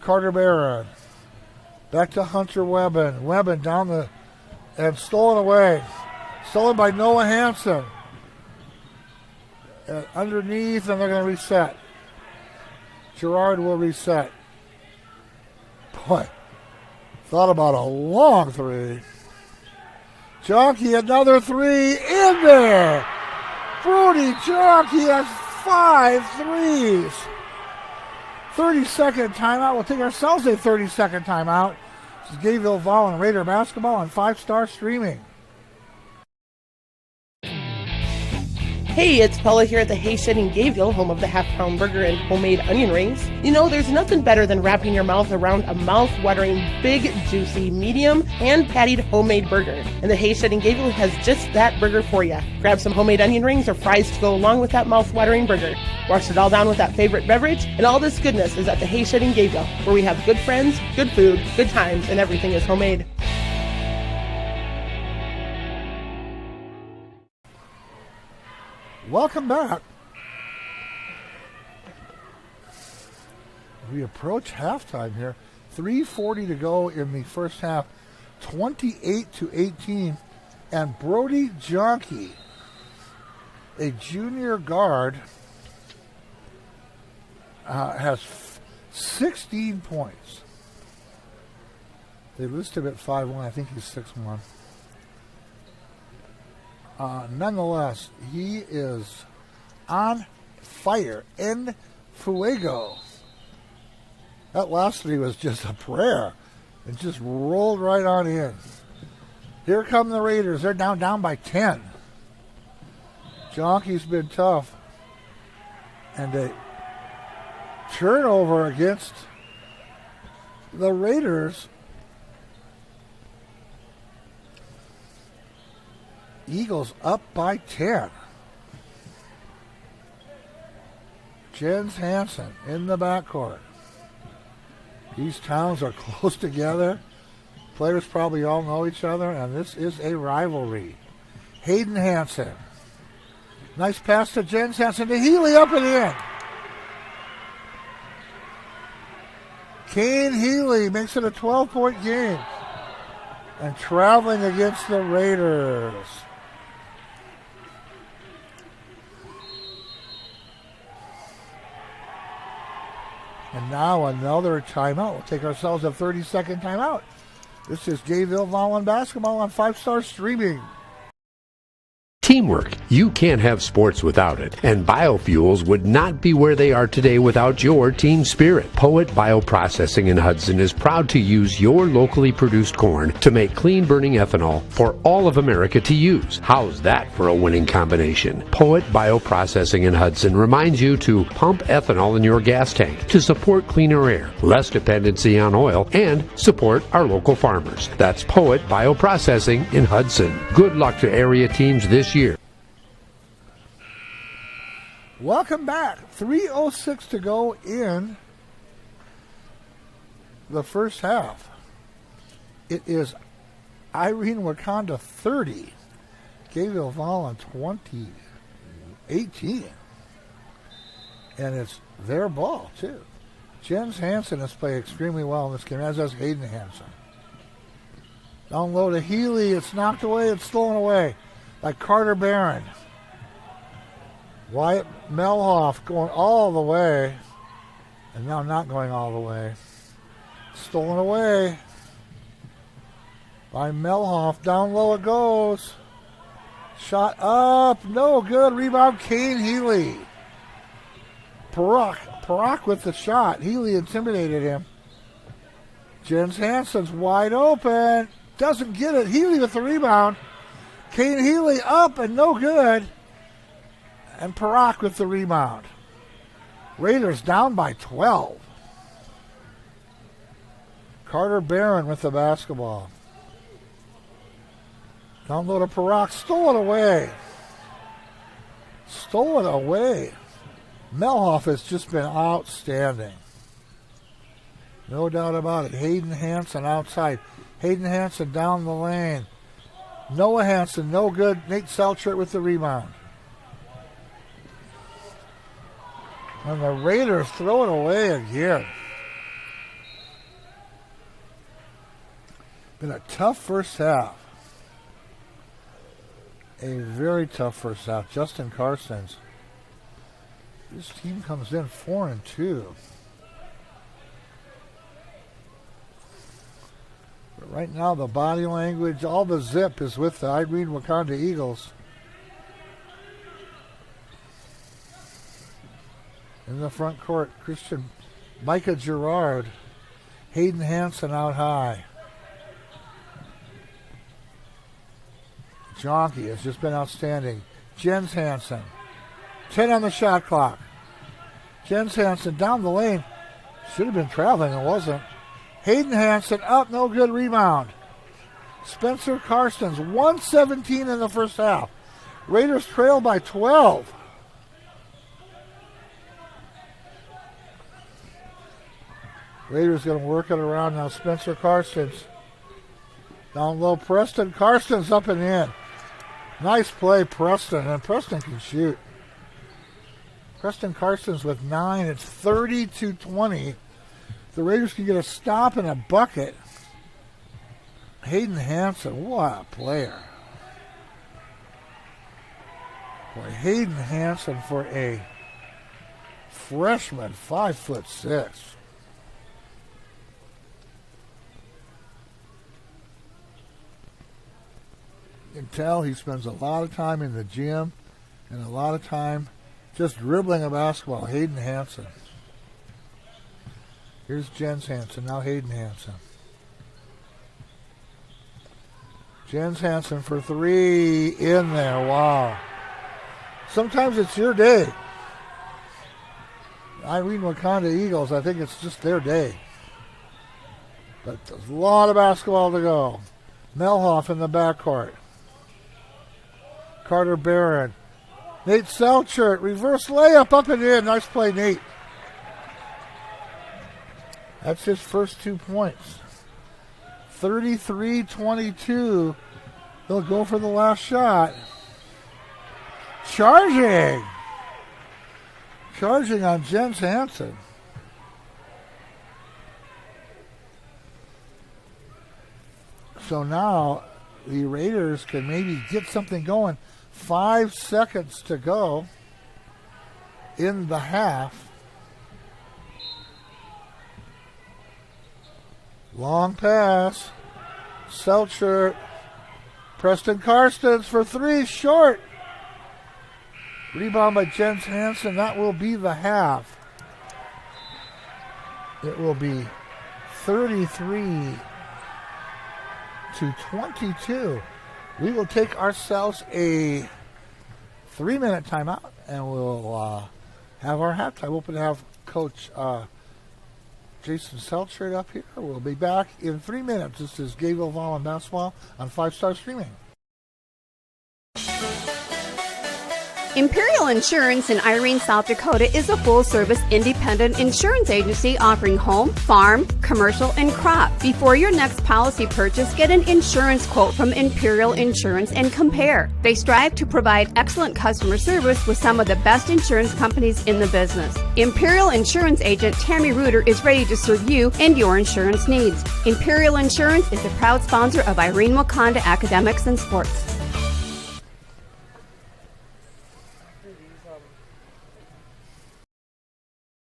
Carter Barron. Back to Hunter Webben. Webben down the and stolen away. Stolen by Noah Hansen. Underneath, and they're going to reset. Gerard will reset. Boy, thought about a long three. Jonke, another three in there. Brody Jonke has 5 threes. 30-second timeout. We'll take ourselves a 30-second timeout. This is Gayville-Volin Raider basketball on 5-Star Streaming. Hey, it's Paula here at the Hayshed in Gayville, home of the half-pound burger and homemade onion rings. You know, there's nothing better than wrapping your mouth around a mouth-watering, big, juicy, medium, hand-pattied homemade burger. And the Hayshed in Gayville has just that burger for you. Grab some homemade onion rings or fries to go along with that mouth-watering burger. Wash it all down with that favorite beverage, and all this goodness is at the Hayshed in Gayville, where we have good friends, good food, good times, and everything is homemade. Welcome back. We approach halftime here. 3:40 to go in the first half. 28-18. And Brody Jonke, a junior guard, has 16 points. They list him at 5'1". I think he's 6'1". Nonetheless, he is on fire. En fuego. That last three was just a prayer. It just rolled right on in. Here come the Raiders. They're down by 10. Jonke's been tough. And a turnover against the Raiders. Eagles up by 10. Jens Hansen in the backcourt. These towns are close together. Players probably all know each other, and this is a rivalry. Hayden Hansen. Nice pass to Jens Hansen to Healy, up and in. Kane Healy makes it a 12-point game. And traveling against the Raiders. And now another timeout. We'll take ourselves a 30-second timeout. This is Gayville-Volin basketball on 5-Star Streaming. Teamwork. You can't have sports without it. And biofuels would not be where they are today without your team spirit. Poet Bioprocessing in Hudson is proud to use your locally produced corn to make clean-burning ethanol for all of America to use. How's that for a winning combination? Poet Bioprocessing in Hudson reminds you to pump ethanol in your gas tank to support cleaner air, less dependency on oil, and support our local farmers. That's Poet Bioprocessing in Hudson. Good luck to area teams this year. Welcome back. 3:06 to go in the first half. It is Irene-Wakonda 30, Gayville-Volin 18. And it's their ball, too. Jens Hansen has played extremely well in this game, as does Hayden Hansen. Down low to Healy. It's knocked away. It's stolen away by Carter Barron. Wyatt Melhoff going all the way. And now not going all the way. Stolen away by Melhoff. Down low it goes. Shot up. No good. Rebound Kane Healy. Parak with the shot. Healy intimidated him. Jens Hansen's wide open. Doesn't get it. Healy with the rebound. Kane Healy up and no good. And Parak with the rebound. Raiders down by 12. Carter Barron with the basketball. Down low to Parak. Stole it away. Melhoff has just been outstanding. No doubt about it. Hayden Hansen outside. Hayden Hansen down the lane. Noah Hansen, no good. Nate Selchert with the rebound. And the Raiders throw it away again. Been a tough first half. A very tough first half. Justin Carstens. This team comes in 4-2. But right now, the body language, all the zip is with the Irene-Wakonda Eagles. In the front court, Micah Gerard, Hayden Hansen out high. Jonke has just been outstanding. Jens Hansen, 10 on the shot clock. Jens Hansen down the lane. Should have been traveling, it wasn't. Hayden Hansen up, no good rebound. Spencer Karstens, 117 in the first half. Raiders trail by 12. Raiders going to work it around now. Spencer Karstens. Down low, Preston Karstens up and in. Nice play, Preston. And Preston can shoot. Preston Karstens with 9. It's 30-20. The Raiders can get a stop and a bucket. Hayden Hansen, what a player. Boy, Hayden Hansen for a freshman, 5'6". You can tell he spends a lot of time in the gym and a lot of time just dribbling a basketball. Hayden Hansen. Here's Jens Hansen, now Hayden Hansen. Jens Hansen for 3, in there, wow. Sometimes it's your day. Irene-Wakonda Eagles, I think it's just their day. But there's a lot of basketball to go. Melhoff in the backcourt. Carter Barron. Nate Selchert, reverse layup up and in. Nice play, Nate. That's his first 2 points. 33-22. They'll go for the last shot. Charging on Jens Hansen. So now the Raiders can maybe get something going. 5 seconds to go in the half. Long pass. Selchert. Preston Karstens for 3, short. Rebound by Jens Hansen. That will be the half. It will be 33-22. We will take ourselves a 3-minute timeout, and we'll have our halftime. We'll have Coach Jason Selchert up here. We'll be back in 3 minutes. This is Gayville-Volin basketball on 5-Star Streaming. Imperial Insurance in Irene, South Dakota is a full-service independent insurance agency offering home, farm, commercial, and crop. Before your next policy purchase, get an insurance quote from Imperial Insurance and compare. They strive to provide excellent customer service with some of the best insurance companies in the business. Imperial Insurance agent Tammy Reuter is ready to serve you and your insurance needs. Imperial Insurance is a proud sponsor of Irene-Wakonda Academics and Sports.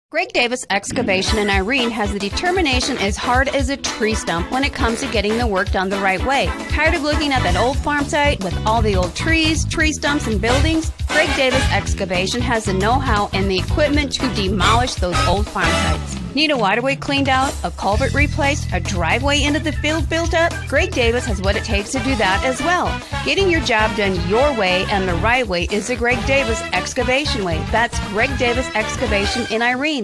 Greg Davis Excavation in Irene has the determination as hard as a tree stump when it comes to getting the work done the right way. Tired of looking at that old farm site with all the old trees, tree stumps, and buildings? Greg Davis Excavation has the know-how and the equipment to demolish those old farm sites. Need a waterway cleaned out, a culvert replaced, a driveway into the field built up? Greg Davis has what it takes to do that as well. Getting your job done your way and the right way is the Greg Davis Excavation way. That's Greg Davis Excavation in Irene.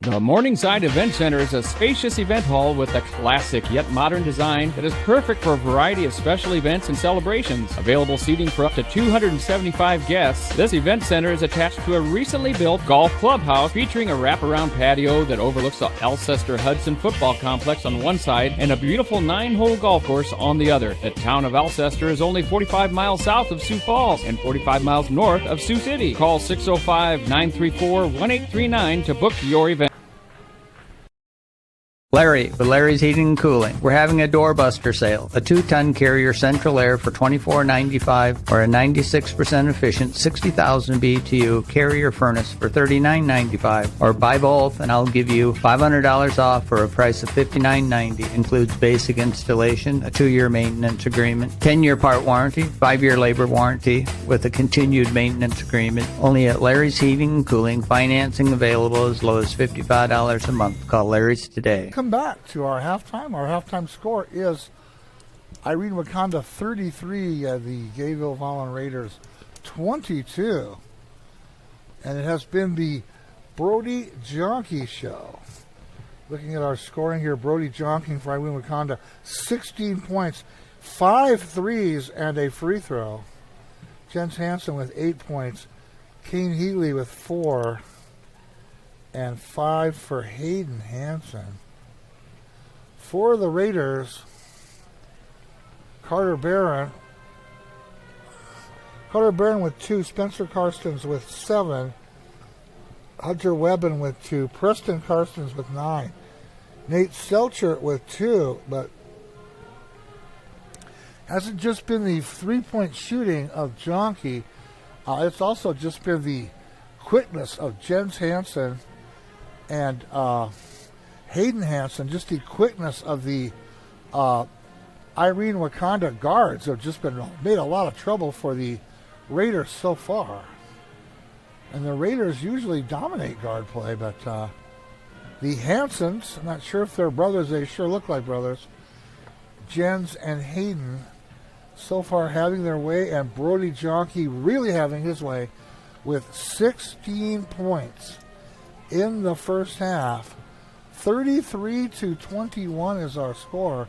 The Morningside Event Center is a spacious event hall with a classic yet modern design that is perfect for a variety of special events and celebrations. Available seating for up to 275 guests, this event center is attached to a recently built golf clubhouse featuring a wraparound patio that overlooks the Alcester-Hudson football complex on one side and a beautiful 9-hole golf course on the other. The town of Alcester is only 45 miles south of Sioux Falls and 45 miles north of Sioux City. Call 605-934-1839 to book your event. Larry, with Larry's Heating and Cooling. We're having a doorbuster sale. A 2-ton Carrier Central Air for $24.95 or a 96% efficient 60,000 BTU Carrier furnace for $39.95. Or buy both and I'll give you $500 off for a price of $59.90. Includes basic installation, a 2-year maintenance agreement, 10-year part warranty, 5-year labor warranty with a continued maintenance agreement. Only at Larry's Heating and Cooling. Financing available as low as $55 a month. Call Larry's today. Come back to our halftime. Our halftime score is Irene-Wakonda 33, the Gayville-Volin Raiders 22. And it has been the Brody Jonke Show. Looking at our scoring here, Brody Jonking for Irene-Wakonda, 16 points, 5 threes, and a free throw. Jens Hansen with 8 points, Kane Healy with 4, and 5 for Hayden Hansen. For the Raiders, Carter Barron with 2, Spencer Karstens with 7, Hunter Webben with 2, Preston Karstens with 9, Nate Selchert with 2, but hasn't just been the 3-point shooting of Jonke, it's also just been the quickness of Jens Hansen and Hayden Hansen, just the quickness of the Irene-Wakonda guards have just made a lot of trouble for the Raiders so far. And the Raiders usually dominate guard play, but the Hansens, I'm not sure if they're brothers, they sure look like brothers, Jens and Hayden, so far having their way, and Brody Jonke really having his way with 16 points in the first half. 33-21 is our score.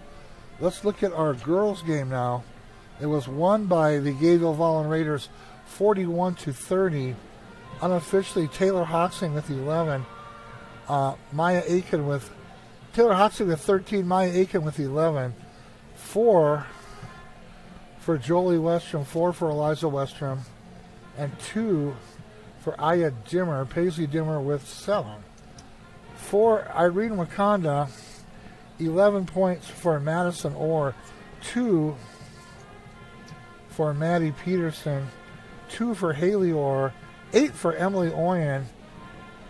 Let's look at our girls' game now. It was won by the Gayville-Volin Raiders 41-30. Unofficially, Taylor Hoxing with 11. Maya Aiken with 13. Maya Aiken with 11. 4 for Jolie Westrom. 4 for Eliza Westrom. And 2 for Aya Dimmer. Paisley Dimmer with 7. For Irene-Wakonda, 11 points for Madison Orr, 2 for Maddie Peterson, 2 for Haley Orr, 8 for Emily Oyen,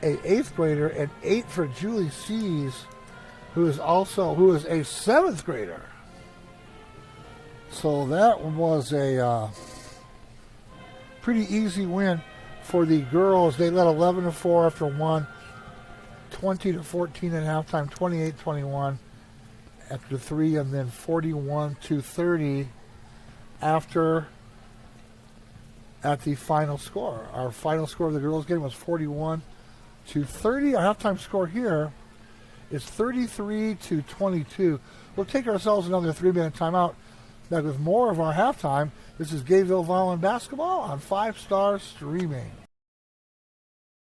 a 8th grader, and 8 for Julie Sees, who is a 7th grader. So that was a pretty easy win for the girls. They led 11-4 after one, 20-14 at halftime, 28-21 after three, and then 41-30 after at the final score. Our final score of the girls' game was 41-30. Our halftime score here is 33-22. We'll take ourselves another 3-minute timeout. Back with more of our halftime. This is Gayville-Volin basketball on 5 Star Streaming.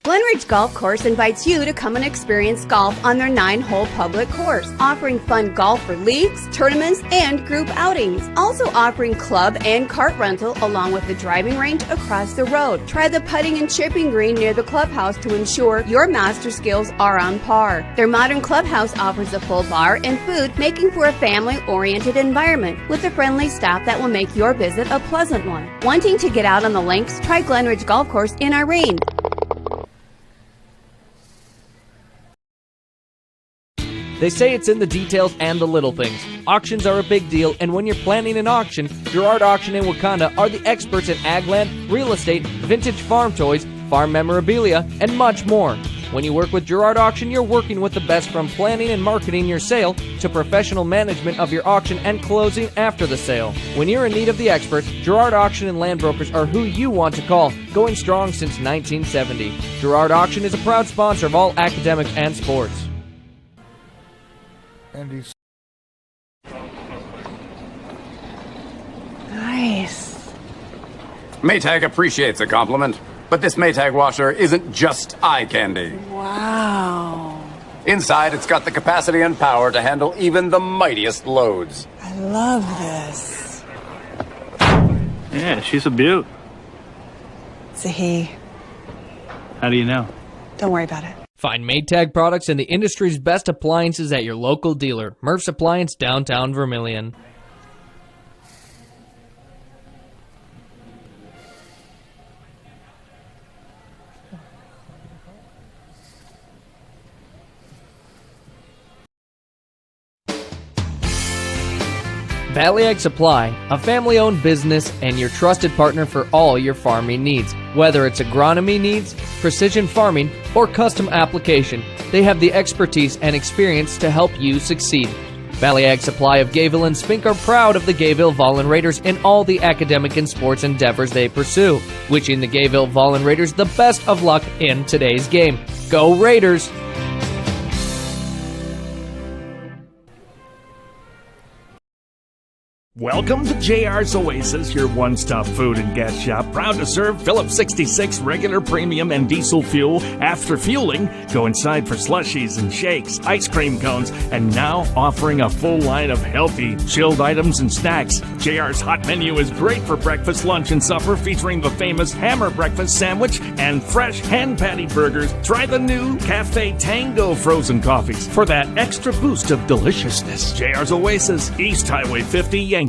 Glenridge Golf Course invites you to come and experience golf on their 9-hole public course, offering fun golf for leagues, tournaments, and group outings. Also offering club and cart rental along with the driving range across the road. Try the putting and chipping green near the clubhouse to ensure your master skills are on par. Their modern clubhouse offers a full bar and food, making for a family-oriented environment with a friendly staff that will make your visit a pleasant one. Wanting to get out on the links? Try Glenridge Golf Course in Irene. They say it's in the details and the little things. Auctions are a big deal, and when you're planning an auction, Girard Auction in Wakanda are the experts in ag land, real estate, vintage farm toys, farm memorabilia, and much more. When you work with Girard Auction, you're working with the best, from planning and marketing your sale to professional management of your auction and closing after the sale. When you're in need of the experts, Girard Auction and Land Brokers are who you want to call, going strong since 1970. Girard Auction is a proud sponsor of all academics and sports. Nice. Maytag appreciates a compliment, but this Maytag washer isn't just eye candy. Wow. Inside, it's got the capacity and power to handle even the mightiest loads. I love this. Yeah, she's a beaut. It's a he. How do you know? Don't worry about it. Find Maytag products and the industry's best appliances at your local dealer. Murph's Appliance, downtown Vermilion. Valley Ag Supply, a family-owned business and your trusted partner for all your farming needs. Whether it's agronomy needs, precision farming, or custom application, they have the expertise and experience to help you succeed. Valley Ag Supply of Gayville and Spink are proud of the Gayville-Volin Raiders in all the academic and sports endeavors they pursue, wishing the Gayville-Volin Raiders the best of luck in today's game. Go Raiders! Welcome to JR's Oasis, your one-stop food and gas shop. Proud to serve Phillips 66 regular premium and diesel fuel. After fueling, go inside for slushies and shakes, ice cream cones, and now offering a full line of healthy, chilled items and snacks. JR's hot menu is great for breakfast, lunch, and supper, featuring the famous Hammer Breakfast Sandwich and fresh hand-patty burgers. Try the new Cafe Tango frozen coffees for that extra boost of deliciousness. JR's Oasis, East Highway 50, Yankton.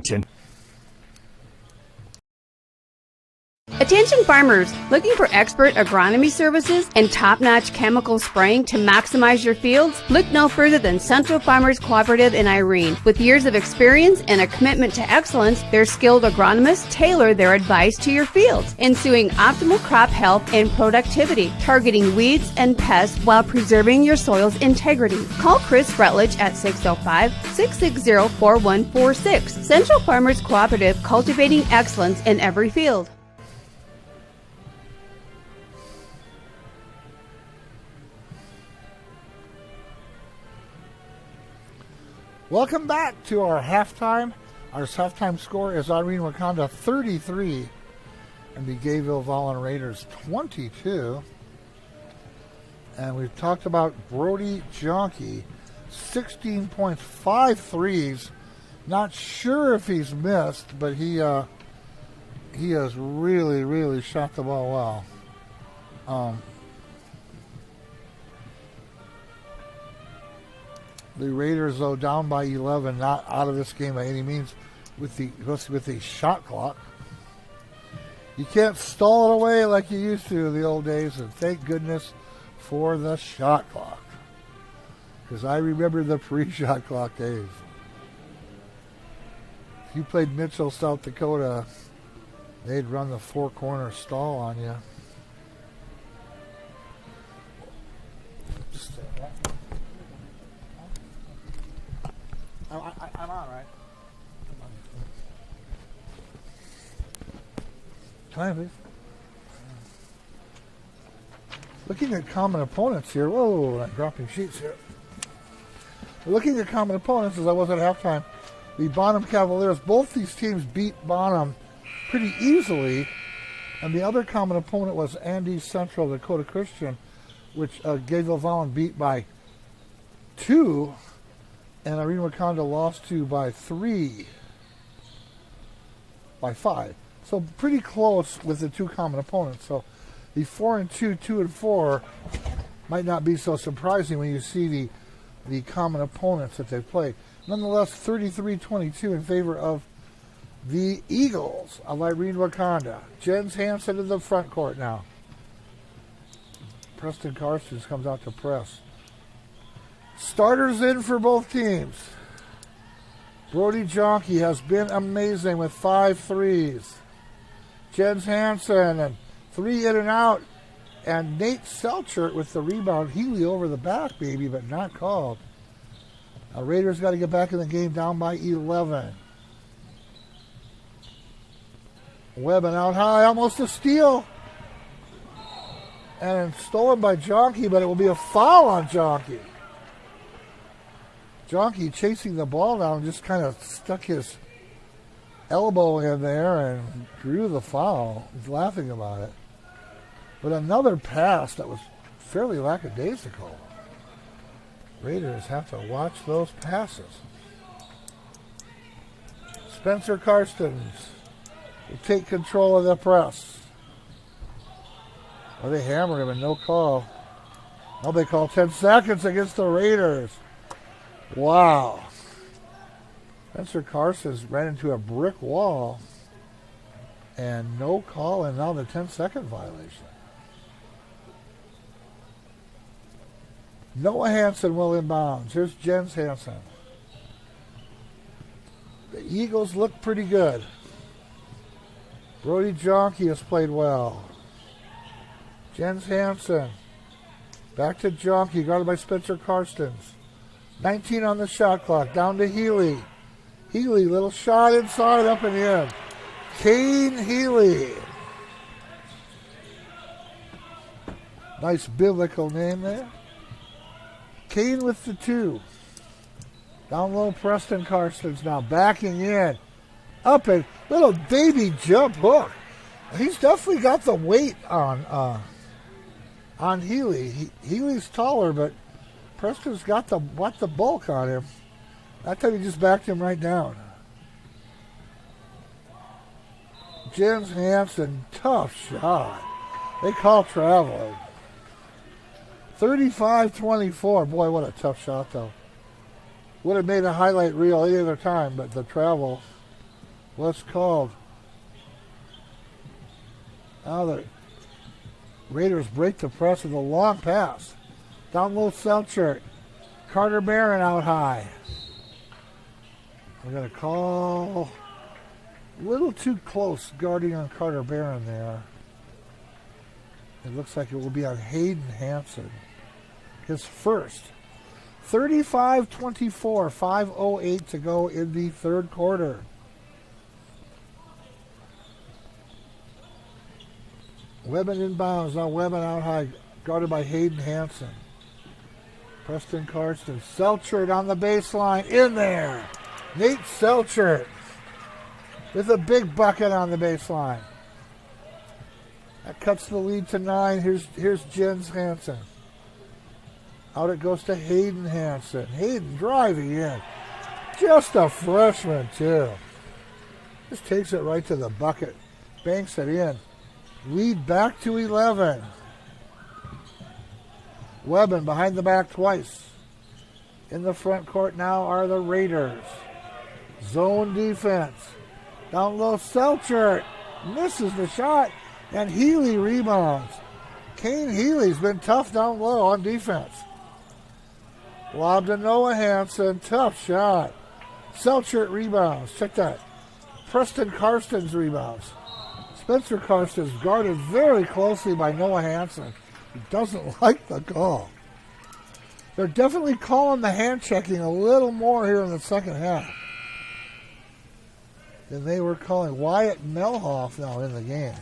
Attention farmers, looking for expert agronomy services and top-notch chemical spraying to maximize your fields? Look no further than Central Farmers Cooperative in Irene. With years of experience and a commitment to excellence, their skilled agronomists tailor their advice to your fields, ensuing optimal crop health and productivity, targeting weeds and pests while preserving your soil's integrity. Call Chris Rutledge at 605-660-4146. Central Farmers Cooperative, cultivating excellence in every field. Welcome back to our halftime. Our halftime score is Irene-Wakonda 33 and the Gayville-Volin Raiders 22. And we've talked about Brody Jonke, 16.5 threes. Not sure if he's missed, but he has really, really shot the ball well. The Raiders, though, down by 11, not out of this game by any means with the shot clock. You can't stall it away like you used to in the old days, and thank goodness for the shot clock, because I remember the pre-shot clock days. If you played Mitchell, South Dakota, they'd run the four-corner stall on you. I'm on, right? Time, please. Looking at common opponents here. Whoa, I'm dropping sheets here. Looking at common opponents as I was at halftime, the Bonham Cavaliers, both these teams beat Bonham pretty easily, and the other common opponent was Andes Central Dakota Christian, which Gayville-Volin beat by 2, and Irene-Wakonda lost to by 5. So pretty close with the two common opponents. So the 4-2, 2-4 might not be so surprising when you see the common opponents that they play. Nonetheless, 33-22 in favor of the Eagles of Irene-Wakonda. Jens Hansen in the front court now. Preston Carstens comes out to press. Starters in for both teams. Brody Jonke has been amazing with 5 threes. Jens Hansen and 3 in and out. And Nate Selchert with the rebound. Healy over the back, baby, but not called. Raiders got to get back in the game down by 11. Webben out high, almost a steal. And stolen by Jonke, but it will be a foul on Jonke. Jonke chasing the ball down, just kind of stuck his elbow in there and drew the foul. He's laughing about it. But another pass that was fairly lackadaisical. Raiders have to watch those passes. Spencer Carstens will take control of the press. Well, they hammered him and no call. Now they call 10 seconds against the Raiders. Wow. Spencer Carstens ran into a brick wall and no call, and now the 10-second violation. Noah Hansen will inbounds. Here's Jens Hansen. The Eagles look pretty good. Brody Jonke has played well. Jens Hansen. Back to Jonke, guarded by Spencer Carstens. 19 on the shot clock. Down to Healy. Healy, little shot inside, up and in. Kane Healy. Nice biblical name there. Kane with the 2. Down low, Preston Carstens now backing in. Up and little baby jump hook. He's definitely got the weight on Healy. Healy's taller, but Preston's got the bulk on him. That time he just backed him right down. Jens Hansen, tough shot. They call traveling. 35-24. Boy, what a tough shot, though. Would have made a highlight reel any other time, but the travel was called. Now the Raiders break the press with a long pass. Down low, Selchert. Carter Barron out high. We're going to call a little too close guarding on Carter Barron there. It looks like it will be on Hayden Hansen. His first. 35-24, 5:08 to go in the third quarter. Webben inbounds, now Webben out high, guarded by Hayden Hansen. Preston Carstens, Selchert on the baseline, in there. Nate Selchert with a big bucket on the baseline. That cuts the lead to 9. Here's Jens Hansen. Out it goes to Hayden Hansen. Hayden driving in. Just a freshman, too. Just takes it right to the bucket. Banks it in. Lead back to 11. Webben behind the back twice. In the front court now are the Raiders. Zone defense. Down low, Selchert misses the shot, and Healy rebounds. Kane Healy's been tough down low on defense. Lob to Noah Hansen, tough shot. Selchert rebounds, check that. Preston Carstens rebounds. Spencer Karstens guarded very closely by Noah Hansen. He doesn't like the call. They're definitely calling the hand checking a little more here in the second half than they were calling. Wyatt Melhoff now in the game.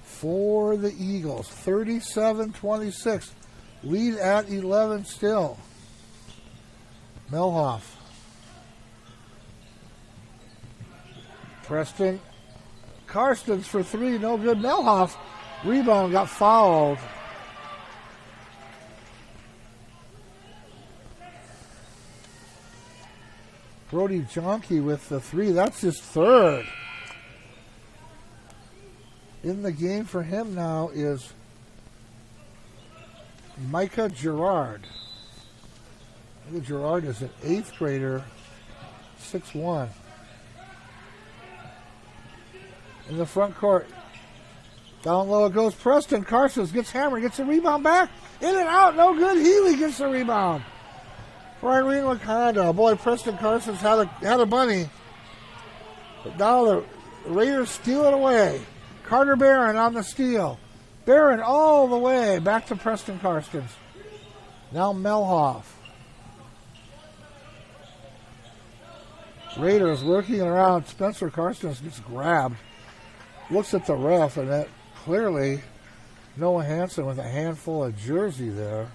For the Eagles, 37-26. Lead at 11 still. Melhoff. Preston Karstens for three, no good. Melhoff, rebound, got fouled. Brody Jonke with the three, that's his third. In the game for him now is Micah Gerard. Micah Gerard is an 8th grader, 6'1". In the front court. Down low it goes Preston. Karstens gets hammered, gets the rebound back. In and out, no good. Healy gets the rebound. For Irene-Wakonda. Boy, Preston Karstens had a bunny. But now the Raiders steal it away. Carter Barron on the steal. Barron all the way back to Preston Karstens. Now Melhoff. Raiders working around. Spencer Karstens gets grabbed. Looks at the ref, and that clearly Noah Hansen with a handful of jersey there.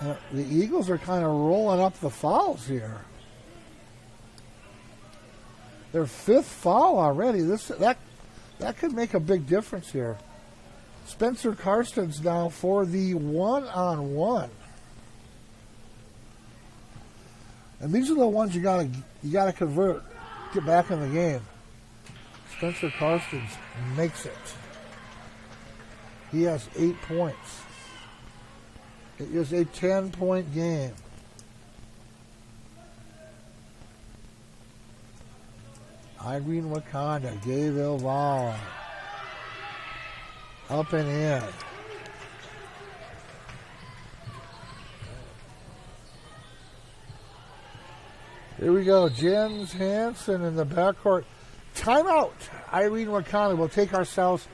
The Eagles are kind of rolling up the fouls here. Their 5th foul already. That could make a big difference here. Spencer Karstens now for the 1-on-1. And these are the ones you gotta convert, get back in the game. Spencer Karstens makes it. He has 8 points. It is a 10-point game. Irene-Wakonda, Gayville-Volin. Up and in. Here we go. Jens Hansen in the backcourt. Timeout. Irene-Wakonda will take ourselves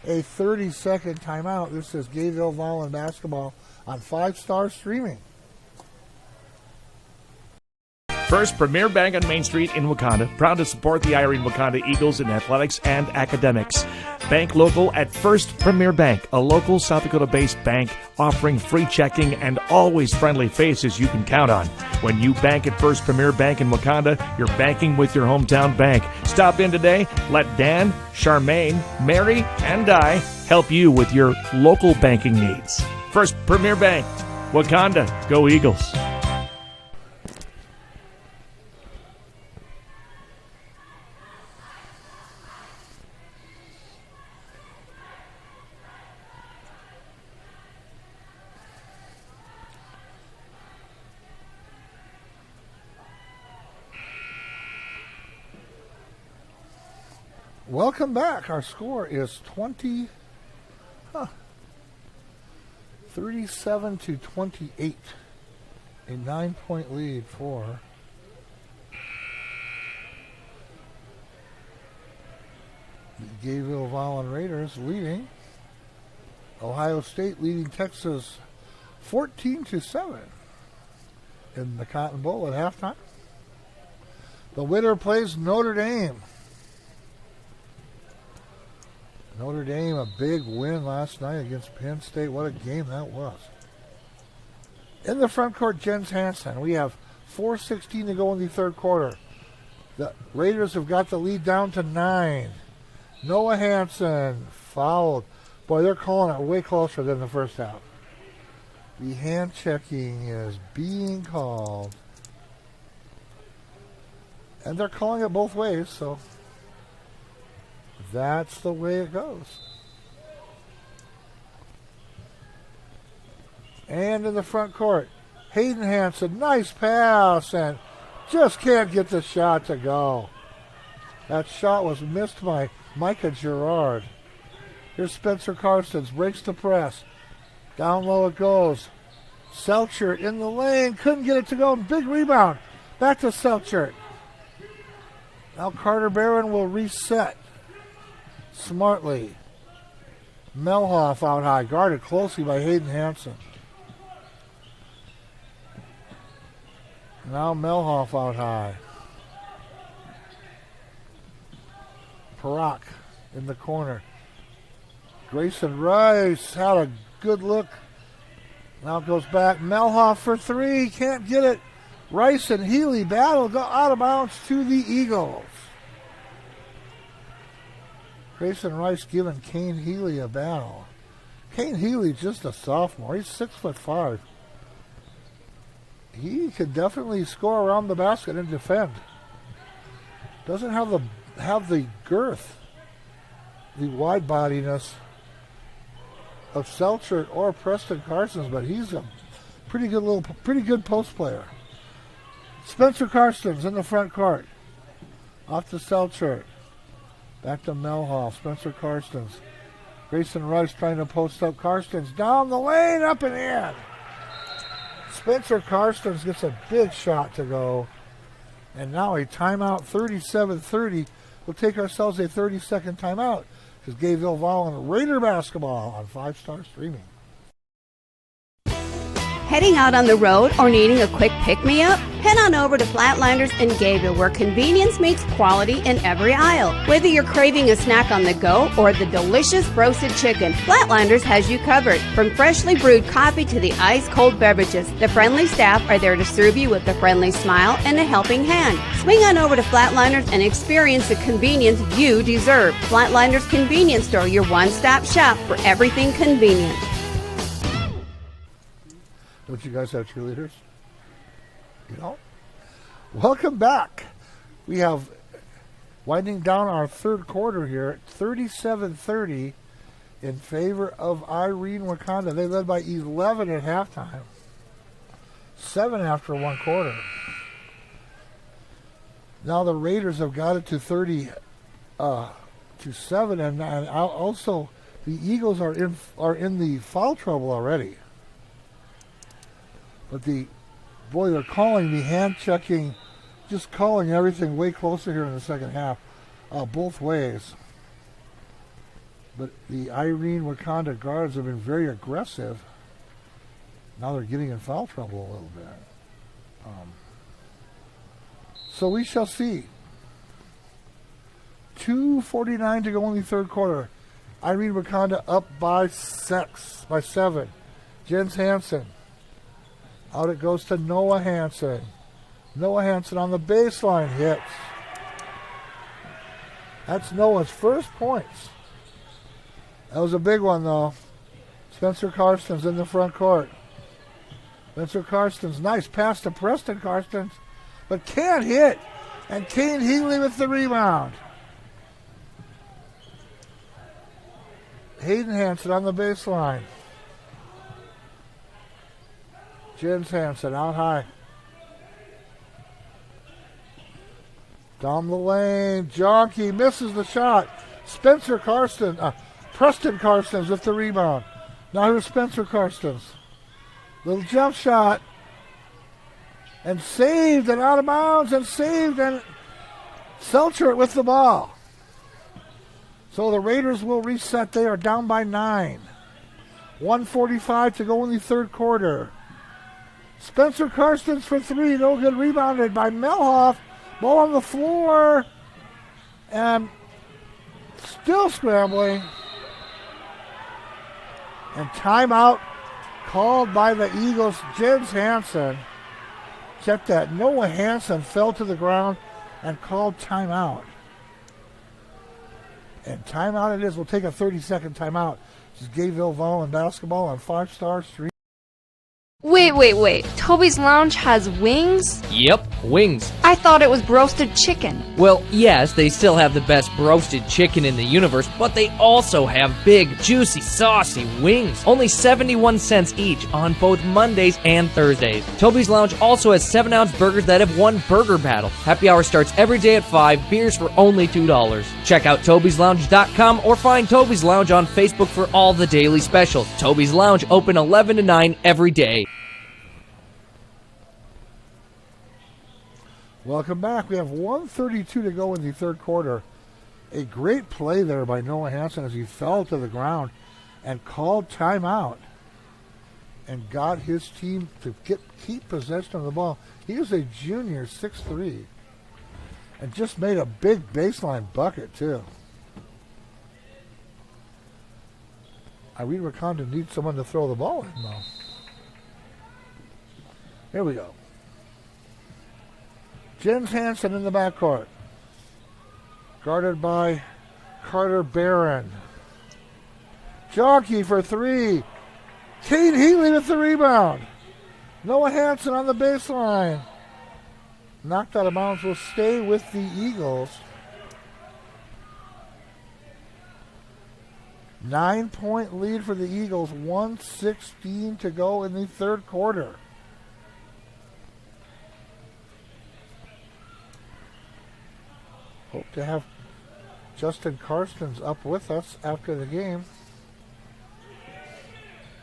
a 30-second timeout. This is Gayville-Volin basketball on 5-Star Streaming. First Premier Bank on Main Street in Wakanda, proud to support the Irene-Wakonda Eagles in athletics and academics. Bank local at First Premier Bank, a local South Dakota-based bank offering free checking and always friendly faces you can count on. When you bank at First Premier Bank in Wakanda, you're banking with your hometown bank. Stop in today. Let Dan, Charmaine, Mary, and I help you with your local banking needs. First Premier Bank, Wakanda, go Eagles. Welcome back. Our score is 37-28. A 9-point lead for the Gayville-Volin Raiders, leading Ohio State, leading Texas 14-7 in the Cotton Bowl at halftime. The winner plays Notre Dame. Notre Dame, a big win last night against Penn State. What a game that was. In the front court, Jens Hansen. We have 4:16 to go in the third quarter. The Raiders have got the lead down to 9. Noah Hansen fouled. Boy, they're calling it way closer than the first half. The hand checking is being called. And they're calling it both ways, so that's the way it goes. And in the front court, Hayden Hansen, nice pass, and just can't get the shot to go. That shot was missed by Micah Gerard. Here's Spencer Karstens, breaks the press. Down low it goes. Selchert in the lane, couldn't get it to go. Big rebound. Back to Selchert. Now Carter Barron will reset smartly. Melhoff out high, guarded closely by Hayden Hansen. Now Melhoff out high. Parak in the corner. Grayson Rice had a good look. Now it goes back. Melhoff for three. Can't get it. Rice and Healy battle. Go out of bounds to the Eagles. Grayson Rice giving Kane Healy a battle. Kane Healy just a sophomore. He's 6'5". He could definitely score around the basket and defend. Doesn't have the girth, the wide bodiness of Selchert or Preston Carstens, but he's a pretty good post player. Spencer Carstens in the front court. Off to Selchert. Back to Melhoff. Spencer Carstens. Grayson Rice trying to post up. Carstens down the lane, up and in. Spencer Carstens gets a big shot to go. And now a timeout, 37-30. We'll take ourselves a 30-second timeout because Gayville-Volin Raider basketball on 5-Star Streaming. Heading out on the road or needing a quick pick-me-up? Head on over to Flatlanders in Gayville, where convenience meets quality in every aisle. Whether you're craving a snack on the go or the delicious roasted chicken, Flatlanders has you covered. From freshly brewed coffee to the ice-cold beverages, the friendly staff are there to serve you with a friendly smile and a helping hand. Swing on over to Flatlanders and experience the convenience you deserve. Flatlanders Convenience Store, your one-stop shop for everything convenient. Don't you guys have cheerleaders? You know? Welcome back. We have winding down our third quarter here at 37-30 in favor of Irene-Wakonda. They led by 11 at halftime. 7 after one quarter. Now the Raiders have got it to 30 to 7, and also the Eagles are in the foul trouble already. But they're calling the hand checking, just calling everything way closer here in the second half, both ways. But the Irene-Wakonda guards have been very aggressive. Now they're getting in foul trouble a little bit. So we shall see. 2:49 to go in the third quarter. Irene-Wakonda up by 7. Jens Hansen. Out it goes to Noah Hansen. Noah Hansen on the baseline hits. That's Noah's first points. That was a big one, though. Spencer Carstens in the front court. Spencer Carstens, nice pass to Preston Carstens, but can't hit. And Kane Healy with the rebound. Hayden Hansen on the baseline. Jens Hansen out high. Down the lane. Jonke misses the shot. Preston Carstens with the rebound. Now here's Spencer Carstens. Little jump shot. And saved and out of bounds and saved, and Selchert with the ball. So the Raiders will reset. They are down by 9. 1:45 to go in the third quarter. Spencer Carstens for 3, no good. Rebounded by Melhoff. Ball on the floor. And still scrambling. And timeout called by the Eagles. Jens Hansen. Check that. Noah Hansen fell to the ground and called timeout. And timeout it is. We'll take a 30-second timeout. This is Gayville-Volin basketball on 5-Star Street. Wait. Toby's Lounge has wings? Yep, wings. I thought it was roasted chicken. Well, yes, they still have the best roasted chicken in the universe, but they also have big, juicy, saucy wings. Only 71 cents each on both Mondays and Thursdays. Toby's Lounge also has 7-ounce burgers that have won Burger Battle. Happy hour starts every day at 5, beers for only $2. Check out Toby'sLounge.com or find Toby's Lounge on Facebook for all the daily specials. Toby's Lounge open 11 to 9 every day. Welcome back. We have 1:32 to go in the third quarter. A great play there by Noah Hansen as he fell to the ground and called timeout and got his team to keep possession of the ball. He is a junior, 6'3", and just made a big baseline bucket, too. Irene-Wakonda needs someone to throw the ball in, though. Here we go. Jens Hansen in the backcourt. Guarded by Carter Barron. Jockey for three. Kate Healy with the rebound. Noah Hansen on the baseline. Knocked out of bounds, will stay with the Eagles. 9-point lead for the Eagles. 1:16 to go in the third quarter. Hope to have Justin Karstens up with us after the game.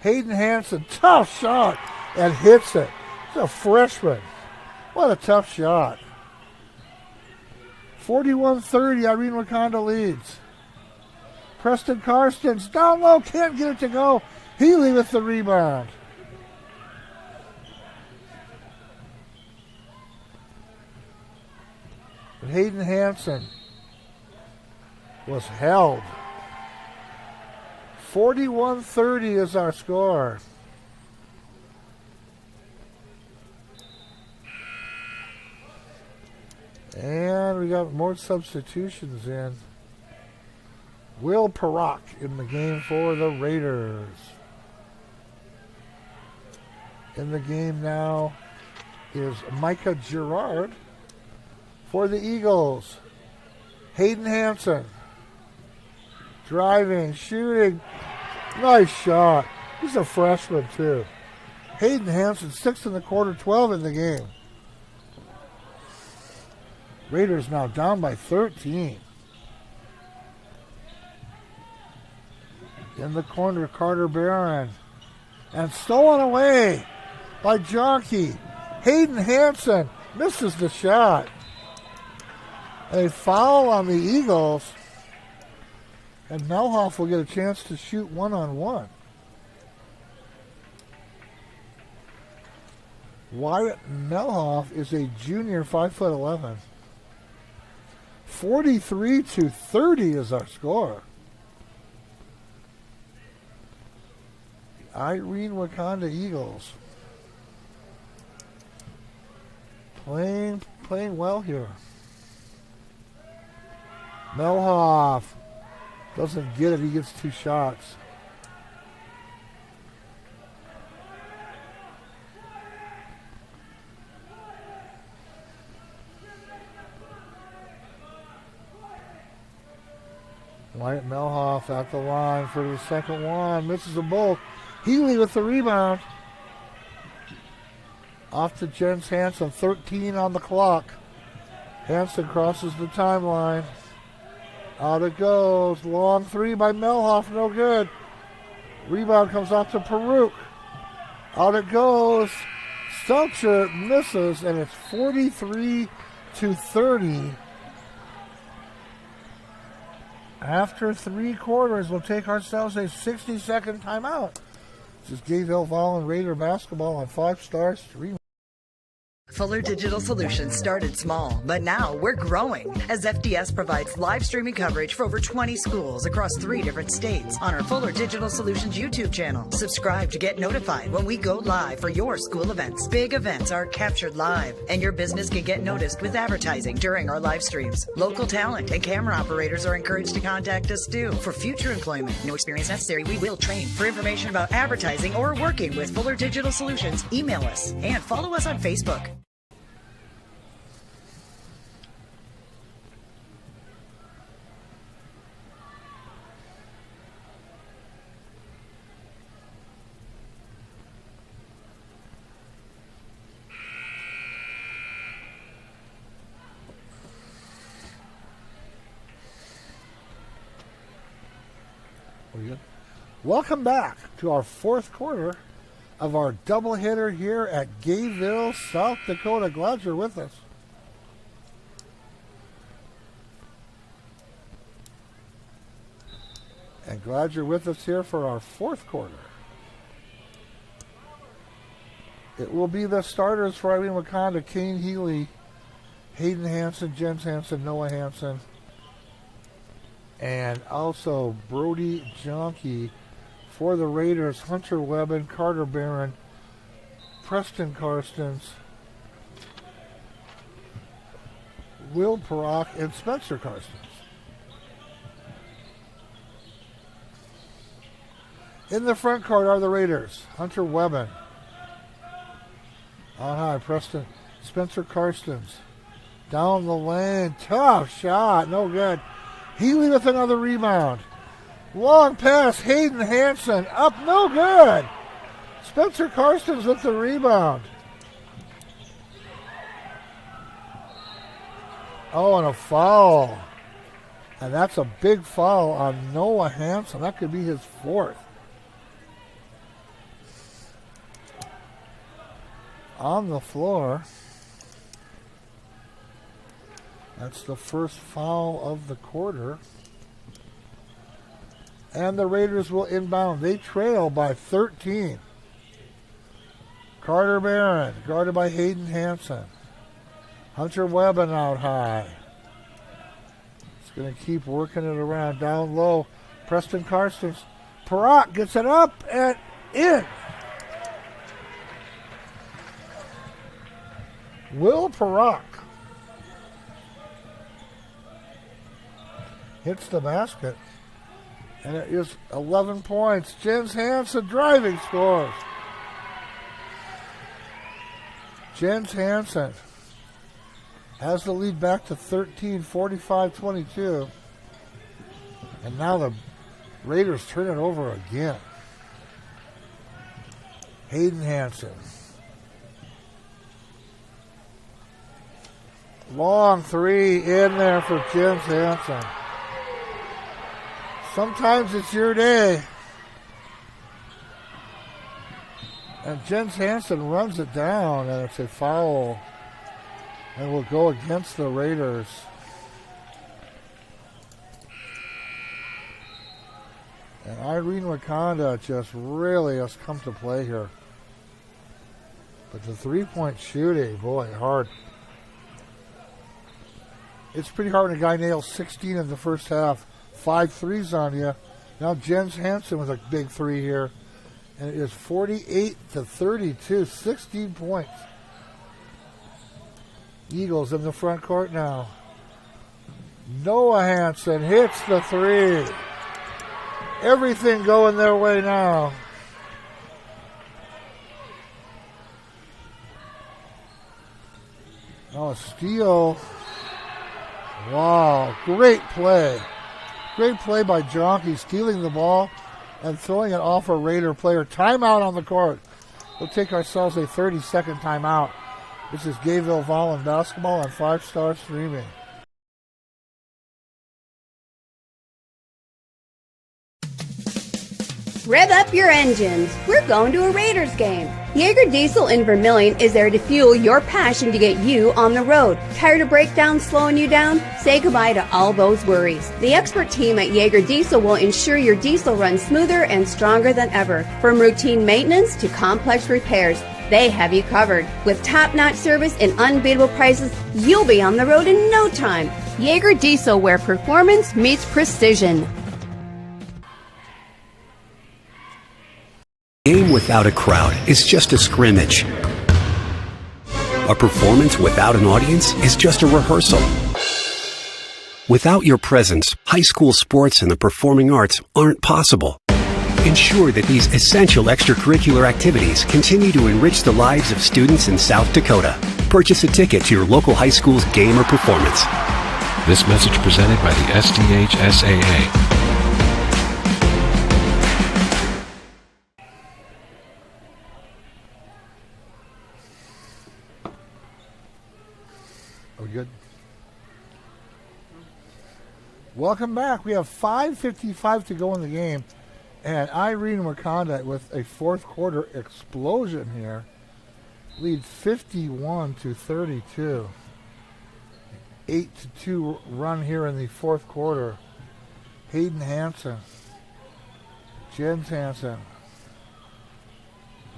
Hayden Hansen, tough shot, and hits it. He's a freshman. What a tough shot. 41-30, Irene-Wakonda leads. Preston Karstens, down low, can't get it to go. Healy with the rebound. But Hayden Hansen was held. 41-30 is our score. And we got more substitutions in. Will Perrock in the game for the Raiders. In the game now is Micah Girard for the Eagles. Hayden Hansen. Driving, shooting. Nice shot. He's a freshman, too. Hayden Hansen, 6 in the quarter, 12 in the game. Raiders now down by 13. In the corner, Carter Barron. And stolen away by Jonkey. Hayden Hansen misses the shot. A foul on the Eagles. And Melhoff will get a chance to shoot one-on-one. Wyatt Melhoff is a junior, 5'11". 43-30 is our score. The Irene-Wakonda Eagles playing well here. Melhoff doesn't get it. He gets 2 shots. Wyatt Melhoff at the line for the second one. Misses the both. Healy with the rebound. Off to Jens Hansen. 13 on the clock. Hansen crosses the timeline. Out it goes. Long three by Melhoff. No good. Rebound comes off to Peruk. Out it goes. Stelcher misses, and it's 43-30. After 3 quarters, we'll take ourselves a 60-second timeout. This is Gayville-Volin Raider basketball on 5 Star Stream. Fuller Digital Solutions started small, but now we're growing as FDS provides live streaming coverage for over 20 schools across 3 different states on our Fuller Digital Solutions YouTube channel. Subscribe to get notified when we go live for your school events. Big events are captured live, and your business can get noticed with advertising during our live streams. Local talent and camera operators are encouraged to contact us too. For future employment, no experience necessary, we will train. For information about advertising or working with Fuller Digital Solutions, email us and follow us on Facebook. Welcome back to our 4th quarter of our doubleheader here at Gayville, South Dakota. Glad you're with us. And glad you're with us here for our fourth quarter. It will be the starters for Irene-Wakonda: Kane Healy, Hayden Hansen, Jens Hansen, Noah Hansen, and also Brody Jonke. For the Raiders: Hunter Webben, Carter Barron, Preston Karstens, Will Perrock, and Spencer Karstens. In the front court are the Raiders: Hunter Webben. On high, Preston, Spencer Karstens. Down the lane, tough shot, no good. Healy with another rebound. Long pass, Hayden Hansen, up, no good. Spencer Karstens with the rebound. Oh, and a foul. And that's a big foul on Noah Hansen. That could be his fourth. On the floor. That's the first foul of the quarter. And the Raiders will inbound. They trail by 13. Carter Barron, guarded by Hayden Hansen. Hunter Webben out high. He's going to keep working it around. Down low, Preston Karstens. Perrock gets it up and in. Will Perrock hits the basket, and it is 11 points. Jens Hansen driving scores. Jens Hansen has the lead back to 13, 45-22. And now the Raiders turn it over again. Hayden Hansen. Long three in there for Jens Hansen. Sometimes it's your day. And Jens Hansen runs it down, and it's a foul. And will go against the Raiders. And Irene-Wakonda just really has come to play here. But the three-point shooting, boy, hard. It's pretty hard when a guy nails 16 in the first half. 5 threes on you. Now Jens Hansen with a big three here. And it is 48-32, 16 points. Eagles in the front court now. Noah Hansen hits the three. Everything going their way now. Now a steal. Wow, great play. Great play by Jonke, stealing the ball and throwing it off a Raider player. Timeout on the court. We'll take ourselves a 30-second timeout. This is Gayville-Volin basketball on 5 Star Streaming. Rev up your engines. We're going to a Raiders game. Jaeger Diesel in Vermilion is there to fuel your passion to get you on the road. Tired of breakdowns slowing you down? Say goodbye to all those worries. The expert team at Jaeger Diesel will ensure your diesel runs smoother and stronger than ever. From routine maintenance to complex repairs, they have you covered. With top-notch service and unbeatable prices, you'll be on the road in no time. Jaeger Diesel, where performance meets precision. A game without a crowd is just a scrimmage. A performance without an audience is just a rehearsal. Without your presence, high school sports and the performing arts aren't possible. Ensure that these essential extracurricular activities continue to enrich the lives of students in South Dakota. Purchase a ticket to your local high school's game or performance. This message presented by the SDHSAA. Are we good? Welcome back. We have 5:55 to go in the game. And Irene-Wakonda with a fourth quarter explosion here leads 51-32. 8-2 run here in the fourth quarter. Hayden Hansen Jens Hansen.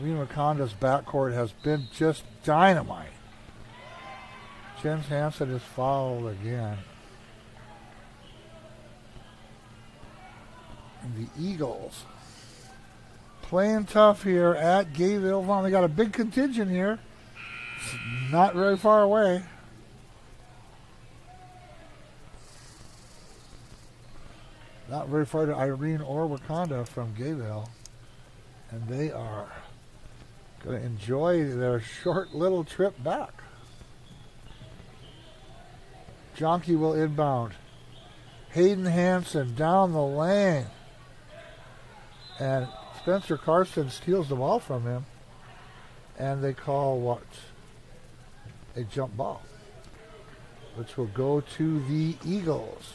Irene-Wakonda's backcourt has been just dynamite. Jens Hansen is fouled again. And the Eagles playing tough here at Gayville-Volin. They got a big contingent here. It's not very far away. Not very far to Irene or Wakonda from Gayville. And they are going to enjoy their short little trip back. Jonke will inbound. Hayden Hansen down the lane. And Spencer Karsten steals the ball from him. And they call what? A jump ball, which will go to the Eagles.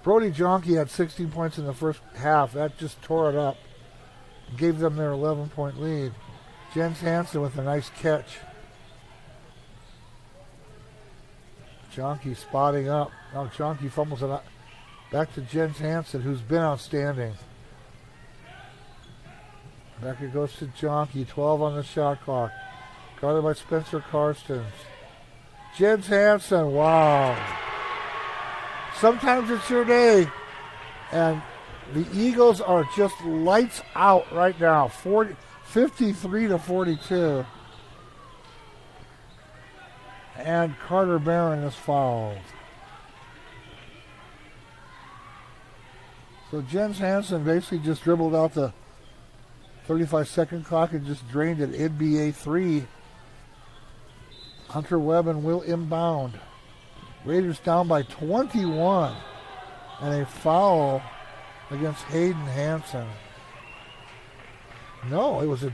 Brody Jonke had 16 points in the first half. That just tore it up. Gave them their 11-point lead. Jens Hansen with a nice catch. Jonke spotting up. Now Jonke fumbles it up. Back to Jens Hansen, who's been outstanding. Back it goes to Jonke. 12 on the shot clock. Guarded by Spencer Karstens. Jens Hansen, wow. Sometimes it's your day. And the Eagles are just lights out right now. 53-42. And Carter Barron is fouled. So Jens Hansen basically just dribbled out the 35-second clock and just drained an NBA 3. Hunter Webben will inbound. Raiders down by 21. And a foul against Hayden Hansen. No, it was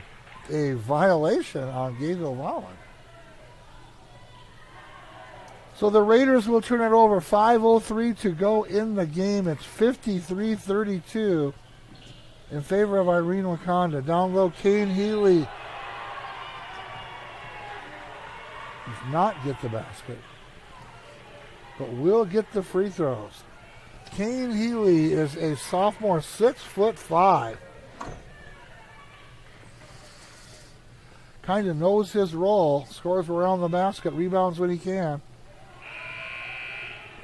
a violation on Gayville-Volin. So the Raiders will turn it over. 5:03 to go in the game. It's 53-32 in favor of Irene-Wakonda. Down low, Kane Healy does not get the basket, but will get the free throws. Kane Healy is a sophomore, 6'5". Kind of knows his role. Scores around the basket, rebounds when he can.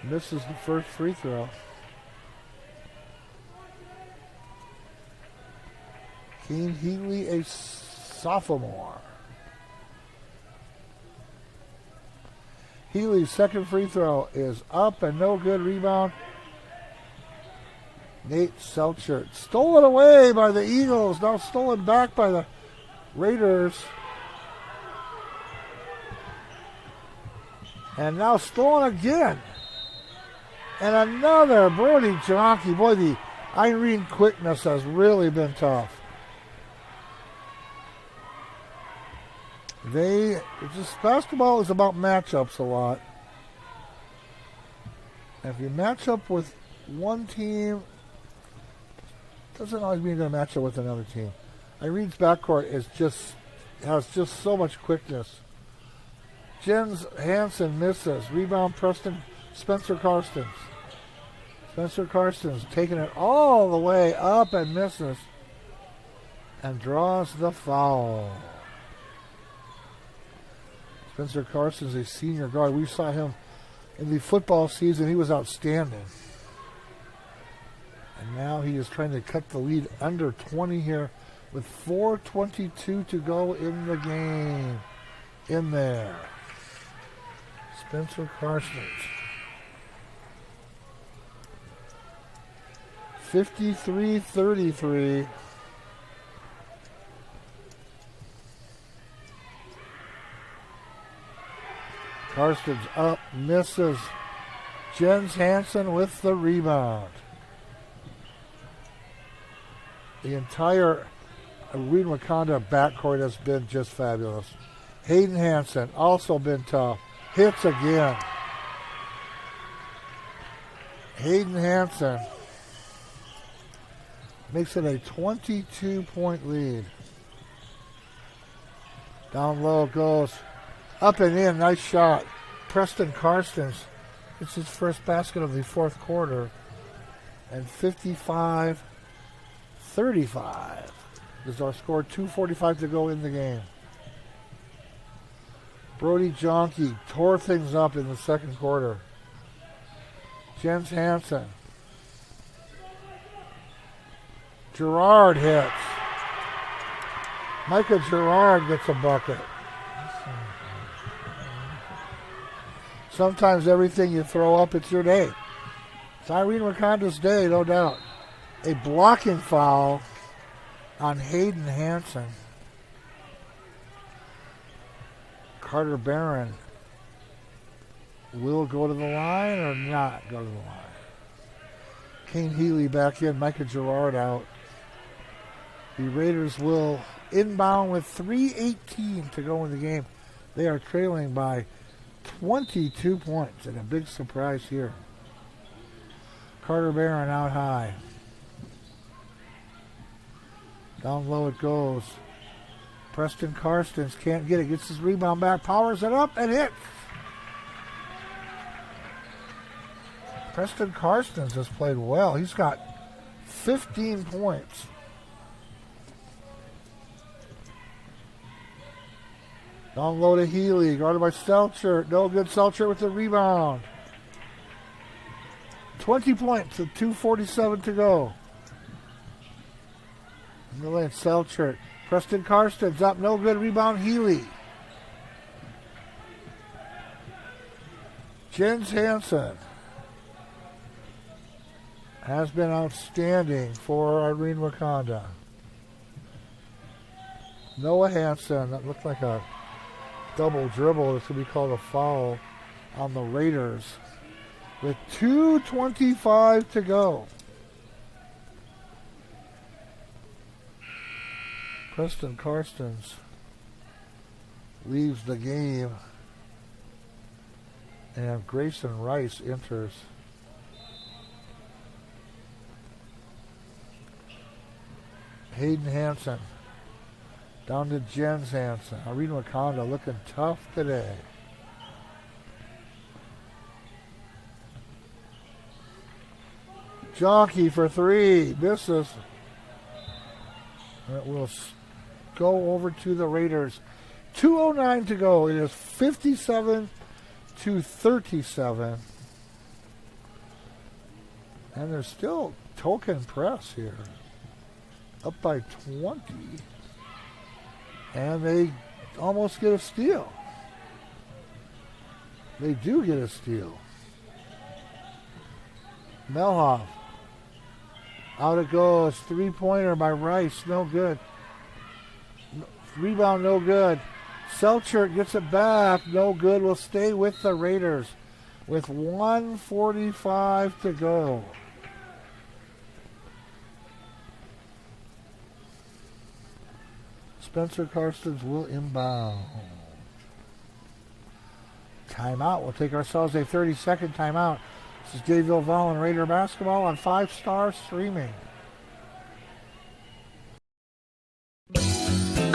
Misses the first free throw. Kane Healy, a sophomore. Healy's second free throw is up and no good. Rebound. Nate Selchert. Stolen away by the Eagles. Now stolen back by the Raiders. And now stolen again. And another Brody Jonke. Boy, the Irene quickness has really been tough. Basketball is about matchups a lot. And if you match up with one team, doesn't always mean you're going to match up with another team. Irene's backcourt has just so much quickness. Jens Hansen misses. Rebound Spencer Karstens. Spencer Karstens taking it all the way up and misses. And draws the foul. Spencer Karstens, a senior guard. We saw him in the football season. He was outstanding. And now he is trying to cut the lead under 20 here with 4:22 to go in the game. In there. Spencer Karstens. 53-33. Karstens up, misses. Jens Hansen with the rebound. The entire Irene-Wakonda backcourt has been just fabulous. Hayden Hansen also been tough. Hits again. Hayden Hansen makes it a 22-point lead. Down low goes. Up and in, nice shot. Preston Karstens. It's his first basket of the fourth quarter. And 55-33. 35 is our score. 2:45 to go in the game. Brody Jonke tore things up in the second quarter. Jens Hansen. Gerard hits. Micah Gerard gets a bucket. Sometimes everything you throw up, it's your day. It's Irene-Wakonda's day, no doubt. A blocking foul on Hayden Hansen. Carter Barron will go to the line or not go to the line. Kane Healy back in, Micah Gerard out. The Raiders will inbound with 3:18 to go in the game. They are trailing by 22 points, and a big surprise here. Carter Barron out high. Down low it goes. Preston Karstens can't get it. Gets his rebound back, powers it up, and hits. Preston Karstens has played well. He's got 15 points. Down low to Healy, guarded by Selchert. No good. Selchert with the rebound. 20 points with 2:47 to go. Lane Selchert. Preston Karstens up, no good. Rebound Healy. Jens Hansen has been outstanding for Irene-Wakonda. Noah Hansen, that looked like a double dribble. This would be called a foul on the Raiders with 2:25 to go. Preston Karstens leaves the game, and Grayson Rice enters. Hayden Hansen down to Jens Hansen. Irene-Wakonda looking tough today. Jonke for three. Misses. It will go over to the Raiders. 2:09 to go. It is 57-37. And there's still token press here. Up by 20. And they almost get a steal. They do get a steal. Melhoff. Out it goes. Three-pointer by Rice. No good. Rebound no good. Selchert gets it back. No good. Will stay with the Raiders with 1:45 to go. Spencer Karstens will inbound. Timeout. We'll take ourselves a 30-second timeout. This is Gayville-Volin Raider basketball on 5 Star Streaming.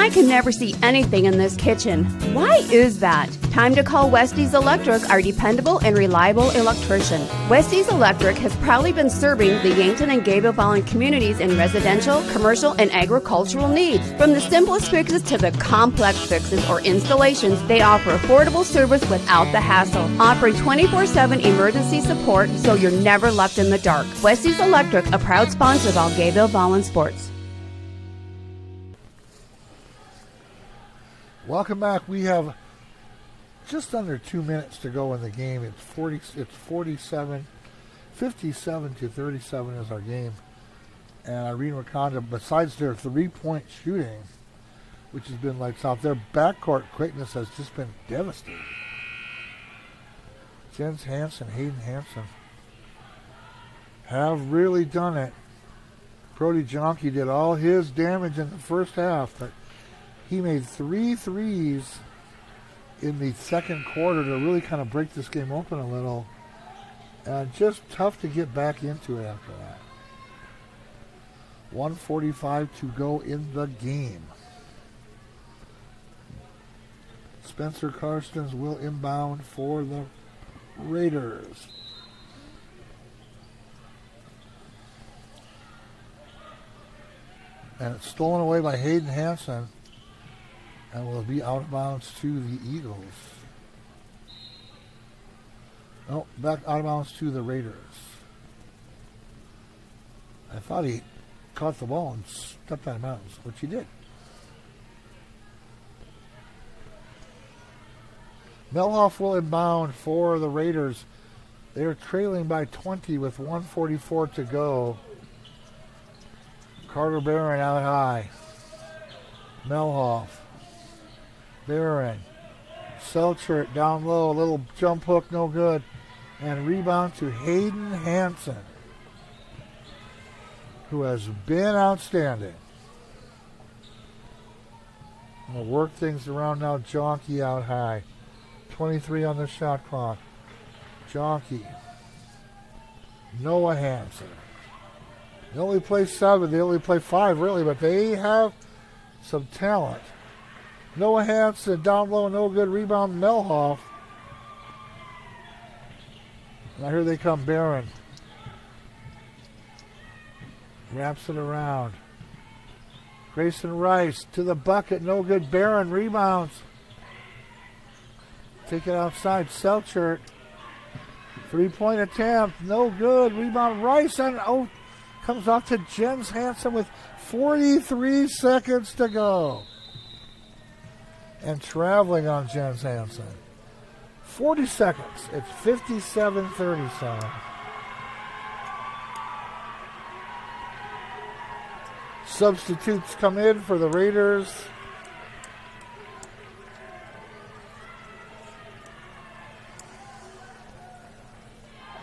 I can never see anything in this kitchen. Why is that? Time to call Westie's Electric, our dependable and reliable electrician. Westie's Electric has proudly been serving the Yankton and Gayville-Volin communities in residential, commercial, and agricultural needs. From the simplest fixes to the complex fixes or installations, they offer affordable service without the hassle, offering 24/7 emergency support so you're never left in the dark. Westie's Electric, a proud sponsor of all Gayville-Volin sports. Welcome back. We have just under 2 minutes to go in the game. It's 57-37 is our game. And Irene-Wakonda, besides their three-point shooting, which has been lights out, their backcourt quickness has just been devastating. Jens Hansen, Hayden Hansen have really done it. Brody Jonke did all his damage in the first half, but he made 3 threes in the second quarter to really kind of break this game open a little. And just tough to get back into it after that. 1:45 to go in the game. Spencer Karstens will inbound for the Raiders. And it's stolen away by Hayden Hansen and will be out of bounds to the Eagles. No, back out of bounds to the Raiders. I thought he caught the ball and stepped out of bounds, which he did. Melhoff will inbound for the Raiders. They are trailing by 20 with 1:44 to go. Carter Barron out high. Melhoff. Barron. Selchert down low. A little jump hook, no good. And rebound to Hayden Hansen, who has been outstanding. We'll work things around now. Jonky out high. 23 on the shot clock. Jonky. Noah Hansen. They only play 7. They only play 5, really, but they have some talent. Noah Hansen down low, no good. Rebound, Melhoff. Now here they come, Barron. Wraps it around. Grayson Rice to the bucket, no good. Barron rebounds. Take it outside, Selchert. 3-point attempt, no good. Rebound, Rice, and comes off to Jens Hansen with 43 seconds to go. And traveling on Jens Hansen. 40 seconds. It's 57-37. Substitutes come in for the Raiders.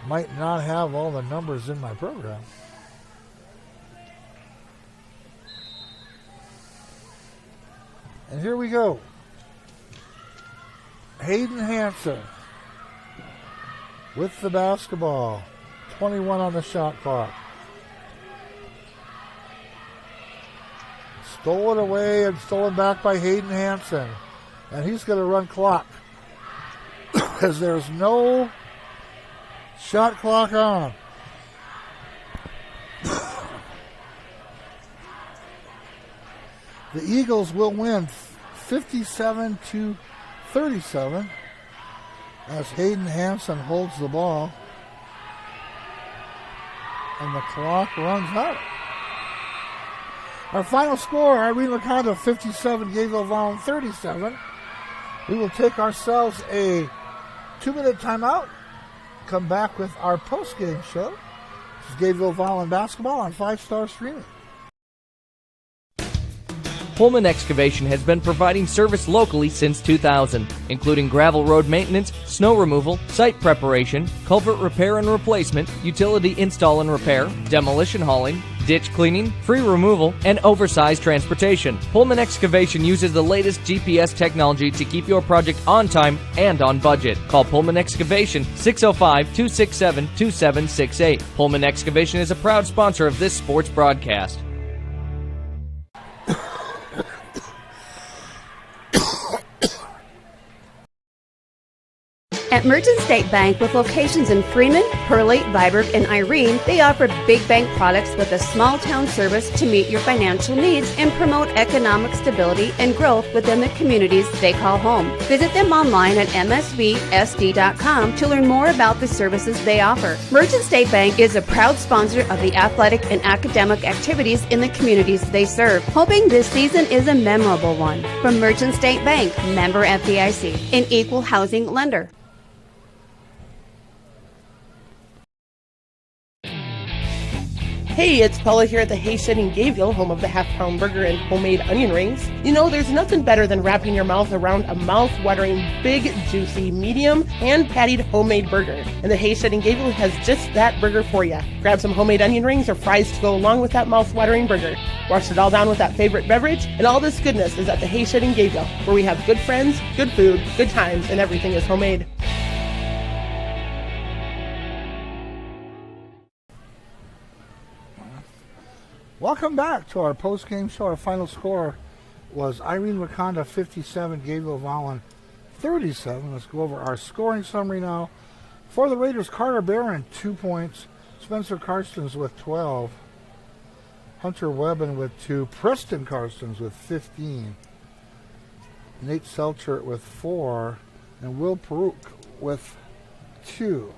Might not have all the numbers in my program. And here we go. Hayden Hansen with the basketball. 21 on the shot clock. Stolen away and stolen back by Hayden Hansen. And he's going to run clock. Because there's no shot clock on. The Eagles will win 57-37 as Hayden Hansen holds the ball. And the clock runs out. Our final score, Irene-Wakonda 57, Gayville-Volin 37. We will take ourselves a 2-minute timeout. Come back with our post-game show. This is Gayville-Volin basketball on 5-Star Streaming. Pullman Excavation has been providing service locally since 2000, including gravel road maintenance, snow removal, site preparation, culvert repair and replacement, utility install and repair, demolition hauling, ditch cleaning, free removal, and oversized transportation. Pullman Excavation uses the latest GPS technology to keep your project on time and on budget. Call Pullman Excavation 605-267-2768. Pullman Excavation is a proud sponsor of this sports broadcast. At Merchant State Bank, with locations in Freeman, Hurley, Viborg, and Irene, they offer big bank products with a small town service to meet your financial needs and promote economic stability and growth within the communities they call home. Visit them online at msvsd.com to learn more about the services they offer. Merchant State Bank is a proud sponsor of the athletic and academic activities in the communities they serve, hoping this season is a memorable one. From Merchant State Bank, member FDIC, an equal housing lender. Hey, it's Paula here at the Hay Shed in Gayville, home of the half-pound burger and homemade onion rings. You know, there's nothing better than wrapping your mouth around a mouth-watering, big, juicy, medium, hand-pattied homemade burger. And the Hay Shed in Gayville has just that burger for you. Grab some homemade onion rings or fries to go along with that mouth-watering burger. Wash it all down with that favorite beverage, and all this goodness is at the Hay Shed in Gayville, where we have good friends, good food, good times, and everything is homemade. Welcome back to our post-game show. Our final score was Irene-Wakonda 57, Gayville-Volin 37. Let's go over our scoring summary now. For the Raiders, Carter Barron, 2 points. Spencer Karstens with 12. Hunter Webben with 2. Preston Karstens with 15. Nate Selchert with 4. And Will Peruk with 2.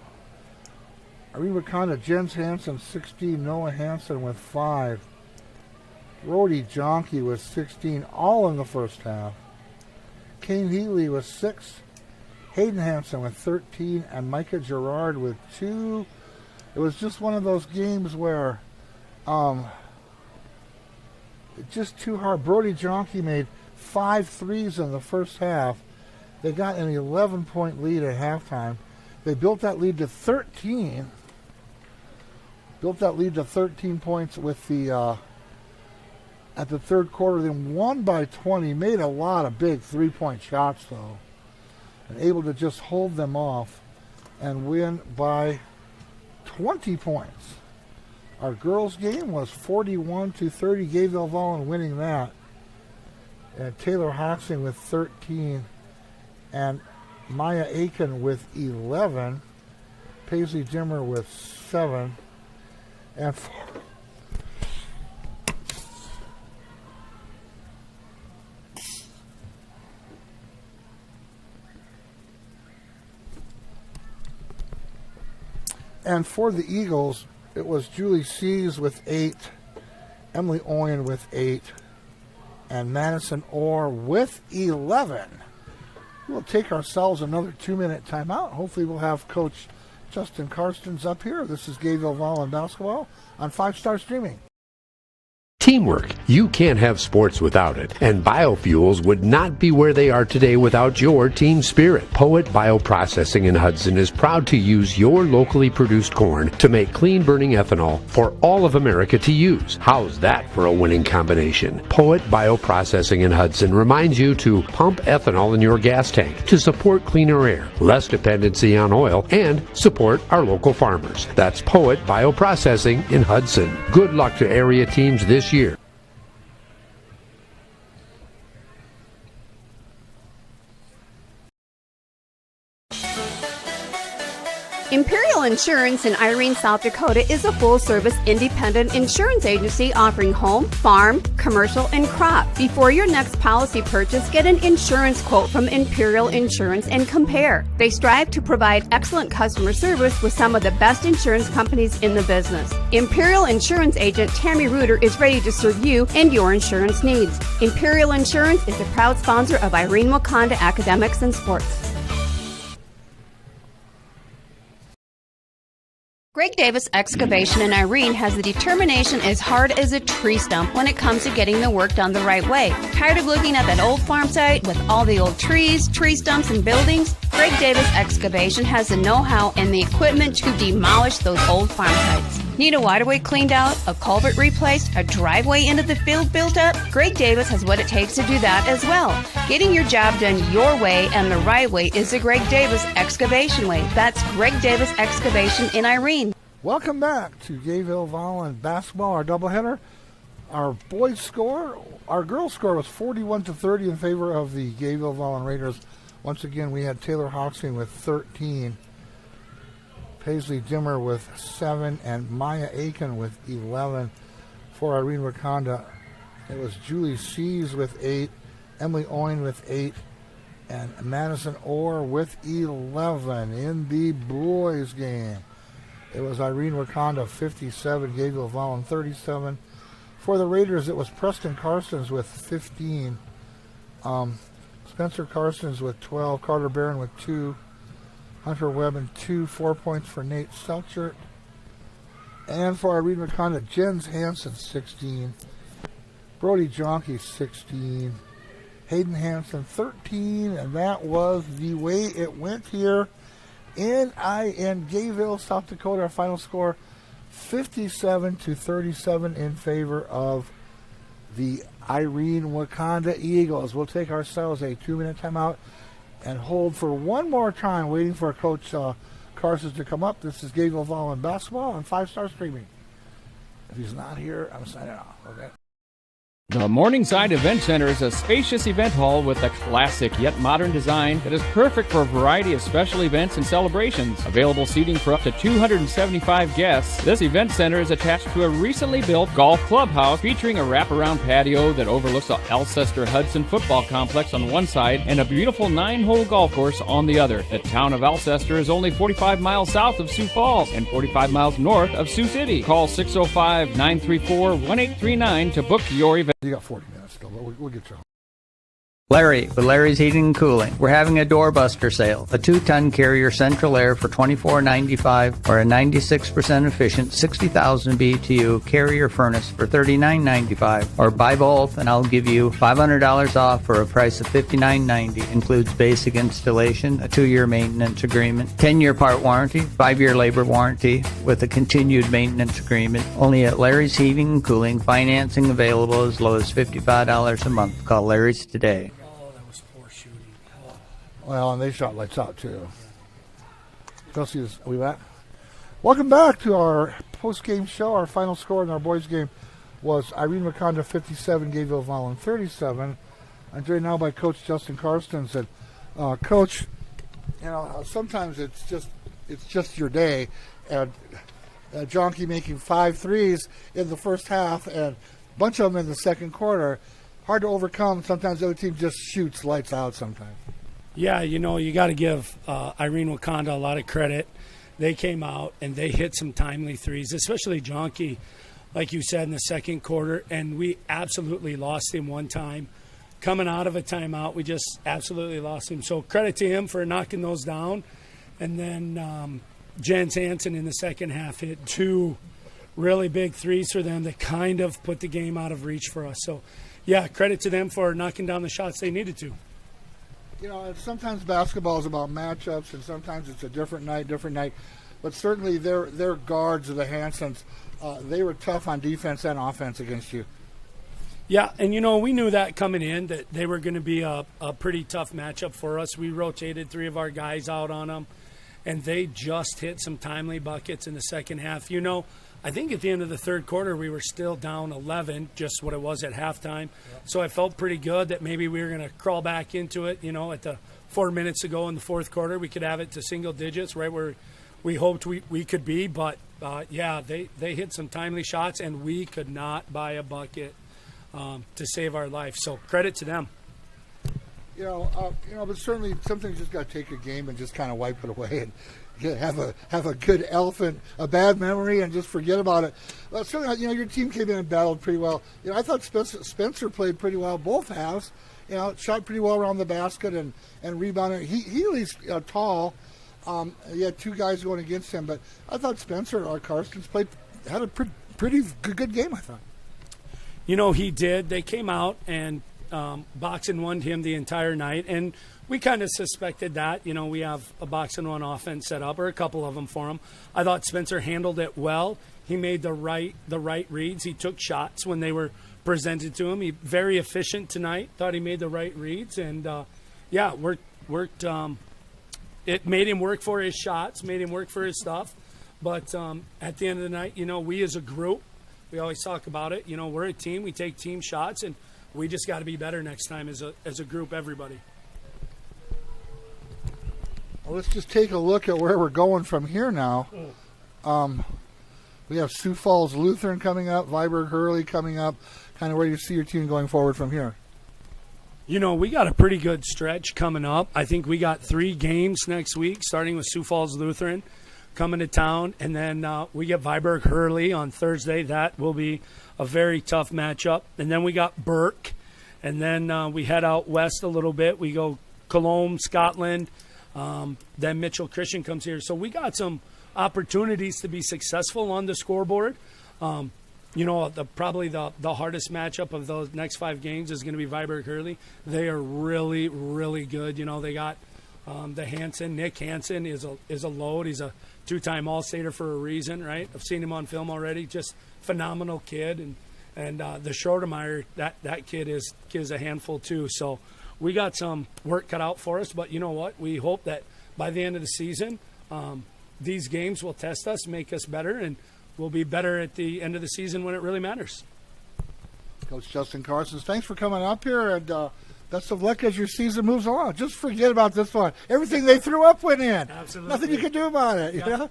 Irene-Wakonda, Jens Hansen, 16. Noah Hansen with 5. Brody Jonke with 16, all in the first half. Kane Healy with 6. Hayden Hansen with 13. And Micah Gerard with 2. It was just one of those games where just too hard. Brody Jonke made 5 threes in the first half. They got an 11-point lead at halftime. They built that lead to 13. Built that lead to 13 points with the at the third quarter. Then won by 20. Made a lot of big 3-point shots though, and able to just hold them off and win by 20 points. Our girls' game was 41-30. Gayville-Volin winning that. And Taylor Hoxing with 13. And Maya Aiken with 11. Paisley Dimmer with 7. And for the Eagles, it was Julie Sees with 8, Emily Oyen with 8, and Madison Orr with 11. We'll take ourselves another 2-minute timeout. Hopefully we'll have Coach Justin Karstens up here. This is Gayville-Volin basketball on 5-Star Streaming. Teamwork. You can't have sports without it. And biofuels would not be where they are today without your team spirit. Poet Bioprocessing in Hudson is proud to use your locally produced corn to make clean-burning ethanol for all of America to use. How's that for a winning combination? Poet Bioprocessing in Hudson reminds you to pump ethanol in your gas tank to support cleaner air, less dependency on oil, and support our local farmers. That's Poet Bioprocessing in Hudson. Good luck to area teams this year. Imperial Insurance in Irene, South Dakota is a full-service independent insurance agency offering home, farm, commercial, and crop. Before your next policy purchase, get an insurance quote from Imperial Insurance and compare. They strive to provide excellent customer service with some of the best insurance companies in the business. Imperial Insurance agent Tammy Reuter is ready to serve you and your insurance needs. Imperial Insurance is a proud sponsor of Irene-Wakonda Academics and Sports. Greg Davis Excavation in Irene has the determination as hard as a tree stump when it comes to getting the work done the right way. Tired of looking at that old farm site with all the old trees, tree stumps, and buildings? Greg Davis Excavation has the know-how and the equipment to demolish those old farm sites. Need a waterway cleaned out, a culvert replaced, a driveway into the field built up? Greg Davis has what it takes to do that as well. Getting your job done your way and the right way is the Greg Davis Excavation way. That's Greg Davis Excavation in Irene. Welcome back to Gayville-Volin basketball, our doubleheader. Our boys' score, our girls' score was 41-30 in favor of the Gayville-Volin Raiders. Once again, we had Taylor Hoxing with 13, Paisley Dimmer with 7, and Maya Aiken with 11. For Irene-Wakonda, it was Julie Sees with 8, Emily Oyen with 8, and Madison Orr with 11 in the boys' game. It was Irene-Wakonda 57, Gayville-Volin 37. For the Raiders, it was Preston Karstens with 15, Spencer Karstens with 12, Carter Barron with 2, Hunter Webben 2, 4 points for Nate Selchert. And for Irene-Wakonda, Jens Hansen 16, Brody Jonke 16, Hayden Hansen 13, and that was the way it went here in Gayville, South Dakota. Our final score 57-37 in favor of the Irene-Wakonda Eagles. We'll take ourselves a 2-minute timeout and hold for one more time, waiting for Coach Karstens to come up. This is Gayville-Volin basketball on 5-Star Streaming. If he's not here, I'm signing off. Okay. The Morningside Event Center is a spacious event hall with a classic yet modern design that is perfect for a variety of special events and celebrations. Available seating for up to 275 guests, this event center is attached to a recently built golf clubhouse featuring a wraparound patio that overlooks the Alcester-Hudson football complex on one side and a beautiful 9-hole golf course on the other. The town of Alcester is only 45 miles south of Sioux Falls and 45 miles north of Sioux City. Call 605-934-1839 to book your event. You got 40 minutes still, but we'll get you on. Larry, with Larry's Heating and Cooling. We're having a doorbuster sale. A 2-ton Carrier Central Air for $24.95 or a 96% efficient 60,000 BTU Carrier furnace for $39.95. Or buy both and I'll give you $500 off for a price of $59.90. Includes basic installation, a 2-year maintenance agreement, 10-year part warranty, 5-year labor warranty with a continued maintenance agreement. Only at Larry's Heating and Cooling. Financing available as low as $55 a month. Call Larry's today. Well, and they shot lights out, too. Chelsea, are we back? Welcome back to our post-game show. Our final score in our boys' game was Irene-Wakonda 57, Gayville-Volin 37. I'm joined now by Coach Justin Karstens. And, Coach, you know, sometimes it's just your day. And Jonky making 5 threes in the first half and a bunch of them in the second quarter. Hard to overcome. Sometimes the other team just shoots lights out sometimes. Yeah, you know, you got to give Irene-Wakonda a lot of credit. They came out and they hit some timely threes, especially Jonky, like you said, in the second quarter, and we absolutely lost him one time. Coming out of a timeout, we just absolutely lost him. So credit to him for knocking those down. And then Jens Hansen in the second half hit 2 really big threes for them that kind of put the game out of reach for us. So, yeah, credit to them for knocking down the shots they needed to. You know, sometimes basketball is about matchups, and sometimes it's a different night. But certainly their guards, the Hansons, they were tough on defense and offense against you. Yeah, and, you know, we knew that coming in, that they were going to be a pretty tough matchup for us. We rotated 3 of our guys out on them, and they just hit some timely buckets in the second half. You know, I think at the end of the third quarter we were still down 11, just what it was at halftime. Yeah. So I felt pretty good that maybe we were going to crawl back into it. You know, at the 4 minutes ago in the fourth quarter, we could have it to single digits, right where we hoped we could be. But, yeah, they hit some timely shots, and we could not buy a bucket to save our life. So credit to them. You know, but certainly sometimes you just got to take a game and just kind of wipe it away and have a good elephant, a bad memory, and just forget about it. Well, certainly, you know, your team came in and battled pretty well. You know, I thought Spencer played pretty well both halves. You know, shot pretty well around the basket and rebounded. Healy's tall. He had 2 guys going against him, but I thought Spencer Karstens had a pretty good game, I thought. You know, he did. They came out and box and one him the entire night, and we kind of suspected that. You know, we have a box and one offense set up, or a couple of them for him. I thought Spencer handled it well. He made the right reads. He took shots when they were presented to him. He very efficient tonight. Thought he made the right reads, and yeah, worked. It made him work for his shots, made him work for his stuff. But at the end of the night, you know, we as a group, we always talk about it. You know, we're a team. We take team shots, and we just got to be better next time as a group, everybody. Well, let's just take a look at where we're going from here now. We have Sioux Falls Lutheran coming up, Viborg Hurley coming up. Kind of where you see your team going forward from here. You know, we got a pretty good stretch coming up. I think we got 3 games next week, starting with Sioux Falls Lutheran coming to town. And then we get Viborg Hurley on Thursday. That will be a very tough matchup. And then we got Burke. And then we head out west a little bit. We go Cologne, Scotland. Then Mitchell Christian comes here. So we got some opportunities to be successful on the scoreboard. You know, probably the hardest matchup of those next 5 games is going to be Viborg Hurley. They are really, really good. You know, they got the Hansen. Nick Hansen is a load. He's a 2-time All-Stater for a reason, right? I've seen him on film already. Just phenomenal kid. And the Schroedermeyer, that kid is a handful too. So we got some work cut out for us. But you know what? We hope that by the end of the season, these games will test us, make us better, and we'll be better at the end of the season when it really matters. Coach Justin Carsons, thanks for coming up here, and best of luck as your season moves along. Just forget about this one. Everything they threw up went in. Absolutely. Nothing you can do about it. You know,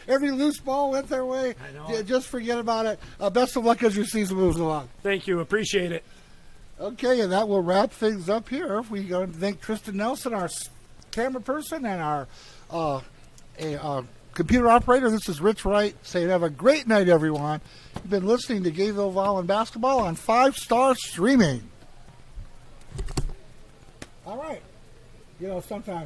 every loose ball went their way. I know. Yeah, just forget about it. Best of luck as your season moves along. Thank you. Appreciate it. Okay, and that will wrap things up here. We go to thank Tristan Nelson, our camera person, and our computer operator. This is Rich Wright saying have a great night, everyone. You've been listening to Gayville-Volin Basketball on 5-Star Streaming. All right. You know, sometimes